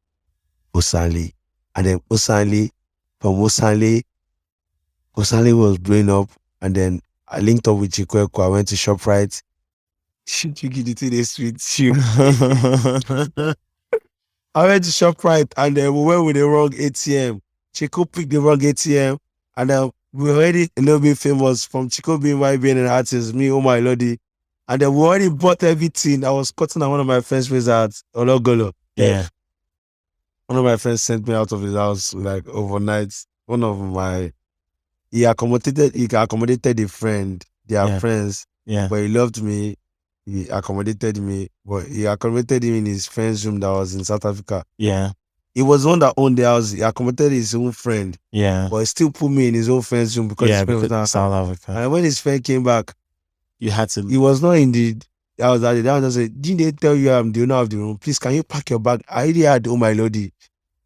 Osanli. And then Osanli was blowing up, and then I linked up with Chikweko. I went to ShopRite. the street. I went to ShopRite and then we went with the wrong ATM. Chico picked the wrong ATM, and then we were already a little bit famous from Chico being an artist, me, Oh My Lordy. And then we already bought everything. I was cutting at one of my friends' place at Ologolo. Yeah. One of my friends sent me out of his house like overnight. He accommodated a friend. They are friends. Yeah. But he loved me. He accommodated me. But he accommodated him in his friend's room that was in South Africa. Yeah. He was the one that owned the house. He accommodated his own friend. Yeah. But he still put me in his own friend's room because his friend was in South Africa. And when his friend came back, you had to. He was not in the. I was at the down and said, didn't they tell you I'm the owner of the room? Please, can you pack your bag? I already had Oh My Lordy.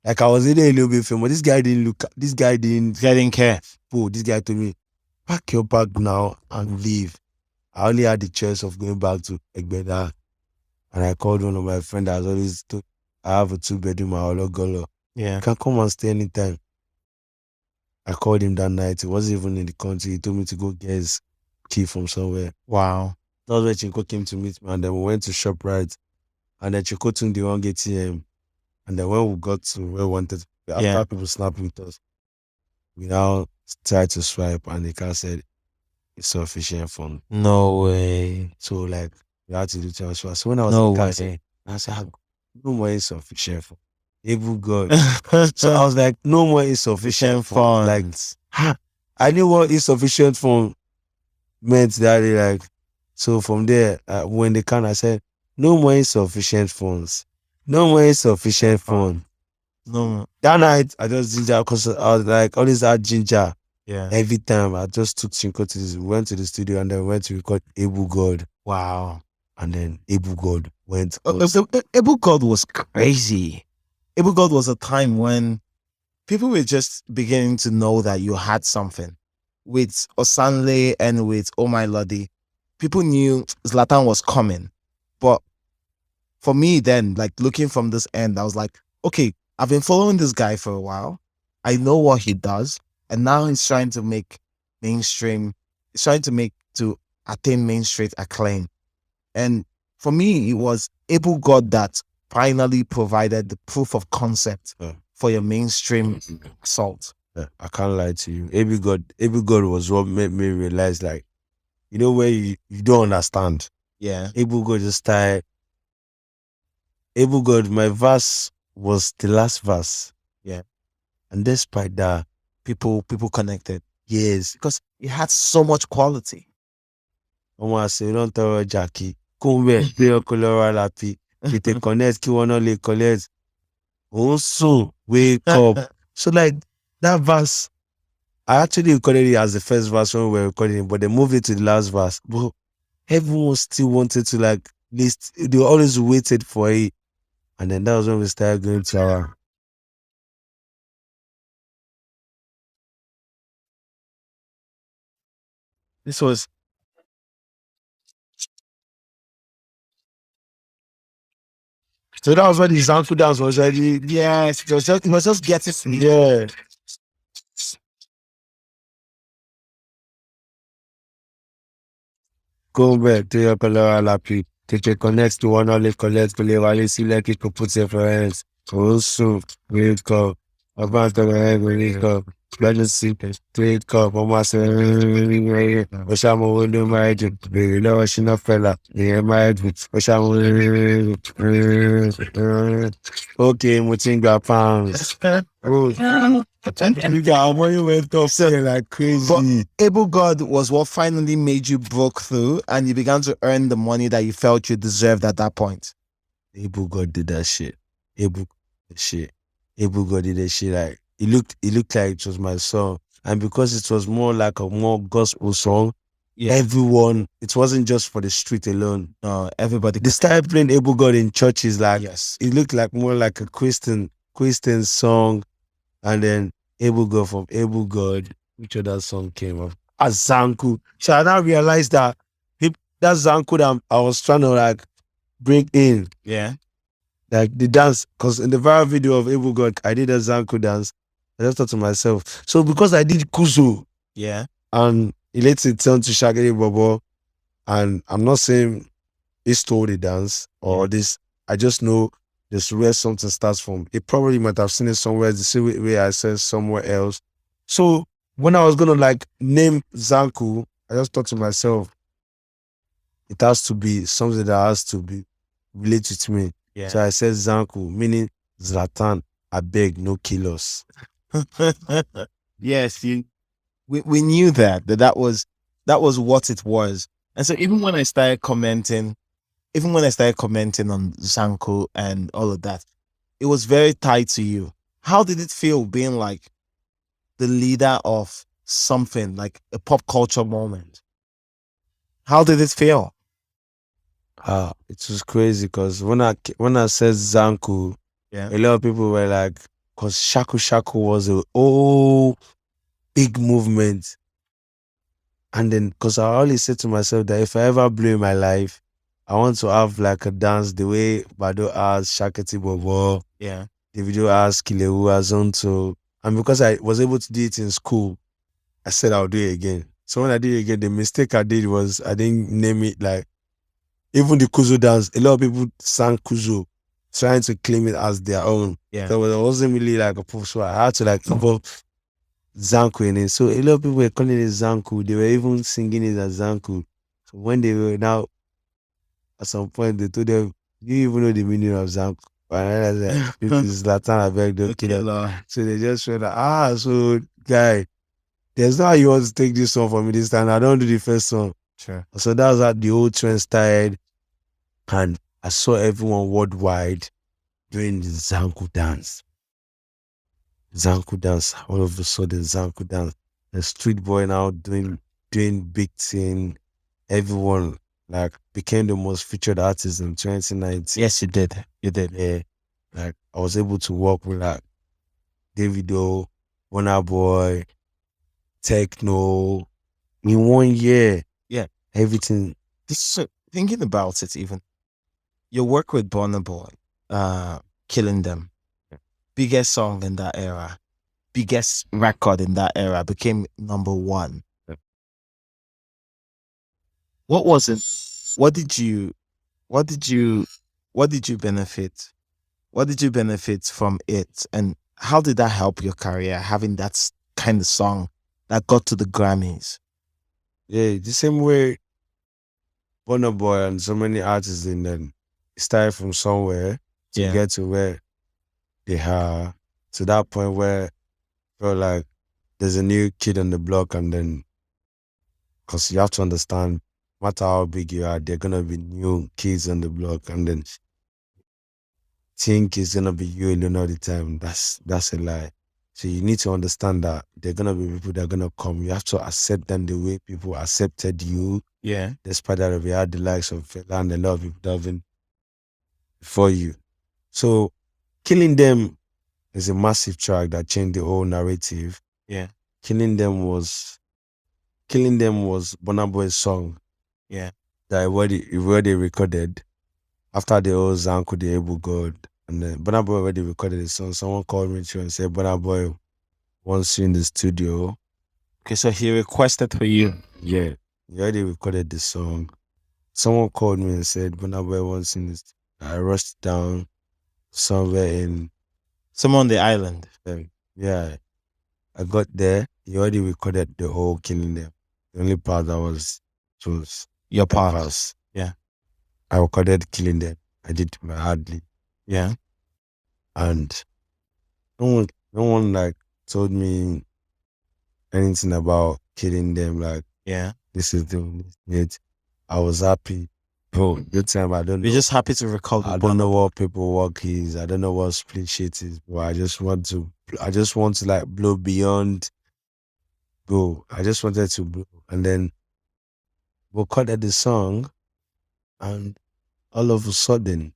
Like I was really a little bit famous. This guy didn't care. Oh, this guy told me, pack your bag now and leave. I only had the choice of going back to Egbeda. And I called one of my friends that was always told, I have a 2-bedroom at Ologolo. Yeah. You can come and stay anytime. I called him that night. He wasn't even in the country. He told me to go get his key from somewhere. Wow. That was where Chico came to meet me. And then we went to ShopRite. And then Chico took the wrong ATM. And then when we got to where we wanted, after people snapped with us, we now tried to swipe and the car said, it's sufficient fund. No way. So like, We had to do transfer. So when I was No in way. Ghana, I said, "Ah, no more insufficient fund. Able God." So I was like, no more insufficient fund. Like, I knew what insufficient fund meant that day. Like, so from there, when they can, I said, no more insufficient funds. No more insufficient fund. No. That night, I just ginger because I was like, always had ginger. Yeah. Every time I just took Chinko to this, we went to the studio and then we went to record Able God. Wow. And then Able God went. Able God was crazy. Able God was a time when people were just beginning to know that you had something. With Osanle and with Oh My Lodi, people knew Zlatan was coming. But for me then, like looking from this end, I was like, okay, I've been following this guy for a while. I know what he does. And now he's trying to make mainstream, he's trying to attain mainstream acclaim. And for me, it was Able God that finally provided the proof of concept for your mainstream assault. I can't lie to you. Able God was what made me realize, like, you know, where you don't understand. Yeah. Able God just started. Able God, my verse was the last verse. Yeah. And despite that, People connected. yes, Because it had so much quality. almost say, don't tell Jackie, come here, play your color happy. You take connect, kí wọ́n náà lè collect. Also, wake up. So like that verse, I actually recorded it as the first verse when we were recording it, but they moved it to the last verse. But everyone still wanted to like list. They always waited for it, and then that was when we started going to our. This was So that was when the Zanku dance was already. yes, it was just getting Yeah. Go back to your color happy. Take a connect to one only collect to live ali see like it could put your friends. Also, wake up. About the head wake up. Better see wake up. Almost wish I'm a window my dream. Baby, no, she not fella. Yeah, my dream. Wish I'm okay, Mutinga pounds. You got money went off saying like crazy. But Able God was what finally made you broke through and you began to earn the money that you felt you deserved at that point. Able God did that shit. Able God did that shit. Like it looked like it was my song. And because it was more like a more gospel song, everyone, it wasn't just for the street alone. Everybody. They started playing Able God in churches. Like yes, it looked like more like a Christian song. And then Able God from Able God, which other song came up? As Zanku. So I now realized that that Zanku that I was trying to like bring in. Yeah. Like the dance, because in the viral video of Able God, I did a Zanku dance. I just thought to myself, so because I did Kuzo, yeah, and it later turned to Shaggy Bobo, and I'm not saying he stole the dance or this, I just know this where something starts from. It probably might have seen it somewhere, the same way I said somewhere else. So when I was gonna like name Zanku, I just thought to myself, it has to be something that has to be related to me. yeah. So I said Zanku, meaning Zlatan, I beg, no kill us. Yes, we knew that was what it was. And so even when I started commenting on Zanku and all of that, it was very tied to you. How did it feel being like the leader of something like a pop culture moment? How did it feel? It was crazy because when I said Zanku, a lot of people were like, because Shaku Shaku was a big movement. And then, because I always said to myself that if I ever blow in my life, I want to have like a dance the way Bado has Shakati Bobo, Yeah. the video has Kilewu Azonto. And because I was able to do it in school, I said I'll do it again. So when I did it again, the mistake I did was I didn't name it like, even the Kuzo dance, a lot of people sang Kuzo, trying to claim it as their own. Yeah. So it wasn't really like a proof. So I had to like involve Zanku in it. So a lot of people were calling it Zanku. They were even singing it as Zanku. So when they were now At some point, they told them, "Do you even know the meaning of Zanku?" And I said, "This is Zlatan Ibile, don't Okay, kill us." Lord. So they just said, so guy, there's no how you want to take this song from me this time. I don't do the first song. Sure. So that was how the whole trend started. And I saw everyone worldwide doing the Zanku dance. Zanku dance. All of a sudden, Zanku dance. The street boy now doing big thing. Everyone like became the most featured artist in 2019. Yes, you did. You did. Yeah. Like I was able to work with like Davido, Burna Boy, Techno in 1 year. Yeah. Everything. So thinking about it, even your work with Burna Boy, Killing Them, biggest song in that era, biggest record in that era, became #1. What was it? What did you benefit? What did you benefit from it? And how did that help your career, having that kind of song that got to the Grammys? Yeah, the same way Burna Boy and so many artists in them started from somewhere to get to where they are, to that point where felt like there's a new kid on the block, and then because you have to understand, no matter how big you are, there are gonna be new kids on the block, and then think it's gonna be you alone all the time. That's a lie. So you need to understand that there are gonna be people that are gonna come. You have to accept them the way people accepted you. Yeah. Despite that, we had the likes of Fela and a lot of people that have been before you. So Killing Them is a massive track that changed the whole narrative. Yeah. Killing Them was Burna Boy's song. Yeah. That already recorded after the whole Zanku the Able God. And then Burna Boy already recorded the song. Someone called me and said, Burna Boy wants you in the studio. Okay, so he requested for you. Yeah. He already recorded the song. Someone called me and said, Burna Boy wants in this. I rushed down somewhere in Somewhere on the island. Yeah. I got there. He already recorded the whole Killing Them. The only part that was your part. Pass. Yeah. I recorded Killing Them. I did my hardly. Yeah. And no one like told me anything about Killing Them. Like, yeah, this is the it. I was happy. Bro, good time. I don't know. You're just happy to record. I don't know what paperwork is. I don't know what split shit is. But I just want to like blow beyond. Bro, I just wanted to blow. And then we recorded the song, and all of a sudden,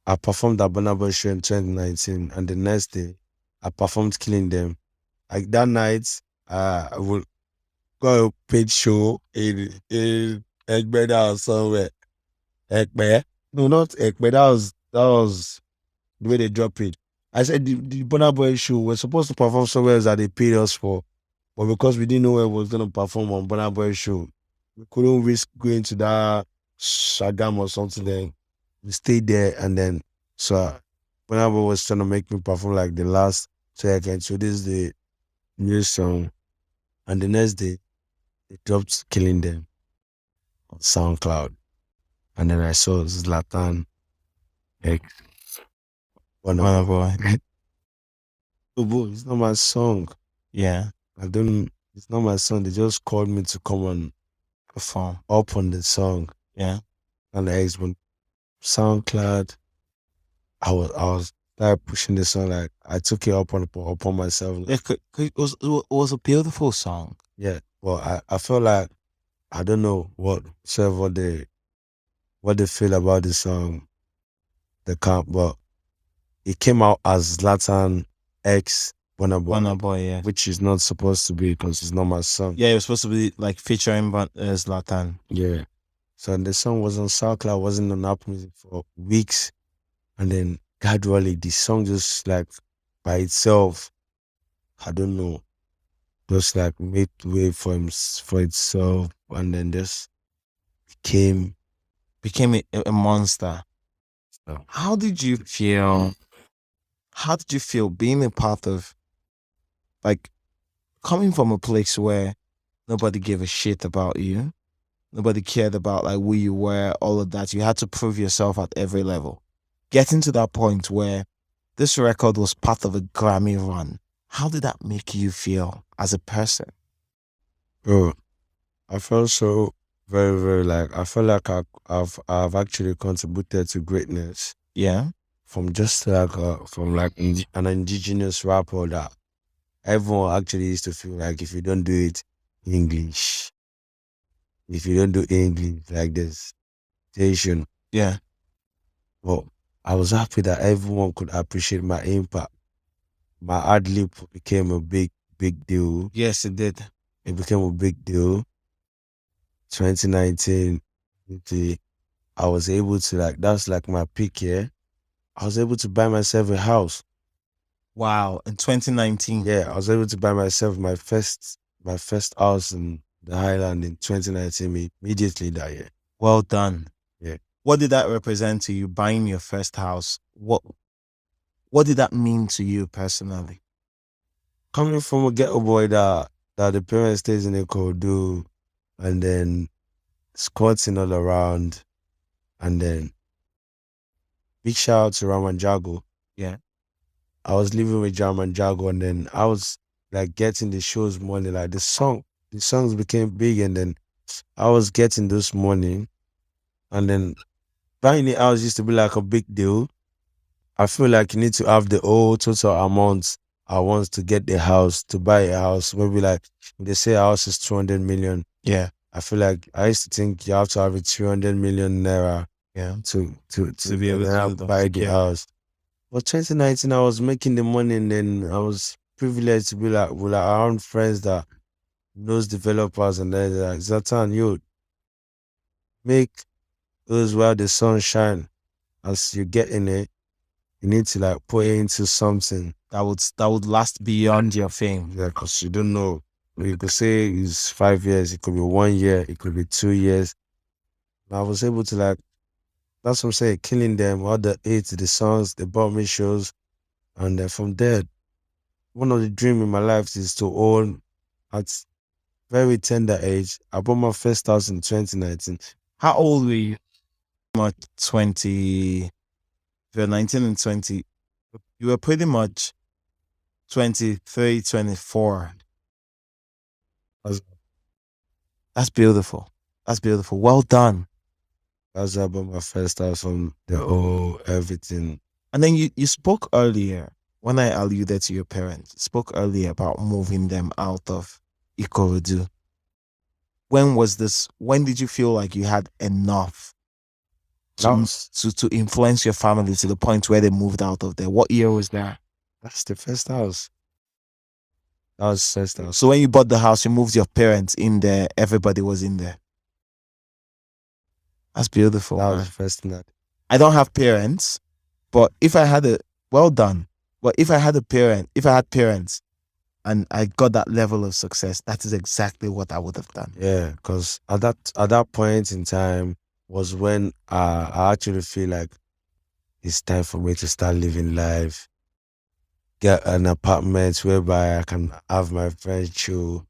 I performed at Burna Boy show in 2019, and the next day, I performed Killing Them. Like that night, I will go a paid show in Ekbeda or somewhere. Ekbe? No, not Ekbe. That was the way they drop it. I said the Burna Boy show, we're supposed to perform somewhere else that they paid us for, but because we didn't know where we was gonna perform on Burna Boy show, we couldn't risk going to that Shagam or something. Then we stayed there, and then Burna Boy was trying to make me perform like the last second. So this is the new song, and the next day they dropped Killing Them on SoundCloud, and then I saw Zlatan Burna Boy. Oh boy, it's not my song. Yeah. It's not my song. They just called me to come and perform up on the song. Yeah. And the X1 SoundCloud. I was started pushing the song, like I took it upon myself. Yeah, it was a beautiful song. Yeah. Well, I felt like I don't know what they feel about the song. They can't, but it came out as Zlatan X Burna Boy, yeah. which is not supposed to be because it's not my song. Yeah, it was supposed to be like featuring Zlatan. Yeah. So the song was on SoundCloud, wasn't on Apple Music for weeks. And then gradually the song just like by itself, I don't know, just like made way for itself, and then just became a monster. So. How did you feel being a part of, like, coming from a place where nobody gave a shit about you, Nobody cared about like who you were, all of that. You had to prove yourself at every level. Getting to that point where this record was part of a Grammy run, how did that make you feel as a person? Bro, I felt so very, very like, I felt like I've actually contributed to greatness Yeah. from just like, an indigenous rapper that everyone actually used to feel like if you don't do it English, if you don't do English like this, Asian. Yeah. But I was happy that everyone could appreciate my impact. My ad lib became a big, big deal. Yes, it did. It became a big deal. 2019, I was able to like, that's like my peak year. I was able to buy myself a house. Wow. In 2019. Yeah, I was able to buy myself my first house in the Highland in 2019, immediately that year. Well done. Yeah. What did that represent to you, buying your first house? What did that mean to you personally? Coming from a ghetto boy that the parents stays in Ikorodu, and then squatting all around, and then big shout out to Ramanjago. Yeah. I was living with Ramanjago, and then I was like getting the shows money, like the songs became big, and then I was getting this money, and then buying the house used to be like a big deal. I feel like you need to have the whole total amount I want to get the house, to buy a house. Maybe like they say a house is 200 million. Yeah. I feel like I used to think you have to have a 300 million naira Yeah. to be able to buy the house. But 2019, I was making the money, and then I was privileged to be like around friends that knows developers, and they're like, Zlatan, you make those where the sun shine. As you get in it, you need to like put it into something that would last beyond your fame. Yeah, because you don't know. You could say it's 5 years, it could be 1 year, it could be 2 years. I was able to like, that's what I'm saying, killing them, all the hits, the songs, they bought me shows. And then from there, one of the dreams in my life is to own, at very tender age, I bought my first house in 2019. How old were you? 20, if you're 19 and 20, you were pretty much 23, 24. That's beautiful. That's beautiful. Well done. That's about my first house, from the whole everything. And then you spoke earlier, when I alluded to your parents, you spoke earlier about moving them out of Ikorodu. When was this? When did you feel like you had enough to influence your family to the point where they moved out of there? What year was that? That's the first house. That was the first house. So when you bought the house, you moved your parents in there. Everybody was in there. That's beautiful. That was the first thing. I don't have parents, but if I had well done. But if I had parents, and I got that level of success, that is exactly what I would have done. Yeah, because at that point in time was when I actually feel like it's time for me to start living life. Get an apartment whereby I can have my friends chill.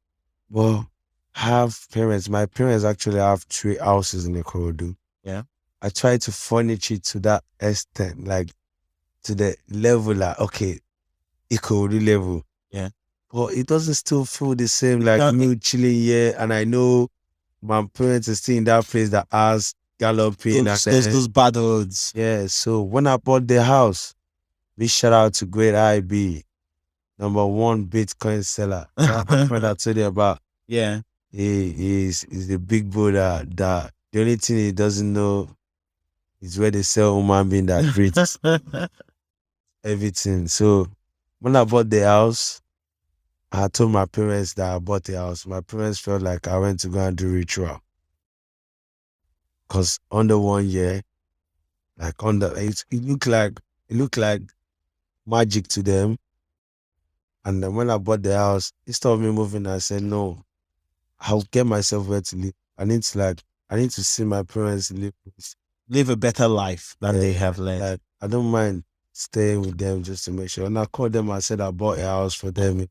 Well, have parents. My parents actually have 3 houses in Ikorodu. Yeah. I try to furnish it to that extent, like to the level like, okay, Ikorodu level. Yeah. But it doesn't still feel the same, like me chilling here, and I know my parents are still in that place that has galloping. There's those bad roads. Yeah, so when I bought the house, big shout out to Great IB, #1 Bitcoin seller. That friend I told you about. Yeah. He's the big boy that the only thing he doesn't know is where they sell human being that breeds everything. So when I bought the house, I told my parents that I bought the house. My parents felt like I went to go and do ritual. Because under 1 year, like it looked like magic to them. And then when I bought the house, instead of me moving, I said, no, I'll get myself where to live. I need to see my parents live a better life than they have led. Like, I don't mind staying with them just to make sure. And I called them, I said I bought a house for them.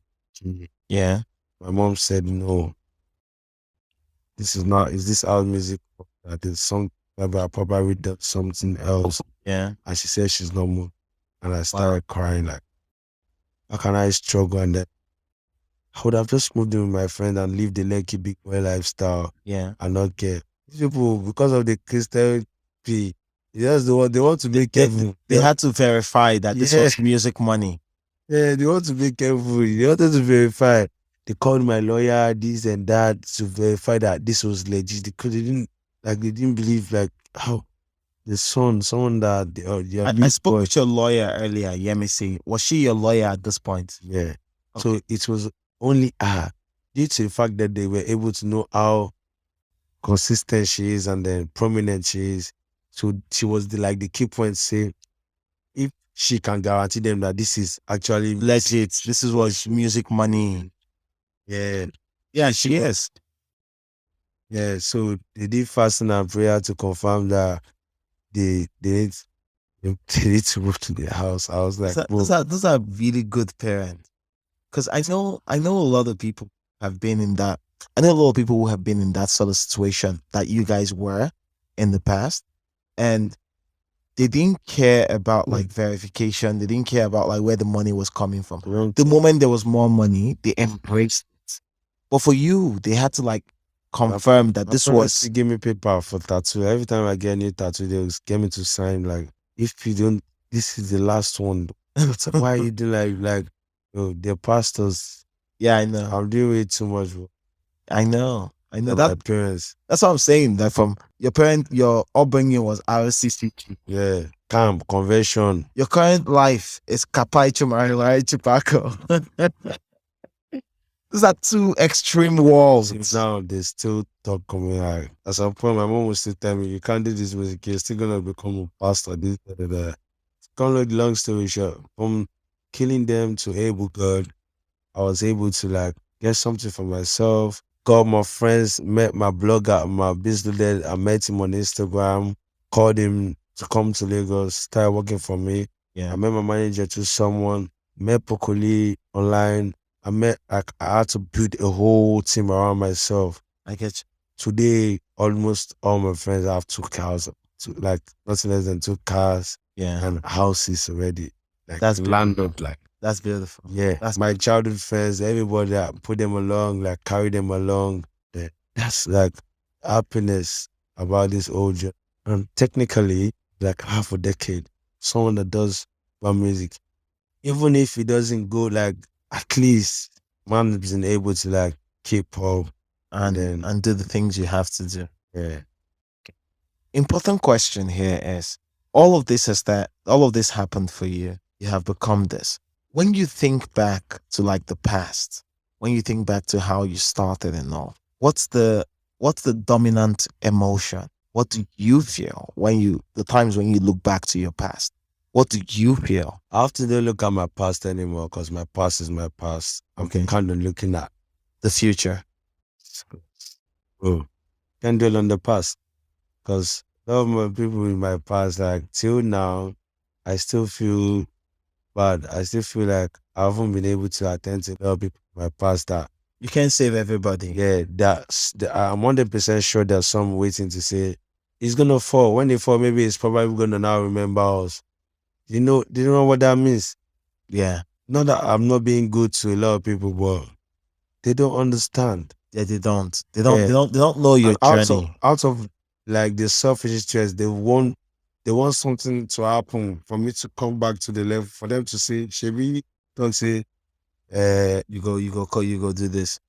Yeah. My mom said no. this is not, is this our music? That is song, maybe I probably done something else. Yeah. And she said she's not moved. And I started crying like, how can I struggle? And then I would have just moved in with my friend and live the Lekki big boy lifestyle Yeah. and not care. These people, because of the Christian P, yes, they want to be careful. They had to verify that this Yeah. was music money. Yeah, they want to be careful. They wanted to verify. They called my lawyer, this and that, to verify that this was legit. Because they didn't believe like how the someone that I spoke with your lawyer earlier, Yemisi. Was she your lawyer at this point? Yeah. Okay. So it was only her, due to the fact that they were able to know how consistent she is and then prominent she is. So she was the key point, saying if she can guarantee them that this is actually Legit. This is what music money. Yeah. Yeah, she is. Yeah. So they did fasting and prayer to confirm that they need to move to their house. I was like, those are really good parents. Because I know a lot of people have been in that. I know a lot of people who have been in that sort of situation that you guys were in the past, and they didn't care about like verification. They didn't care about like where the money was coming from. The moment there was more money, they embraced it. But for you, they had to like confirm that this was. Give me paper for tattoo. Every time I get a new tattoo, they will get me to sign like, if you don't, this is the last one. So why you do like they're pastors. Yeah, I know. I'm doing way too much, bro. I know. That my parents. That's what I'm saying. That from your upbringing was RCCG. Yeah, camp, conversion. Your current life is Kapai Chumarilai Chipako. Those are two extreme walls. Now they still talk coming like at some point my mom will still tell me, you can't do this music, you're still gonna become a pastor. This, that. Can't look long story short. From killing them to able God, I was able to like get something for myself. Got my friends, met my blogger, my business lead. I met him on Instagram, called him to come to Lagos, started working for me. Yeah. I met my manager to someone, met Pokoli online. I had to build a whole team around myself. I get you. Today, almost all my friends have 2 cars, like nothing less than 2 cars. Yeah. And houses already. Like that's landlord, like. That's beautiful. Yeah. That's my childhood friends, everybody that put them along, like carry them along. Yeah. That's like happiness about this old job. And technically, like half a decade, someone that does rap music, even if it doesn't go like, at least man has been able to like keep up and do the things you have to do. Yeah. Okay. Important question here is, all of this happened for you. You have become this. When you think back to like the past, when you think back to how you started and all, what's the dominant emotion? What do you feel the times when you look back to your past? What do you feel? I have to don't look at my past anymore because my past is my past. I'm kind of looking at the future. Bro, can't dwell on the past because a lot of my people in my past, like till now, I still feel bad. I still feel like I haven't been able to attend to a lot of people in my past that. You can't save everybody. Yeah, I'm 100% sure there's some waiting to say, it's going to fall. When they fall, maybe it's probably going to now remember us. Do you know what that means? Yeah. Not that I'm not being good to a lot of people, but they don't understand. Yeah, they don't. They don't know your journey. Out of like the selfish interest, they want something to happen for me to come back to the level, for them to say, Shebi, don't say, you go do this.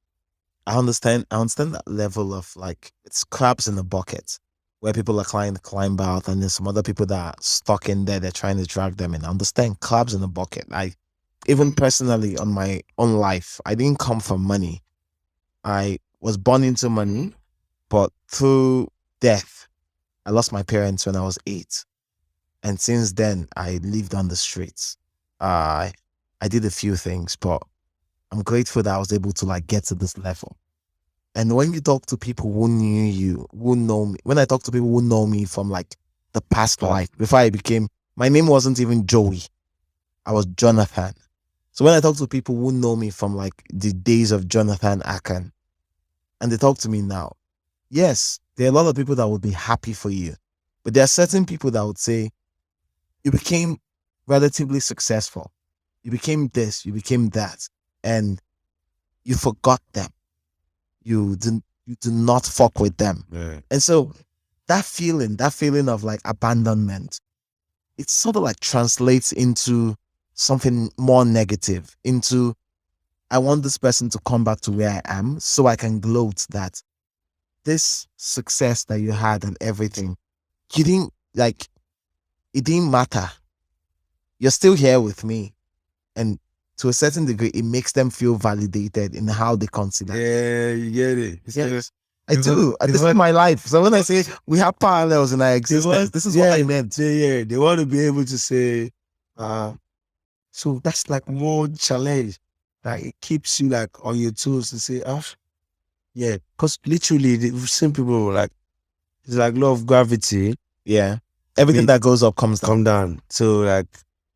I understand that level of like, it's crabs in a bucket where people are trying to climb out and there's some other people that are stuck in there, they're trying to drag them in. I understand crabs in a bucket. Even personally on my own life, I didn't come from money. I was born into money, but through death, I lost my parents when I was 8. And since then, I lived on the streets. I did a few things, but I'm grateful that I was able to like get to this level. And when you talk to people who knew you, who know me, when I talk to people who know me from like the past life, before my name wasn't even Joey. I was Jonathan. So when I talk to people who know me from like the days of Jonathan Akan, and they talk to me now, yes, there are a lot of people that would be happy for you, but there are certain people that would say, you became relatively successful. You became this, you became that, and you forgot them. You do not fuck with them. Yeah. And so that feeling of like abandonment, it sort of like translates into something more negative, into I want this person to come back to where I am so I can gloat that this success that you had and everything, you didn't like, it didn't matter. You're still here with me. And to a certain degree, it makes them feel validated in how they consider. Yeah, you get it. It's Yeah. just- I do. This is my life. So when I say we have parallels in our existence, this is what I meant. Yeah, they want to be able to say, so that's like more challenge. Like it keeps you like on your toes to say, yeah. Because literally, we've seen people like, it's like law of gravity. Yeah. Everything that goes up comes down. Come down. So like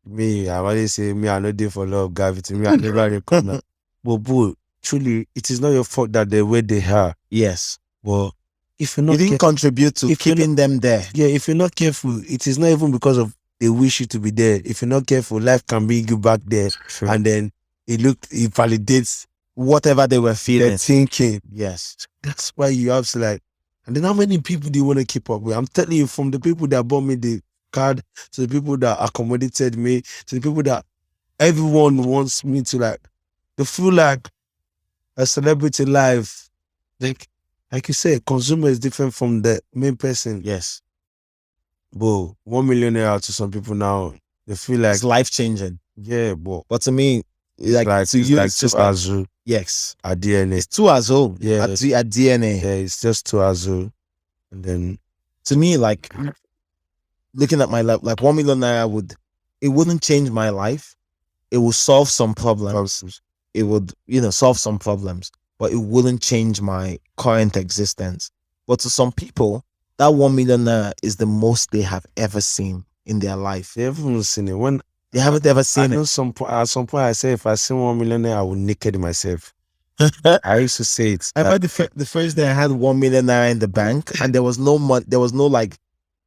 me, I always say, I not there for law of gravity. Me, I never come down. But bro, truly, it is not your fault that they're where they are. Yes. But if you're not You didn't contribute to keeping them there. Yeah, if you're not careful, it is not even because of they wish you to be there. If you're not careful, life can bring you back there. True. And then it validates whatever they were feeling. their thinking. Yes. That's why you have to like, and then how many people do you want to keep up with? I'm telling you, from the people that bought me the card, to the people that accommodated me, to the people that everyone wants me to like, they feel like a celebrity life. Like you said, consumer is different from the main person. Yes. Bro, 1 millionaire to some people now, they feel like It's life changing. yeah, but to me, like to it's you, like it's just too like, azul. yes. Our DNA. It's too azul. Yeah. At DNA. Yeah, it's just too azul. And then to me, like looking at my life, like 1 million naira it wouldn't change my life. It will solve some problems. It would, solve some problems, but it wouldn't change my current existence. But to some people, that 1 million naira is the most they have ever seen in their life. they haven't seen it. When They haven't ever I seen know it. at some point I say if I see 1 millionaire, I will naked myself. I used to say it. I remember the first day I had 1 million naira in the bank, and there was no money, there was no like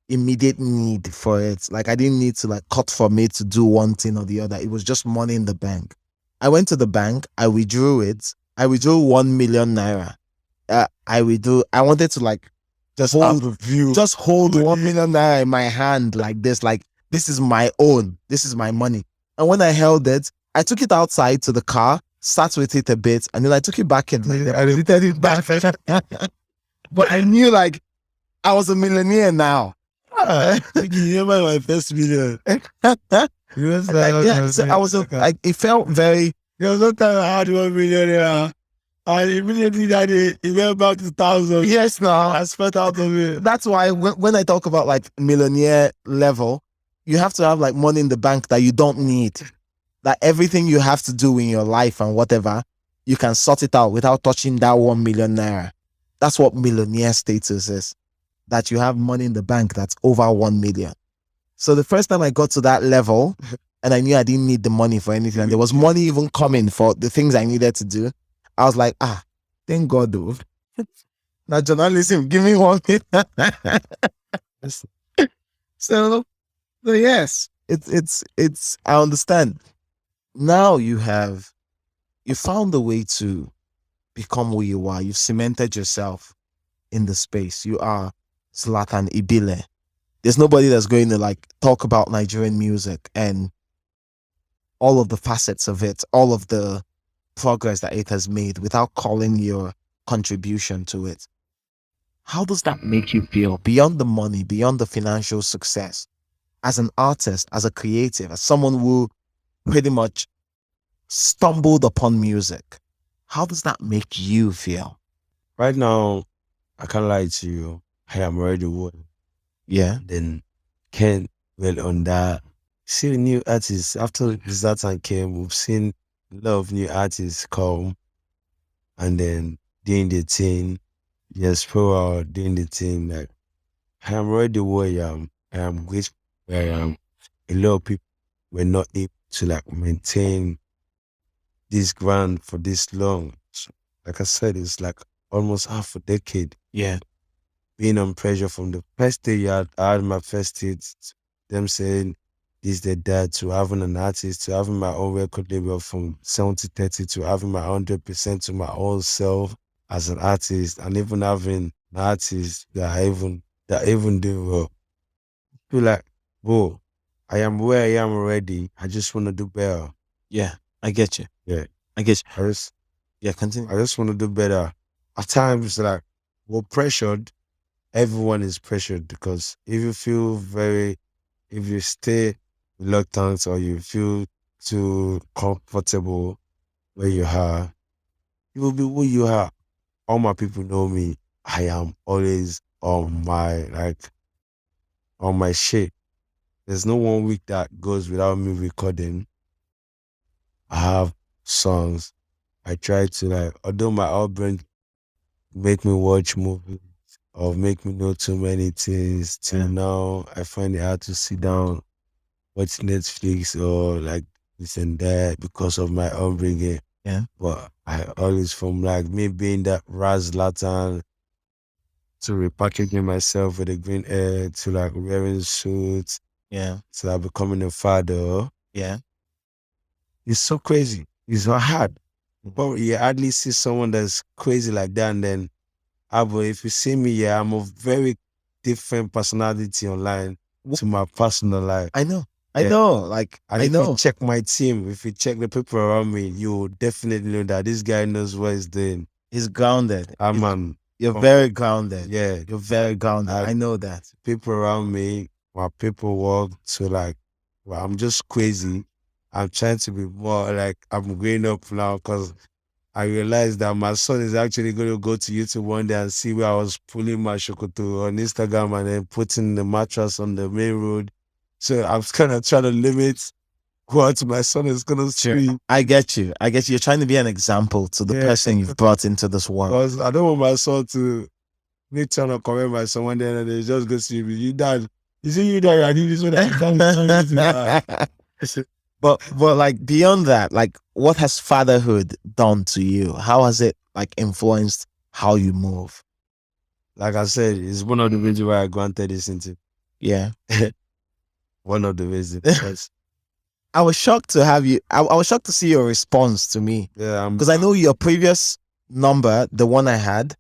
immediate need for it. Like I didn't need to like cut from it to do one thing or the other. It was just money in the bank. I went to the bank, I withdrew it. I withdrew 1 million naira. I wanted to like just hold 1 million naira in my hand like this is my own. This is my money. And when I held it, I took it outside to the car, sat with it a bit, and then I took it back in. I deleted it back. But I knew like I was a millionaire now. You remember my first million? So I was it felt very. There was no time I had 1 millionaire. And immediately that it went back to thousands. Yes, now I spent out of it. that's why when I talk about like millionaire level, you have to have like money in the bank that you don't need. That everything you have to do in your life and whatever, you can sort it out without touching that 1 million naira. That's what millionaire status is. That you have money in the bank that's over 1 million. So the first time I got to that level and I knew I didn't need the money for anything, and there was money even coming for the things I needed to do, I was like, thank God though. Now journalism, give me 1 million. So yes, it's I understand. Now you found a way to become who you are. You've cemented yourself in the space. You are Zlatan Ibile. There's nobody that's going to like talk about Nigerian music and all of the facets of it, all of the progress that it has made without calling your contribution to it. How does that make you feel beyond the money, beyond the financial success? As an artist, as a creative, as someone who pretty much stumbled upon music, how does that make you feel? Right now, I can't lie to you. I am already one. Yeah. Then Ken went on that. See new artists. After Zlatan came, we've seen a lot of new artists come and then doing the thing. Yes, pro out doing the thing. Like I am already where I am. I am grateful where I am. A lot of people were not able to like maintain this ground for this long. So, like I said, it's like almost half a decade. Yeah. being on pressure from the first day I had my first hit, them saying this, that, to having an artist, to having my own record label from 70-30 to having my 100% to my own self as an artist, and even having an artist that even do well. I feel like, bro, I am where I am already. I just want to do better. Yeah, I get you. Yeah. I get you. Yeah, continue. I just want to do better. At times, like, we're pressured. Everyone is pressured because if you stay reluctant or you feel too comfortable where you are, you will be who you are. All my people know me. I am always on my shit. There's no 1 week that goes without me recording. I have songs. I try to although my upbringing make me watch movies or make me know too many things, till now I find it hard to sit down, watch Netflix or this and that because of my upbringing. Yeah. But I always, from me being that Zlatan to repackaging myself with a green hair to wearing suits. Yeah. To becoming a father. Yeah. It's so crazy. It's so hard. But you hardly see someone that's crazy like that. And then, but if you see me, I'm a very different personality online to my personal life. I know. I know. And I if know. you check my team, if you check the people around me, you will definitely know that this guy knows what he's doing. He's grounded. You're Oh, very grounded. Yeah. You're very grounded. I know that. People around me, my people work to I'm just crazy. I'm trying to be more I'm growing up now because I realized that my son is actually going to go to YouTube one day and see where I was pulling my shokoto on Instagram and then putting the mattress on the main road. So I'm kind of trying to limit what my son is going to see. I get you. You're trying to be an example to the person you've brought into this world. Because I don't want my son to me trying to correct my son one day and they just go see me. You dad. You see you dad, I need this one. But beyond that, what has fatherhood done to you? How has it influenced how you move? Like I said, it's one of the reasons why I granted this into. Yeah. One of the reasons. I was shocked to have you. I was shocked to see your response to me. Yeah. Because I know your previous number, the one I had,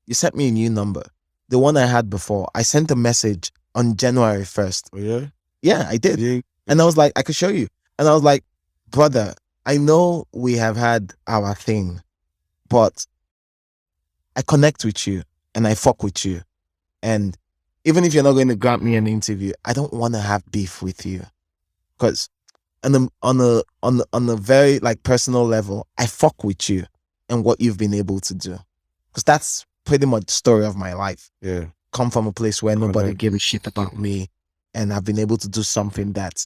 you sent me a new number. The one I had before, I sent a message on January 1st. Oh, yeah? Yeah, I did. Yeah. And I was like, I could show you. And I was like, brother, I know we have had our thing, but I connect with you and I fuck with you. And even if you're not going to grant me an interview, I don't want to have beef with you. Because on a very personal level, I fuck with you and what you've been able to do. Because that's pretty much the story of my life. Yeah. Come from a place where nobody gave a shit about me, and I've been able to do something that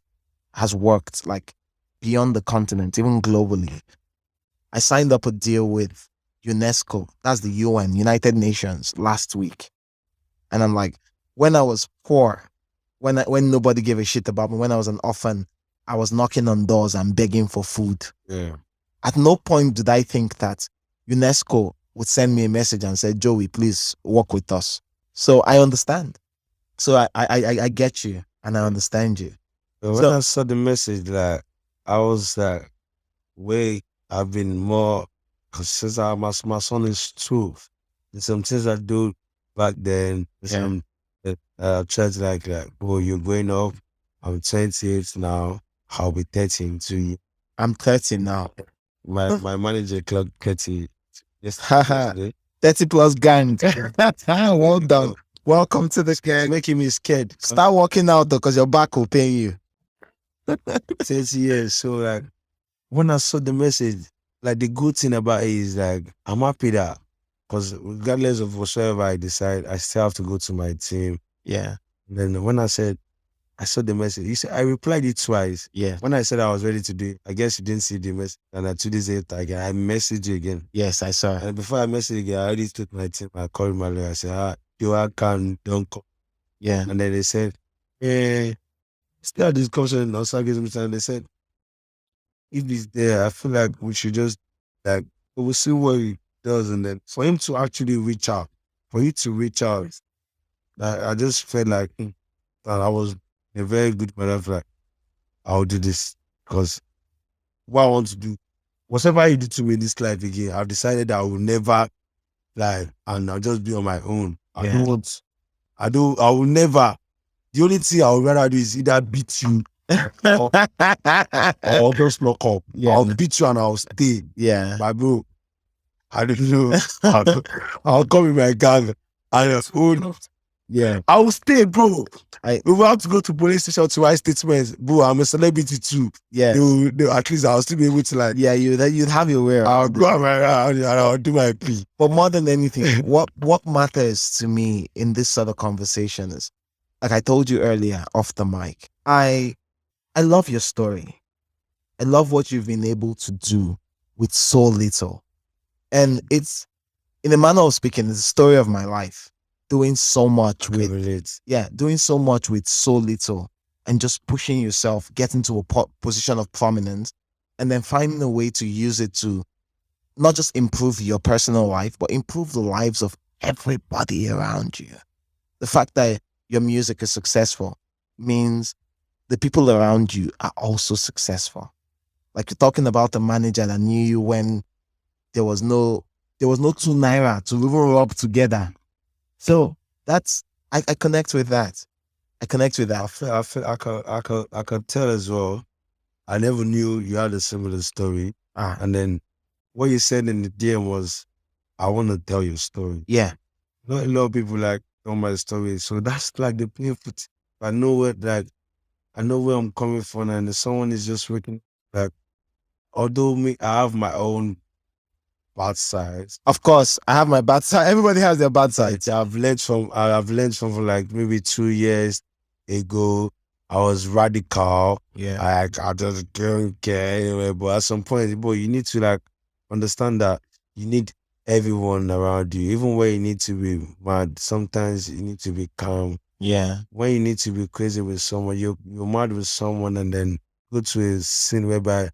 has worked beyond the continent, even globally. I signed up a deal with UNESCO, that's the UN, United Nations, last week. And I'm like, when I was poor, when nobody gave a shit about me, when I was an orphan, I was knocking on doors and begging for food. Yeah. At no point did I think that UNESCO would send me a message and say, Joey, please work with us. So I understand. So I get you and I understand you. But when I saw the message, I was I've been more, because since my son is 12, there's some things I do back then. I tried to bro, you're growing up. I'm 28 now. I'll be 30 in 2 years. I'm 30 now. My manager clocked 30. Yes, 30 plus gang. Well done. Welcome to the gang. Making me scared. Start working out though, because your back will pain you. 30 years. So when I saw the message, the good thing about it is I'm happy that, because regardless of whatsoever I decide, I still have to go to my team. Yeah. And then when I saw the message, you said I replied it twice. Yeah. When I said I was ready to do it, I guess you didn't see the message. And 2 days later, I messaged you again. Yes, I saw it. And before I messaged again, I already took my team. I called my lawyer. I said, don't come. Yeah. And then they said, still had this discussion on Saturday, and they said, if he's there, I feel like we should just we'll see what he does. And then for him to actually reach out, for you to reach out, I just felt like that I was a very good man. Like, I'll do this because what I want to do, whatever you do to me in this life again, I've decided that I will never lie and I'll just be on my own. I will never. The only thing I would rather do is either beat you or just lock up. Yeah. I'll beat you and I'll stay. Yeah. My bro, I don't know. I'll come in my gang and Yeah. I will stay, bro. I- We will have to go to police station to write statements. Bro, I'm a celebrity too. Yeah. At least I'll still be able to like. Yeah, you'd have your way. I'll go around and I'll do my plea. But more than anything, what matters to me in this sort of conversation is, like I told you earlier off the mic, I love your story. I love what you've been able to do with so little. And it's, in a manner of speaking, it's the story of my life. Doing so much doing so much with so little and just pushing yourself, getting to a position of prominence, and then finding a way to use it to not just improve your personal life, but improve the lives of everybody around you. The fact that your music is successful means the people around you are also successful. Like you're talking about the manager that knew you when there was no 2 naira to even rub together. So that's, I connect with that. I could tell as well. I never knew you had a similar story. And then what you said in the DM was, I want to tell your story. Yeah. Not a lot of people like tell my story. So that's like the painful. I know where I'm coming from, and if someone is just working like, although I have my own bad sides. Of course, I have my bad side. Everybody has their bad sides. I've learned from like maybe 2 years ago. I was radical. Yeah. I just don't care anyway. But at some point, boy, you need to like understand that you need everyone around you. Even when you need to be mad, sometimes you need to be calm. Yeah. When you need to be crazy with someone, you're mad with someone, and then go to a scene whereby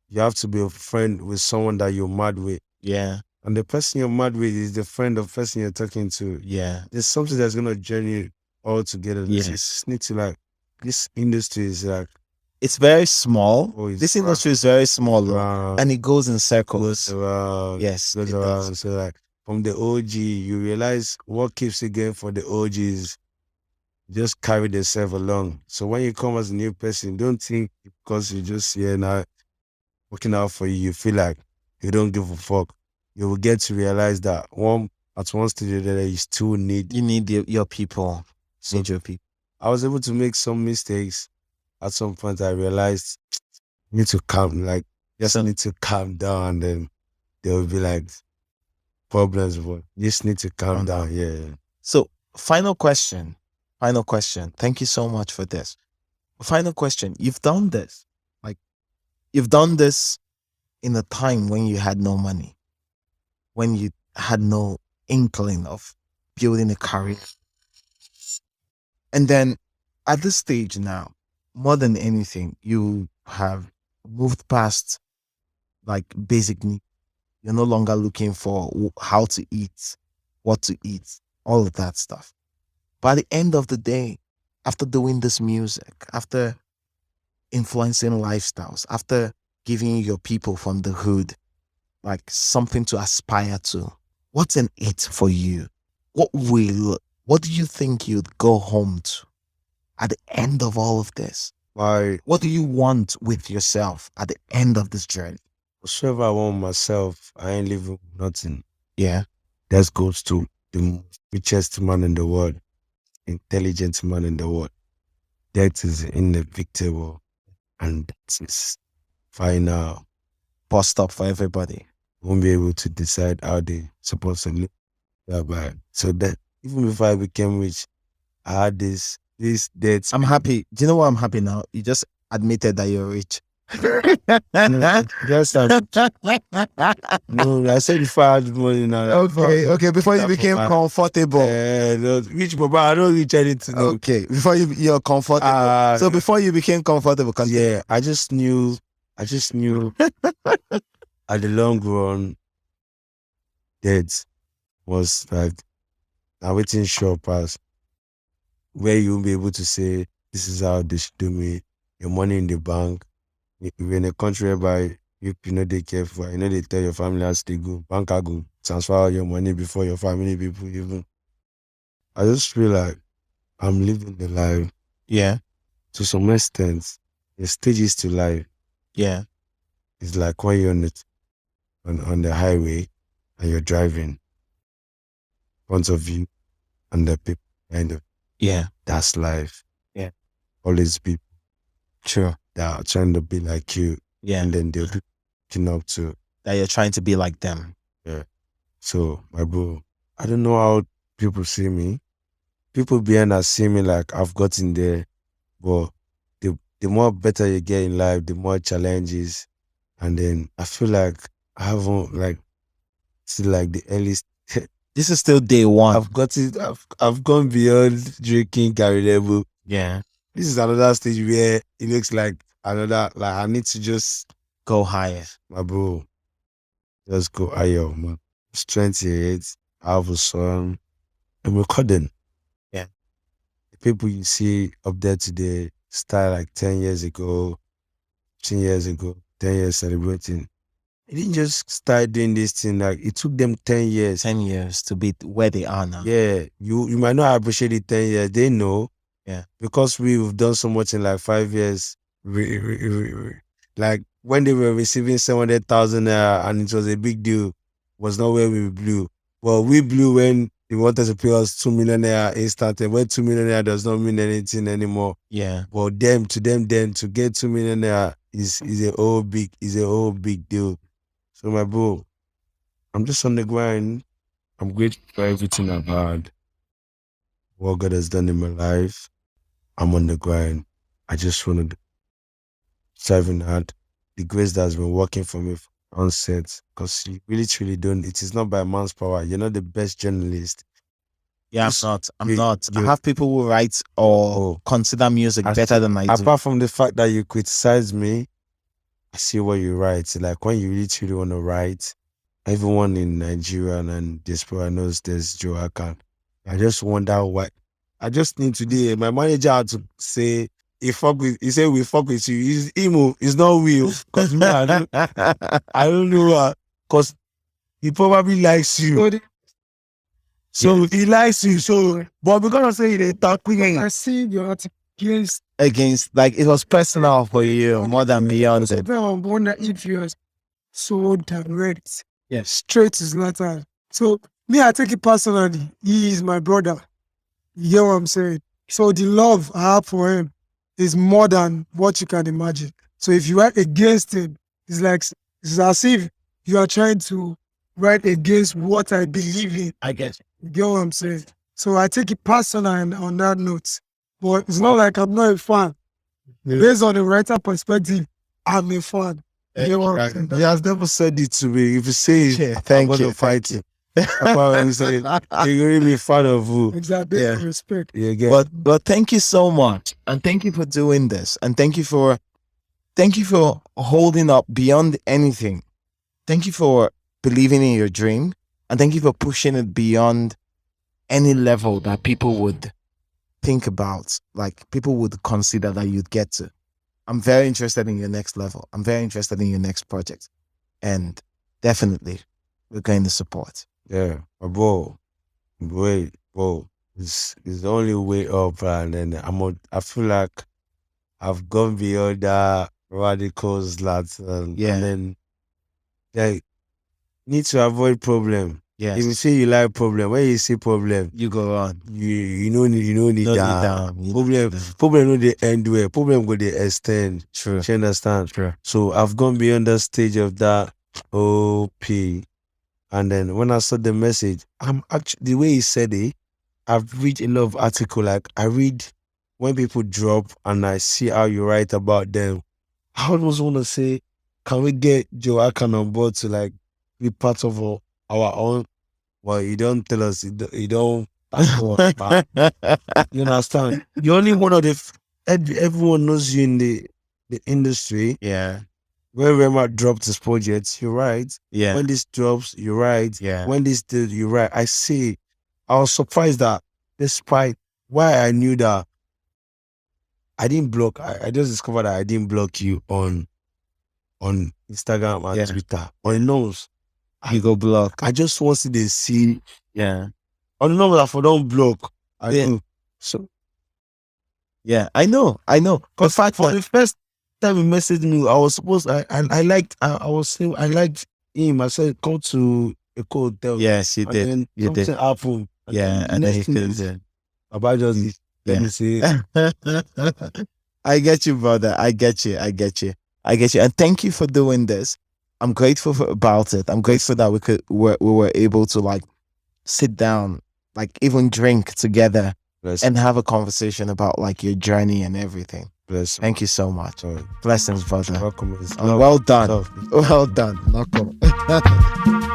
you have to be a friend with someone that you're mad with. Yeah. And the person you're mad with is the friend of person you're talking to. Yeah. There's something that's gonna join you all together. Yes. You just need to like, this industry is like, it's very small. Oh, it's This industry is very small, around, and it goes in circles. goes around, Yes, goes it around. does. So like from the OG, you realize what keeps you going for the OGs. Just carry yourself along. So when you come as a new person, don't think because you just here now working out for you, you feel like you don't give a fuck. You will get to realize that at one stage or the other, you still need. You need your people. So Need your people. I was able to make some mistakes. At some point, I realized you need to need to calm down, and then there will be like problems, but you just need to calm down. Yeah. So, final question. Thank you so much for this. Final question. You've done this. Like, you've done this in a time when you had no money, when you had no inkling of building a career. And then at this stage now, more than anything, you have moved past like basic needs. You're no longer looking for how to eat, what to eat, all of that stuff. By the end of the day, after doing this music, after influencing lifestyles, after giving your people from the hood like something to aspire to, what's in it for you? What do you think you'd go home to at the end of all of this? What do you want with yourself at the end of this journey? Whatever I want myself, I ain't living with nothing. Yeah. That goes to the richest man in the world, intelligent man in the world. That is inevitable, and that is final. Bus stop for everybody. Won't be able to decide how they supposed to live that bad. So that even before I became rich, I had this debt. I'm happy. Do you know why I'm happy now? You just admitted that you're rich. Yes, no, I said before I had money now. Okay. Before you became comfortable. No, rich, but I don't reach anything. Okay, before you're comfortable. So before you became comfortable, yeah, I just knew at the long run, debt was like, I waiting sure pass. where you won't be able to say, this is how they should do me. Your money in the bank. If you're in a country whereby you know they care for, you know they tell your family as they go, bank go transfer all your money before your family people even. I just feel like I'm living the life. Yeah. To some extent, the stages to life. Yeah. It's like when you're on the highway and you're driving in front of you and the people behind of Yeah. that's life. Yeah. Always people True. that are trying to be like you. Yeah. And then they'll be looking up to. That you're trying to be like them. Yeah. So, my bro, I don't know how people see me. People behind us see me like I've gotten there. But the more better you get in life, the more challenges. And then I feel like I haven't like still like the earliest. This is still day one. I've gone beyond drinking Gary level. Yeah. This is another stage where it looks like another, like I need to just go higher. My bro, just go higher, man. It's 28, I have a son. I'm recording. Yeah. The people you see up there today started like 10 years ago, 10 years ago, 10 years celebrating. They didn't just start doing this thing, like it took them 10 years. 10 years to be where they are now. Yeah, you might not appreciate it 10 years. They know. Yeah. Because we've done so much in like 5 years. Like when they were receiving 700,000 and it was a big deal, was not where we blew. Well, we blew when they wanted to pay us 2 million naira instant. When 2 million naira does not mean anything anymore. Yeah. But to get 2 million naira is a whole big deal. So my bro, I'm just on the grind. I'm grateful for everything I've had. What God has done in my life. I'm on the grind. I just want to serving hard. The grace that has been working for me from onset. Because you really truly don't. It is not by man's power. You're not the best journalist. Yeah, I'm not. I have people who write or consider music better than I do. Apart from the fact that you criticize me, I see what you write. Like when you really truly want to write, everyone in Nigeria and diaspora knows there's Joe Akan. I just wonder why. I just need today. My manager had to say, he said we fuck with you. He's emo. It's not real. Because I don't know. Because he probably likes you. So he likes you. So, but because I say they talk again. I see your article against, like it was personal for you more than beyond it. I wonder if you're so direct. Yes. Straight to Zlatan. So me, I take it personally. He is my brother. You get what I'm saying? So the love I have for him is more than what you can imagine. So if you are against him, it's as if you are trying to write against what I believe in. I get you. You get what I'm saying? So I take it personal on that note. But it's not like I'm not a fan. Yeah. Based on the writer perspective, I'm a fan. You get what I'm saying? He has never said it to me. If you say it, Yeah, I'm going to fight him. You're really a fan of who? Exactly. Yeah. Respect. Yeah, but thank you so much, and thank you for doing this, and thank you for holding up beyond anything. Thank you for believing in your dream, and thank you for pushing it beyond any level that people would think about, like people would consider that you'd get to. I'm very interested in your next level. I'm very interested in your next project, and definitely we're going to support. Yeah, but bro, it's the only way up, and then I feel like I've gone beyond that radicals that, and then like need to avoid problem. Yes. If you say you like problem, when you see problem, You go on. you know need No that. need Problem no dey end well. Problem go dey extend. True. You understand? True. So I've gone beyond that stage of that OP. And then when I saw the message, I'm actually, the way he said it, I've read a lot of articles. Like I read when people drop and I see how you write about them. I almost want to say, can we get Joe Akan on board to like be part of our own? Well, you don't tell us, you don't. You understand? You're only one of everyone knows you in the industry. Yeah. When Rema dropped his project, you're right. Yeah. When this drops, you're right. Yeah. When this did, you're right. I was surprised that despite why I knew that I didn't block. I just discovered that I didn't block you on Instagram and Yeah. Twitter. On the nose, You go block. I just want to see Yeah. on the number that for don't block. I Yeah. do. So Yeah. I know. The because fact for that the first time he messaged me, I was supposed I liked him. I said come to a hotel. yes, you And did. then You did. something happened. Yeah. the And then next he thing couldn't is, do it. Baba just let me say I get you, brother. I get you. And thank you for doing this. I'm grateful about it. I'm grateful that we were able to like sit down, like even drink together bless, and have a conversation about like your journey and everything. bless. Thank you so much. Sorry. Blessings, brother. Welcome. It's Well done. love. Well done. Knock on.